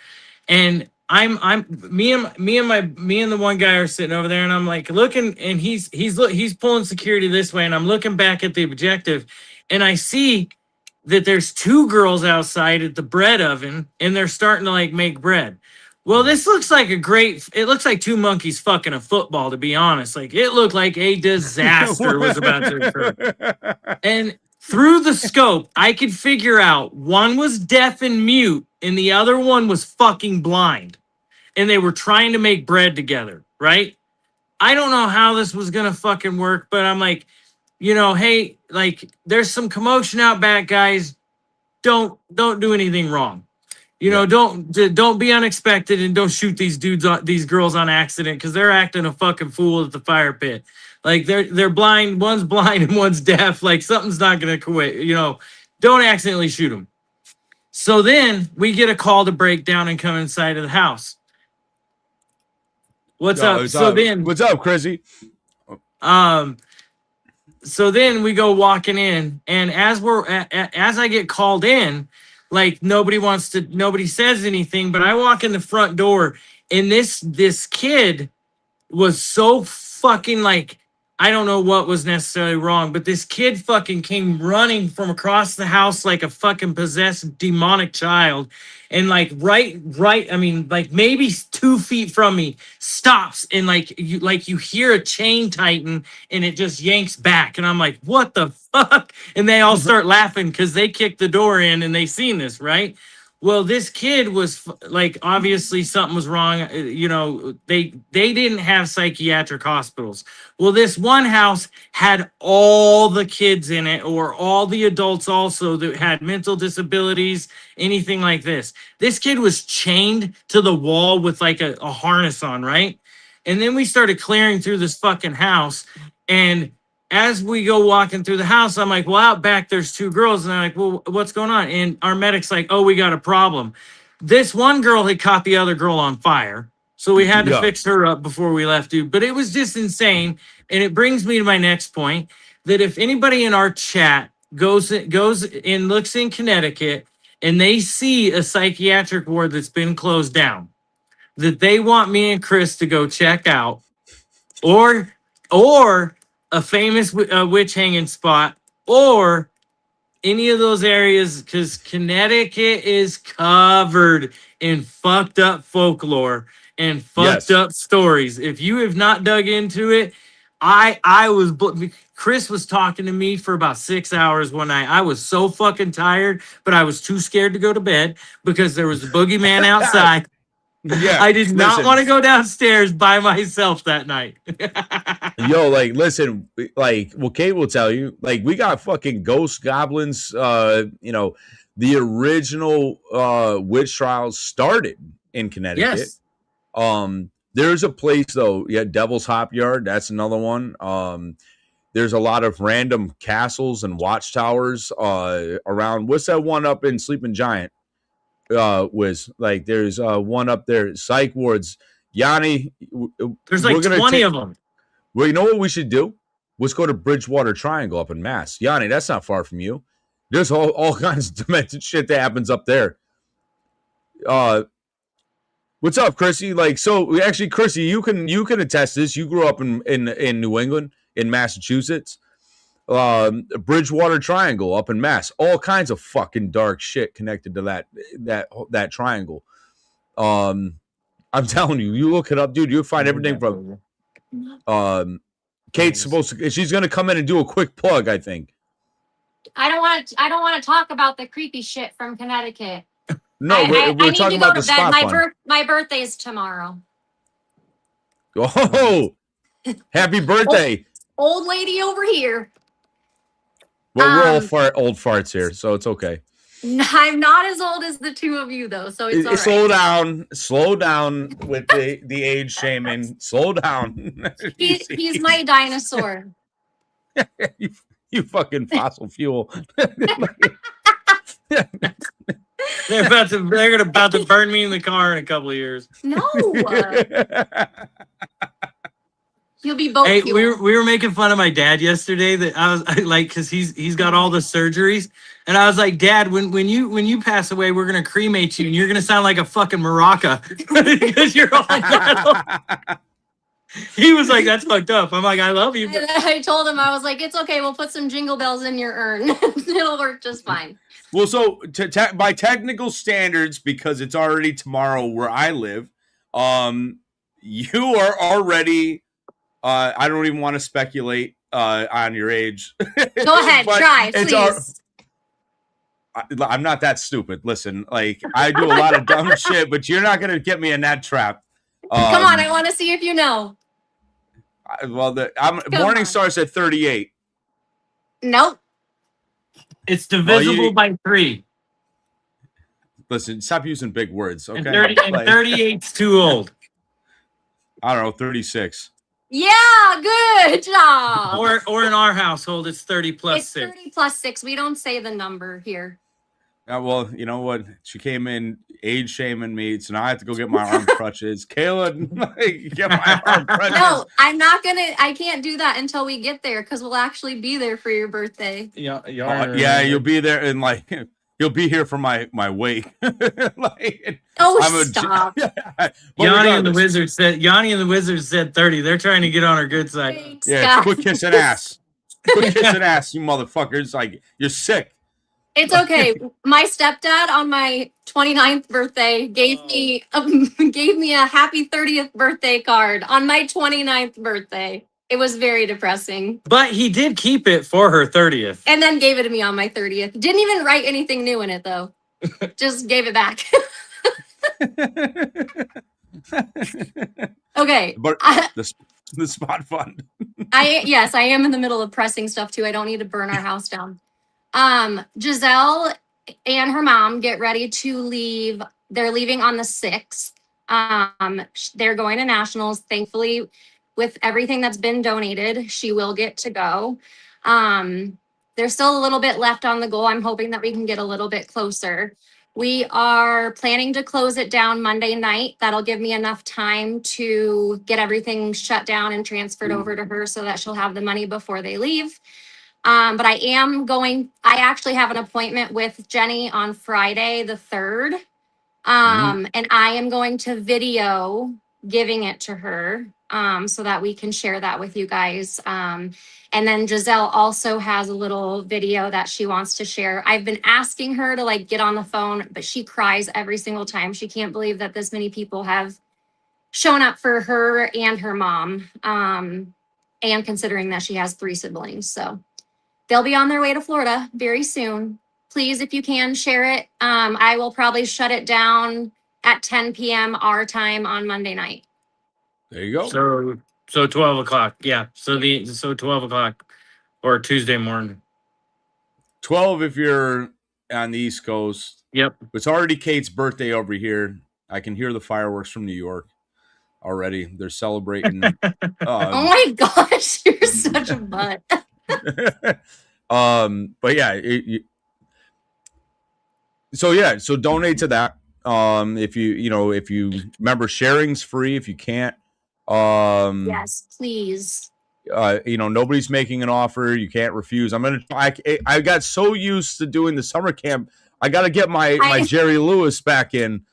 And me and the one guy are sitting over there, and I'm like looking, and he's pulling security this way, and I'm looking back at the objective, and I see that there's 2 girls outside at the bread oven, and they're starting to like make bread. Well, this looks like it looks like 2 monkeys fucking a football, to be honest. Like, it looked like a disaster was about to occur. And through the scope, I could figure out one was deaf and mute, and the other one was fucking blind. And they were trying to make bread together, right? I don't know how this was going to fucking work, but I'm like, hey, like, there's some commotion out back, guys. Don't do anything wrong. Don't be unexpected, and don't shoot these girls on accident, because they're acting a fucking fool at the fire pit. Like, they're blind, one's blind and one's deaf. Like, something's not gonna quit. Don't accidentally shoot them. So then we get a call to break down and come inside of the house. What's up? What's up, Chrissy? So then we go walking in, and as I get called in, like, nobody says anything, but I walk in the front door, and this kid was so fucking like I don't know what was necessarily wrong, but this kid fucking came running from across the house like a fucking possessed demonic child. And like right, I mean, like maybe 2 feet from me, stops and like you hear a chain tighten and it just yanks back. And I'm like, what the fuck? And they all start laughing because they kicked the door in and they seen this, right? Well, this kid was like, obviously something was wrong. You know, they didn't have psychiatric hospitals. Well, this one house had all the kids in it, or all the adults also that had mental disabilities, anything like this. This kid was chained to the wall with like a harness on, right? And then we started clearing through this fucking house. And as we go walking through the house, I'm like, well, out back, there's 2 girls. And I'm like, well, what's going on? And our medic's like, oh, we got a problem. This one girl had caught the other girl on fire. So we had to fix her up before we left, dude. But it was just insane. And it brings me to my next point, that if anybody in our chat goes and looks in Connecticut and they see a psychiatric ward that's been closed down, that they want me and Chris to go check out, or a famous witch hanging spot, or any of those areas, because Connecticut is covered in fucked up folklore and fucked up stories. If you have not dug into it, Chris was talking to me for about 6 hours one night. I was so fucking tired, but I was too scared to go to bed because there was a boogeyman outside. Yeah, I did not want to go downstairs by myself that night. Yo, like, listen, like, well, Kate will tell you, like, we got fucking ghost goblins. You know, the original witch trials started in Connecticut. Yes. There's a place though, Devil's Hop Yard. That's another one. There's a lot of random castles and watchtowers around. What's that one up in Sleeping Giant? Was like there's one up there, psych wards. Yanni, there's like 20 of them. Well, you know what we should do? Let's go to Bridgewater Triangle up in Mass. Yanni, that's not far from you. There's all kinds of demented shit that happens up there. What's up, Chrissy? Like, so actually, Chrissy, you can attest this. You grew up in New England, in Massachusetts. Bridgewater Triangle up in Mass. All kinds of fucking dark shit connected to that triangle. I'm telling you, you look it up, dude. You'll find everything from. Kate's supposed to. She's gonna come in and do a quick plug, I think. I don't want to talk about the creepy shit from Connecticut. No, we're talking about the spot fun. My birthday is tomorrow. Oh, happy birthday, old lady over here. Well, we're all old farts here, so it's okay. I'm not as old as the 2 of you, though, so it's all right. Slow down with the age shaming. Slow down. He's my dinosaur. you fucking fossil fuel. They're about to burn me in the car in a couple of years. No. You'll be both. Hey, we were making fun of my dad yesterday. That I was like, because he's got all the surgeries, and I was like, Dad, when you pass away, we're gonna cremate you, and you're gonna sound like a fucking maraca because you're all that. He was like, that's fucked up. I'm like, I love you. And I told him, I was like, it's okay. We'll put some jingle bells in your urn. It'll work just fine. Well, so by technical standards, because it's already tomorrow where I live, you are already. I don't even want to speculate on your age. Go ahead, try, please. I'm not that stupid. Listen, like, I do a lot of dumb shit, but you're not going to get me in that trap. Come on, I want to see if you know. Morning starts at 38. Nope. It's divisible by 3. Listen, stop using big words, okay? And 38's too old. I don't know, 36. Yeah, good job. Or in our household, it's 30 plus 6. It's 30 plus 6. We don't say the number here. Well, you know what? She came in age shaming me, so now I have to go get my arm crutches. Kayla, get my arm crutches. No, I can't do that until we get there because we'll actually be there for your birthday. Yeah, you'll be there in like He'll be here for my wake. Like, Oh, I'm a- stop. But Yanni and the regardless, Wizards said 30. They're trying to get on our good side. Thanks, yeah, guys. quit kissing ass. Quit kissing ass, you motherfuckers. Like, you're sick. It's okay. My stepdad on my 29th birthday gave me a happy 30th birthday card on my 29th birthday. It was very depressing. But he did keep it for her 30th. And then gave it to me on my 30th. Didn't even write anything new in it though. Just gave it back. Okay. But the spot fund. Yes, I am in the middle of pressing stuff too. I don't need to burn our house down. Giselle and her mom get ready to leave. They're leaving on the 6th. They're going to nationals. Thankfully, with everything that's been donated, she will get to go. There's still a little bit left on the goal. I'm hoping that we can get a little bit closer. We are planning to close it down Monday night. That'll give me enough time to get everything shut down and transferred over to her so that she'll have the money before they leave. But I actually have an appointment with Jenny on Friday, the 3rd. And I am going to video giving it to her so that we can share that with you guys. And then Giselle also has a little video that she wants to share. I've been asking her to like get on the phone, but she cries every single time. She can't believe that this many people have shown up for her and her mom. And considering that she has 3 siblings. So they'll be on their way to Florida very soon. Please, if you can, share it. I will probably shut it down at 10 p.m. our time on Monday night. There you go. So 12 o'clock. Yeah. So 12 o'clock or Tuesday morning. 12 if you're on the East Coast. Yep. It's already Kate's birthday over here. I can hear the fireworks from New York already. They're celebrating. Oh my gosh, you're such a butt. But yeah, so donate to that. If you remember, sharing's free. If you can't, Yes, please. nobody's making an offer. You can't refuse. I got so used to doing the summer camp. I got to get my Jerry Lewis back in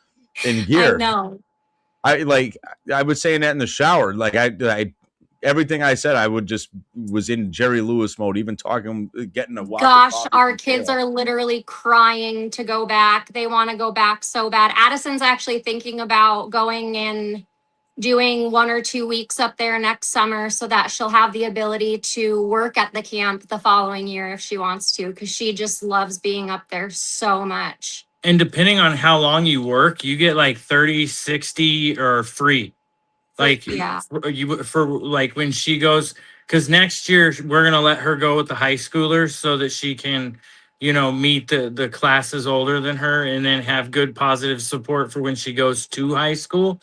gear. I know. I was saying that in the shower. Like I everything I said, I was in Jerry Lewis mode, even getting a walk. Gosh, our kids are literally crying to go back. They want to go back so bad. Addison's actually thinking about going and doing 1 or 2 weeks up there next summer so that she'll have the ability to work at the camp the following year if she wants to, because she just loves being up there so much. And depending on how long you work, you get like 30, 60 or free. Like Yeah. for like when she goes, because next year we're going to let her go with the high schoolers so that she can, meet the classes older than her and then have good positive support for when she goes to high school.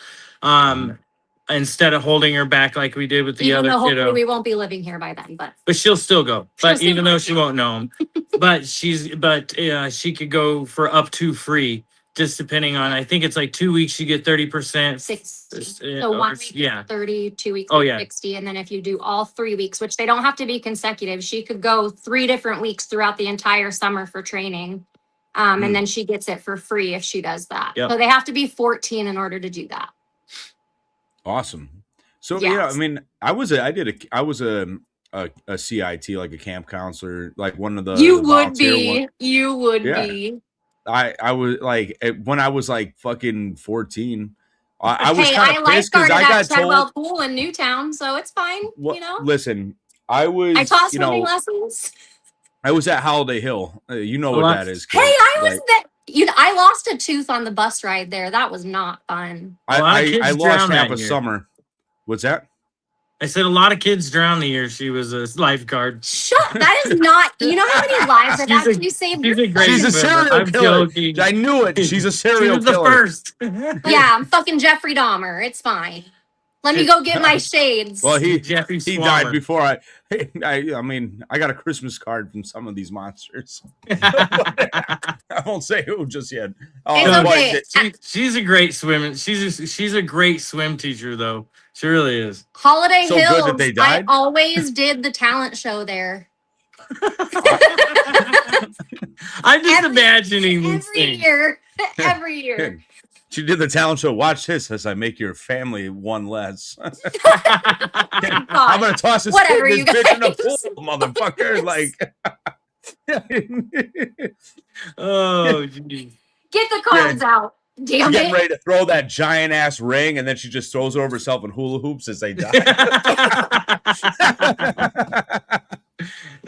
Instead of holding her back like we did with the Even other though kiddo. hopefully we won't be living here by then, but She'll still go. But still even though might she won't know him, but she could go for up to free, just depending on. I think it's like 2 weeks you get 30%. 60. So 1 week yeah. is 30, 2 weeks Oh, is yeah. 60. And then if you do all 3 weeks, which they don't have to be consecutive, she could go 3 different weeks throughout the entire summer for training. And then she gets it for free if she does that. Yep. So they have to be 14 in order to do that. Awesome. So Yes. I mean, I was a CIT, like a camp counselor, like one of the You the would volunteer be. one- You would Yeah. be. I was like when I was like fucking 14. I was Hey, kind I of pissed because lifeguarded I at got Treadwell told. Pool in Newtown, so it's fine. Listen, I was. I taught swimming lessons. I was at Holiday Hill. You know Well, what that is. Hey, kid. I was Like, that. I lost a tooth on the bus ride there. That was not fun. A lot of kids I lost drown half that a year. summer. What's that? I said a lot of kids drowned the year she was a lifeguard. Shut. That is not. You know how many lives I've She's a- actually saved? She's a great She's a swimmer. serial I'm killer. joking. I knew it. She's a She serial was the killer. first. Yeah, I'm fucking Jeffrey Dahmer. It's fine. Let me go get my shades. Well, he Jeffrey died Swallow. before I mean, I got a Christmas card from some of these monsters. I won't say who just yet. It's but okay. She's a great swimmer. She's a great swim teacher, though. She really is. Holiday So good Hills. that they I died? always did the talent show there. I'm just imagining these things. Every year. She did the talent show. Watch this as I make your family one less. I'm gonna toss this bitch in the pool, motherfucker. Like, oh, geez. Get the cards out. Damn it. Getting ready to throw that giant ass ring, and then she just throws over herself in hula hoops as they die.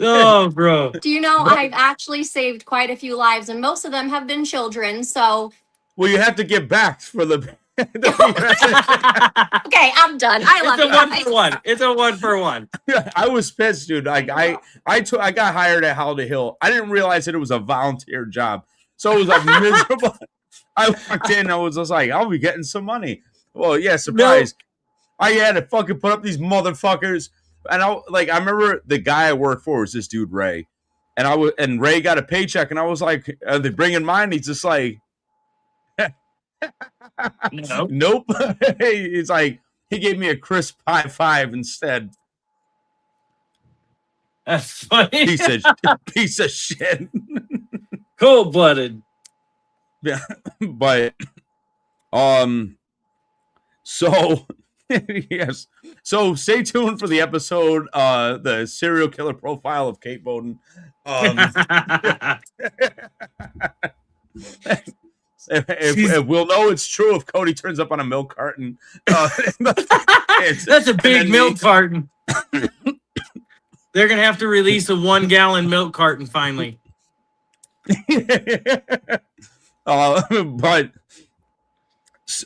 Oh, bro. Do you know I've actually saved quite a few lives, and most of them have been children, so. Well, you have to get back for the. Okay, I'm done. I love it. It's a 1-for-1. It's a 1-for-1. I was pissed, dude. I got hired at Holiday Hill. I didn't realize that it was a volunteer job, so it was like miserable. I walked in. I was just like, I'll be getting some money. Well, yeah, surprise. No. I had to fucking put up these motherfuckers, and I remember the guy I worked for was this dude Ray, and Ray got a paycheck, and I was like, are they bringing mine? He's just like. Nope. It's like he gave me a crisp high five instead. That's funny. Piece of shit. Cold-blooded. Yeah, but so yes. So stay tuned for the episode, the serial killer profile of Kate Bowden. If we'll know it's true if Cody turns up on a milk carton. That's a big milk carton. They're gonna have to release a 1-gallon milk carton finally. But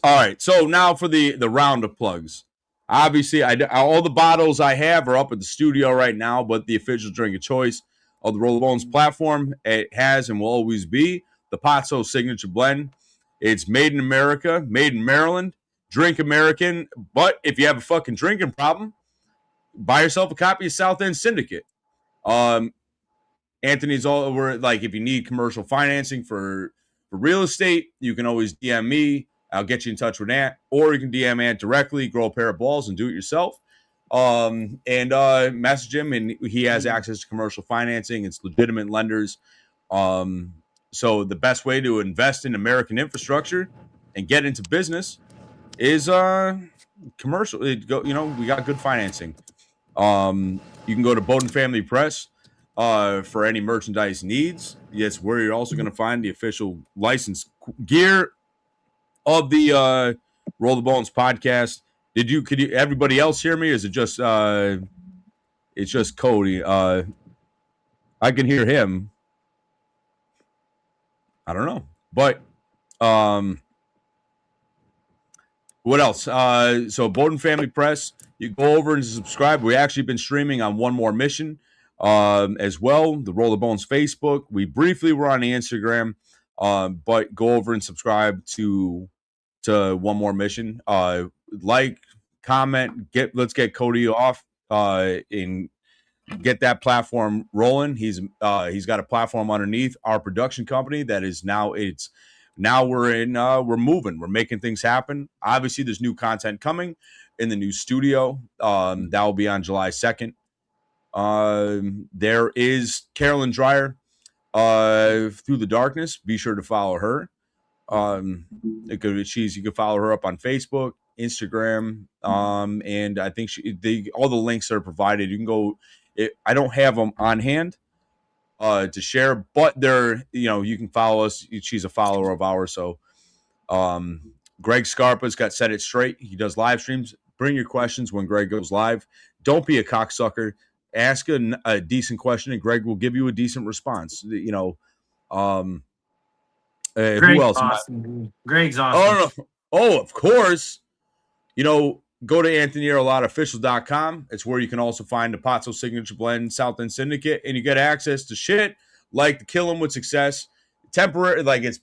all right. So now for the round of plugs. Obviously, all the bottles I have are up at the studio right now, but the official drink of choice of the Roll the Bones platform, it has and will always be the Potso Signature Blend. It's made in America, made in Maryland, drink American. But if you have a fucking drinking problem, buy yourself a copy of South End Syndicate. Anthony's all over. Like, if you need commercial financing for real estate, you can always DM me. I'll get you in touch with Ant, or you can DM Ant directly, grow a pair of balls, and do it yourself. And message him, and he has access to commercial financing. It's legitimate lenders. So the best way to invest in American infrastructure and get into business is commercial. We got good financing. You can go to Bowden Family Press for any merchandise needs. Yes, where you're also going to find the official licensed gear of the Roll the Bones podcast. Could you everybody else hear me? Or is it just it's just Cody? I can hear him. I don't know. But what else? So Bowden Family Press, you go over and subscribe. We actually been streaming on One More Mission as well. The Roll the Bones Facebook. We briefly were on the Instagram, but go over and subscribe to One More Mission. Like, comment, let's get Cody off and get that platform rolling. He's got a platform underneath our production company that is we're moving. We're making things happen. Obviously, there's new content coming in the new studio. That will be on July 2nd. There is Carolyn Dreyer Through the Darkness. Be sure to follow her. You can follow her up on Facebook, Instagram, and I think all the links are provided. You can go. I don't have them on hand to share, but you can follow us. She's a follower of ours. So Greg Scarpa's got Set It Straight. He does live streams. Bring your questions when Greg goes live. Don't be a cocksucker. Ask a decent question, and Greg will give you a decent response. Who else? Awesome. Greg's awesome. Oh, of course. Go to AnthonyArlottaOfficial.com. It's where you can also find the Potso Signature Blend, South End Syndicate, and you get access to shit like the Kill 'Em with Success, temporary, like it's.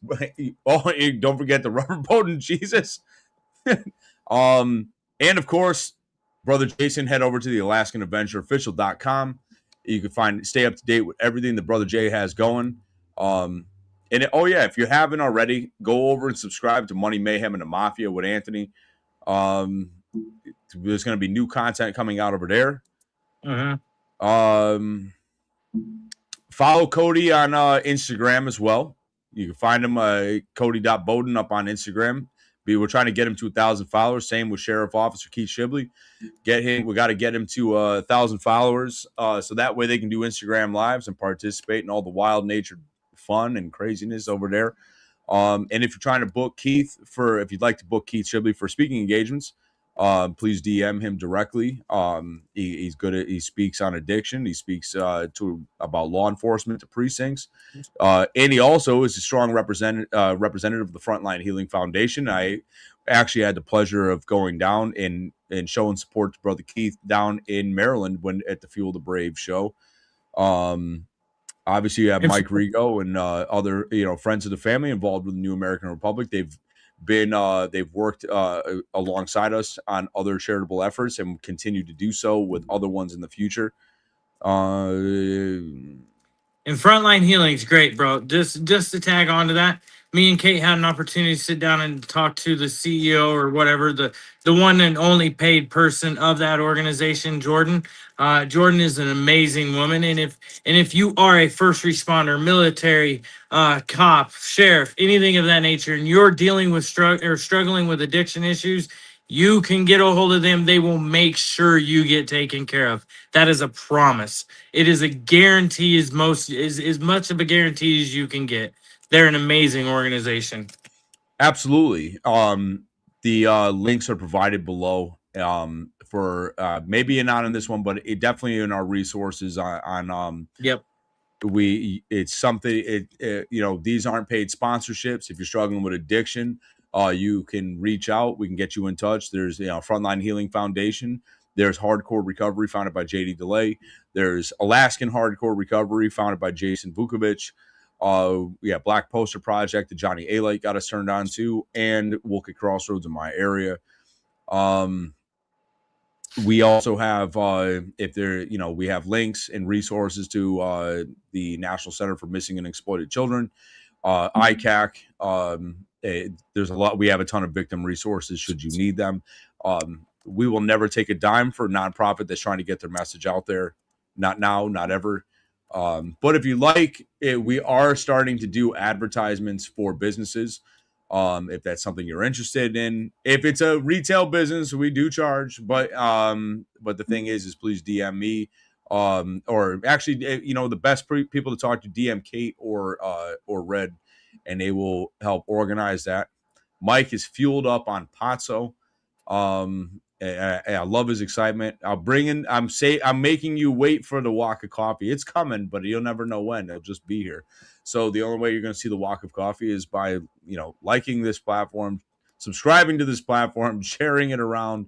Oh, don't forget the Rubber Boat and Jesus. And of course, Brother Jason. Head over to the AlaskanAdventureOfficial.com. You can stay up to date with everything that Brother Jay has going. If you haven't already, go over and subscribe to Money Mayhem and the Mafia with Anthony. There's going to be new content coming out over there. Follow Cody on Instagram as well. You can find him Cody.Bowden up on Instagram. We're trying to get him to 1,000 followers. Same with Sheriff Officer Keith Shibley. We got to get him to 1,000 followers, so that way they can do Instagram lives and participate in all the wild nature fun and craziness over there. And if you're trying to book Keith if you'd like to book Keith Shibley for speaking engagements, please DM him directly. He's good he speaks on addiction. He speaks about law enforcement to precincts. And he also is a strong representative of the Frontline Healing Foundation. I actually had the pleasure of going down and showing support to Brother Keith down in Maryland at the Fuel the Brave show. Obviously, you have Mike Rigo and other friends of the family involved with the New American Republic. They've worked alongside us on other charitable efforts and continue to do so with other ones in the future. And Frontline Healing is great, bro. Just to tag on to that, me and Kate had an opportunity to sit down and talk to the CEO or whatever, the one and only paid person of that organization, Jordan. Jordan is an amazing woman, and if you are a first responder, military, cop, sheriff, anything of that nature, and you're dealing with struggling with addiction issues, you can get a hold of them. They will make sure you get taken care of. That is a promise. It is a guarantee, as much of a guarantee as you can get. They're an amazing organization. Absolutely. The links are provided below for maybe not in this one, but it definitely in our resources on Yep. It's something these aren't paid sponsorships. If you're struggling with addiction, you can reach out. We can get you in touch. There's Frontline Healing Foundation. There's Hardcore Recovery, founded by JD DeLay. There's Alaskan Hardcore Recovery, founded by Jason Vukovic. Black Poster Project that Johnny A-Light got us turned on to, and Wolcott Crossroads in my area. We also have we have links and resources to the National Center for Missing and Exploited Children, ICAC. There's a lot. We have a ton of victim resources should you need them. We will never take a dime for a nonprofit that's trying to get their message out there. Not now, not ever. But if you like it, we are starting to do advertisements for businesses. If that's something you're interested in, if it's a retail business, we do charge, but the thing is please DM me, or actually, the best people to talk to, DM Kate or Red, and they will help organize that. Mike is fueled up on Pazzo. I love his excitement. I'm making you wait for the walk of coffee. It's coming, but you'll never know when. It'll just be here. So the only way you're going to see the walk of coffee is by, liking this platform, subscribing to this platform, sharing it around,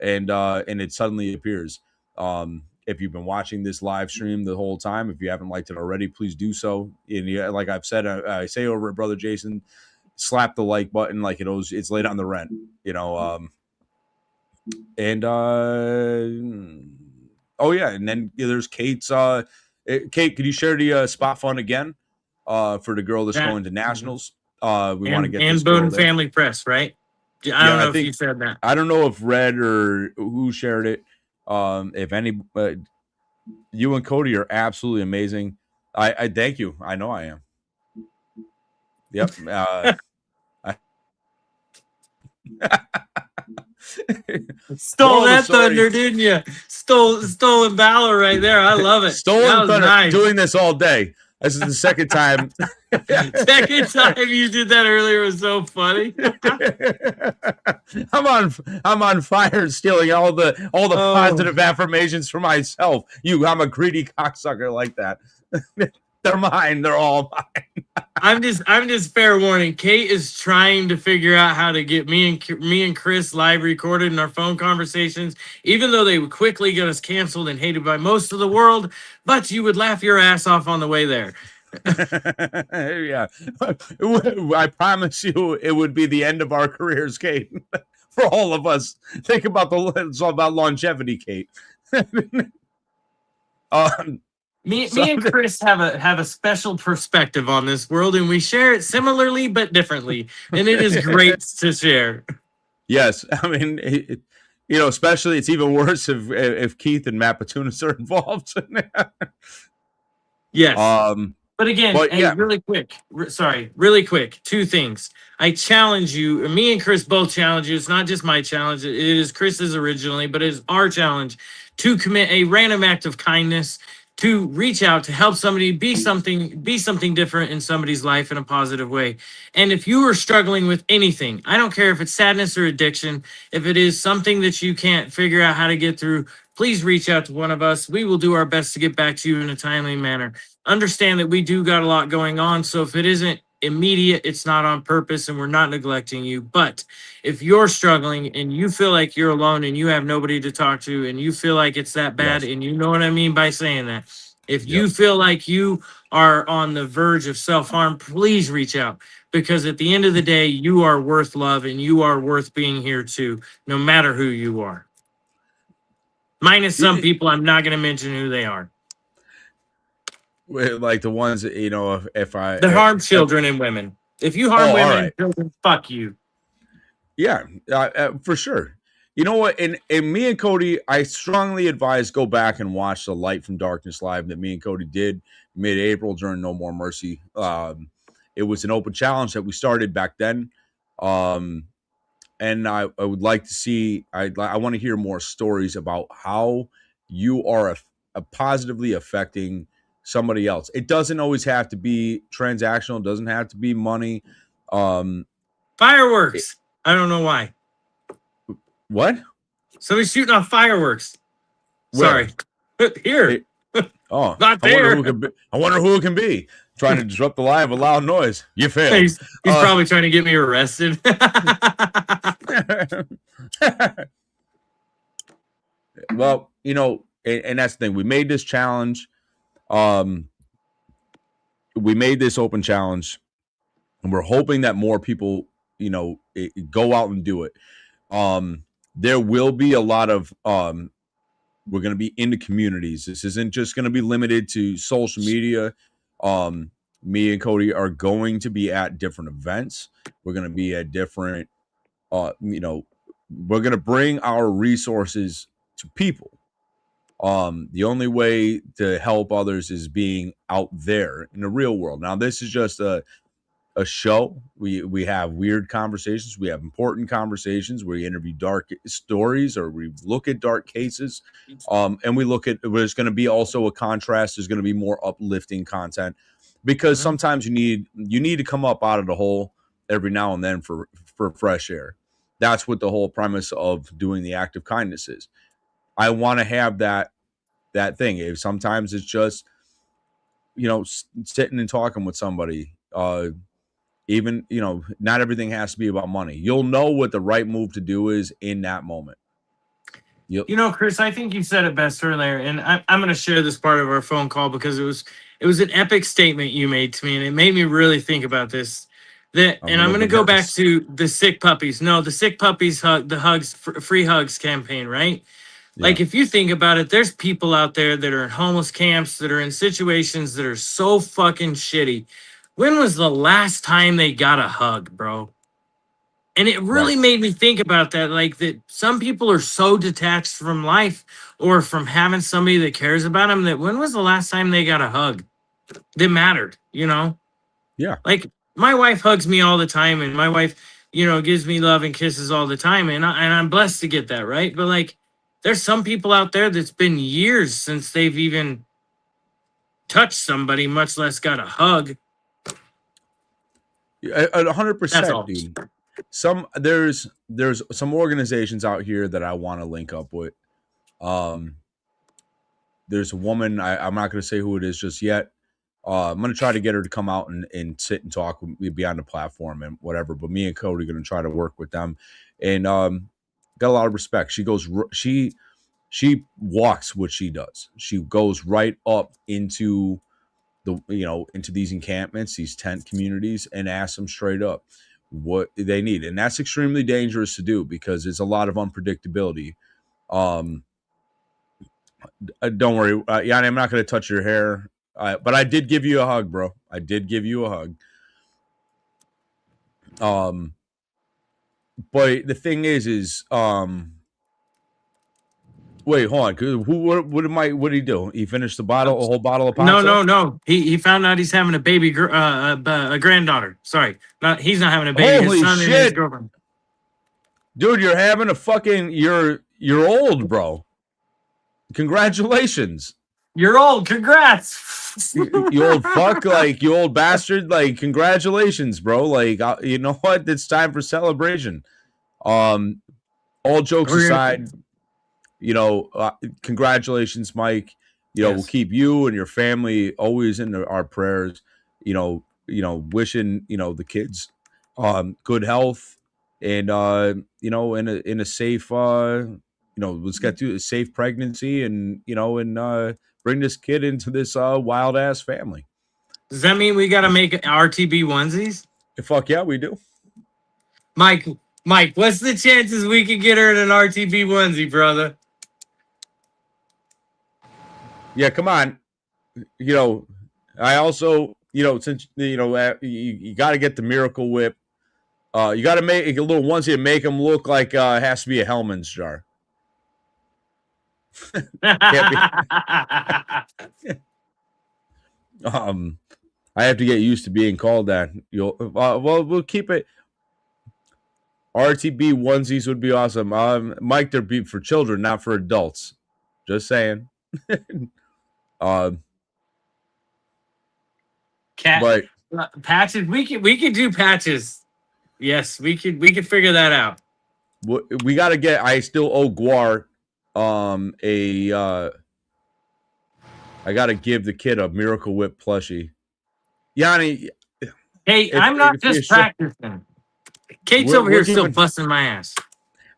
and it suddenly appears. If you've been watching this live stream the whole time, if you haven't liked it already, please do so. And like I've said, I say over at Brother Jason, slap the like button like it's late on the rent, and and then there's Kate's. Kate, could you share the spot fund again for the girl that's going to nationals? We want to get and this Bowden girl there. Family Press, right? I don't know if you said that. I don't know if Red or who shared it. If any, you and Cody are absolutely amazing. I thank you. I know I am. Yep. Stole that thunder, didn't you? Stolen valor right there. I love it. Stolen thunder. Nice. Doing this all day. This is the second time. Second time you did that earlier was so funny. I'm on fire, stealing all the positive affirmations for myself. I'm a greedy cocksucker like that. They're mine. They're all mine. I'm just fair warning. Kate is trying to figure out how to get me and Chris live recorded in our phone conversations, even though they would quickly get us canceled and hated by most of the world. But you would laugh your ass off on the way there. Yeah, I promise you, it would be the end of our careers, Kate. For all of us, think about it's all about longevity, Kate. Me and Chris have a special perspective on this world, and we share it similarly but differently, and it is great to share. Yes, I mean, especially it's even worse if Keith and Matt Patunas are involved. Yes. Um, But again, but hey, yeah, really quick. Really quick. Two things. I challenge you, and me and Chris both challenge you. It's not just my challenge. It is Chris's originally, but it is our challenge to commit a random act of kindness, to reach out, to help somebody be something different in somebody's life in a positive way. And if you are struggling with anything, I don't care if it's sadness or addiction, if it is something that you can't figure out how to get through, please reach out to one of us. We will do our best to get back to you in a timely manner. Understand that we do got a lot going on. So if it isn't immediate, it's not on purpose and we're not neglecting you. But if you're struggling and you feel like you're alone and you have nobody to talk to and you feel like it's that bad, yes, and you know what I mean by saying that, if yep. you feel like you are on the verge of self-harm, please reach out, because at the end of the day, you are worth love and you are worth being here too, no matter who you are. Minus some people, I'm not going to mention who they are. Like the ones that, if I That harm children and women. If you harm all women right. and children, fuck you. Yeah, for sure. You know what? And me and Cody, I strongly advise go back and watch the Light from Darkness live that me and Cody did mid-April during No More Mercy. It was an open challenge that we started back then. And I would like to see, I want to hear more stories about how you are positively affecting somebody else. It doesn't always have to be transactional. It doesn't have to be money. Fireworks. I don't know why. What? Somebody's shooting off fireworks. Where? Sorry. Here. Oh, Not I wonder there. who it could be. I wonder who it can be. Trying to disrupt the live with loud noise. You failed. He's probably trying to get me arrested. Well, and that's the thing. We made this challenge. We made this open challenge, and we're hoping that more people, go out and do it. There will be a lot of we're going to be into communities. This isn't just going to be limited to social media. Me and Cody are going to be at different events. We're going to be at different, we're going to bring our resources to people. The only way to help others is being out there in the real world. Now, this is just a show. We have weird conversations. We have important conversations. We interview dark stories, or we look at dark cases. And we look at, there's going to be also a contrast. There's going to be more uplifting content, because sometimes you need to come up out of the hole every now and then for fresh air. That's what the whole premise of doing the act of kindness is. I want to have that thing. If sometimes it's just, sitting and talking with somebody, even, not everything has to be about money. You'll know what the right move to do is in that moment. Chris, I think you said it best earlier, and I'm going to share this part of our phone call because it was an epic statement you made to me, and it made me really think about this. And I'm going to go back to the sick puppies. No, the sick puppies free hugs campaign, right? Yeah. Like, if you think about it, there's people out there that are in homeless camps, that are in situations that are so fucking shitty. When was the last time they got a hug, bro? And it really made me think about that, like, that some people are so detached from life or from having somebody that cares about them, that when was the last time they got a hug that mattered, Yeah. Like, my wife hugs me all the time, and my wife, gives me love and kisses all the time, and I'm blessed to get that, right? But, like, there's some people out there that's been years since they've even touched somebody, much less got a hug. 100%, dude. There's some organizations out here that I want to link up with. There's a woman, I'm not going to say who it is just yet. I'm going to try to get her to come out and sit and talk with me, be on the platform and whatever. But me and Cody are going to try to work with them, and got a lot of respect. She walks what she does. She goes right up into into these encampments, these tent communities, and asks them straight up what they need. And that's extremely dangerous to do because there's a lot of unpredictability. Don't worry, Yanni, I'm not going to touch your hair, but I did give you a hug, bro. I did give you a hug. But the thing is Wait, hold on. What did he do? He finished a whole bottle of No, Ponzo? no. He found out he's having a baby, a granddaughter. Sorry, he's not having a baby. His Holy son and his shit, girlfriend. dude! You're having a fucking. You're old, bro. Congratulations. You're old. Congrats. You old fuck, like you old bastard, like congratulations, bro. Like you know what? It's time for celebration. All jokes aside, congratulations, Mike. We'll keep you and your family always in our prayers. Wishing the kids good health and in a safe let's get to a safe pregnancy and bring this kid into this wild ass family. Does that mean we got to make RTB onesies? Fuck yeah, we do. Mike, what's the chances we could get her in an RTB onesie, brother? Yeah, come on. I also, since you got to get the Miracle Whip. You got to make a little onesie and make them look like it has to be a Hellman's jar. I have to get used to being called that. We'll keep it. RTB onesies would be awesome. Mike, they're be for children, not for adults. Just saying. But patches. We could do patches. Yes, we could figure that out. We got to get. I still owe Guar. I got to give the kid a Miracle Whip plushie. Yanni. Hey, I'm not just practicing. Kate's over here still busting my ass.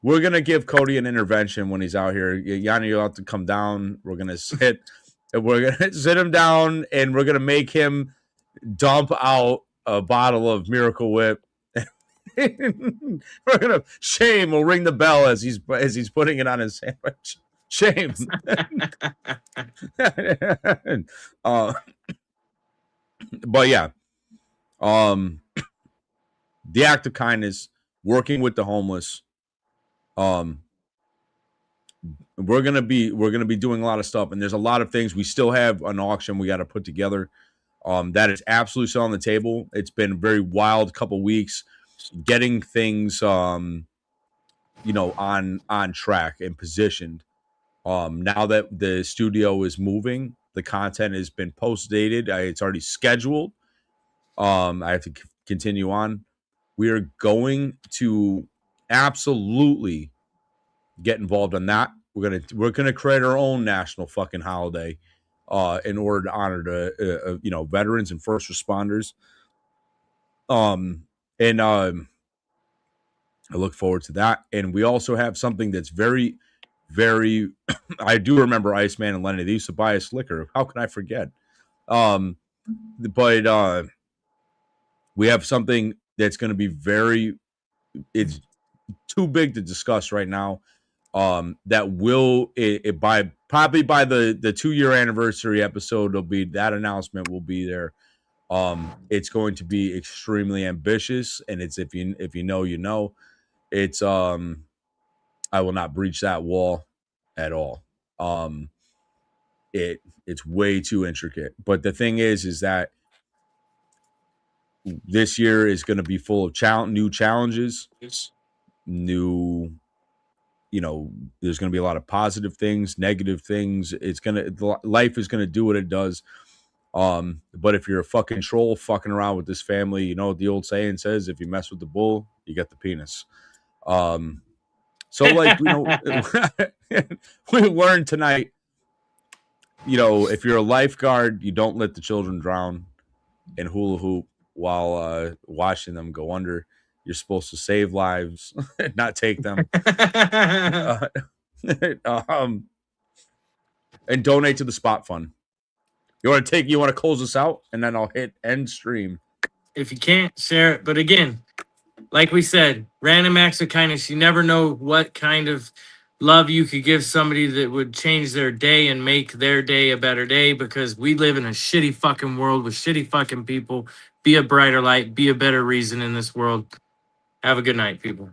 We're gonna give Cody an intervention when he's out here. Yanni, you'll have to come down. We're gonna sit. We're gonna sit him down, and we're gonna make him dump out a bottle of Miracle Whip. We're gonna Shame will ring the bell as he's putting it on his sandwich. Shame. But yeah, the act of kindness, working with the homeless. We're gonna be doing a lot of stuff, and there's a lot of things. We still have an auction we got to put together. That is absolutely still on the table. It's been a very wild couple weeks getting things on track and positioned. Now that the studio is moving, the content has been post dated. It's already scheduled. I have to continue on. We are going to absolutely get involved on that. We're gonna create our own national fucking holiday in order to honor the veterans and first responders. I look forward to that. And we also have something that's very, very I do remember Iceman and Lenny. They used to buy us liquor. How can I forget? But we have something that's going to be it's too big to discuss right now. That will probably by the 2-year anniversary episode, that announcement will be there. It's going to be extremely ambitious, and it's if you know. It's I will not breach that wall at all. It's way too intricate. But the thing is that this year is going to be full of new challenges, there's going to be a lot of positive things, negative things. Life is going to do what it does. But if you're a fucking troll fucking around with this family, you know what the old saying says, if you mess with the bull, you get the penis. So like, we learned tonight, if you're a lifeguard, you don't let the children drown and hula hoop while watching them go under. You're supposed to save lives, not take them. And donate to the Spot Fund. You want to close us out, and then I'll hit end stream. If you can't, share it. But again, like we said, random acts of kindness. You never know what kind of love you could give somebody that would change their day and make their day a better day, because we live in a shitty fucking world with shitty fucking people. Be a brighter light. Be a better reason in this world. Have a good night, people.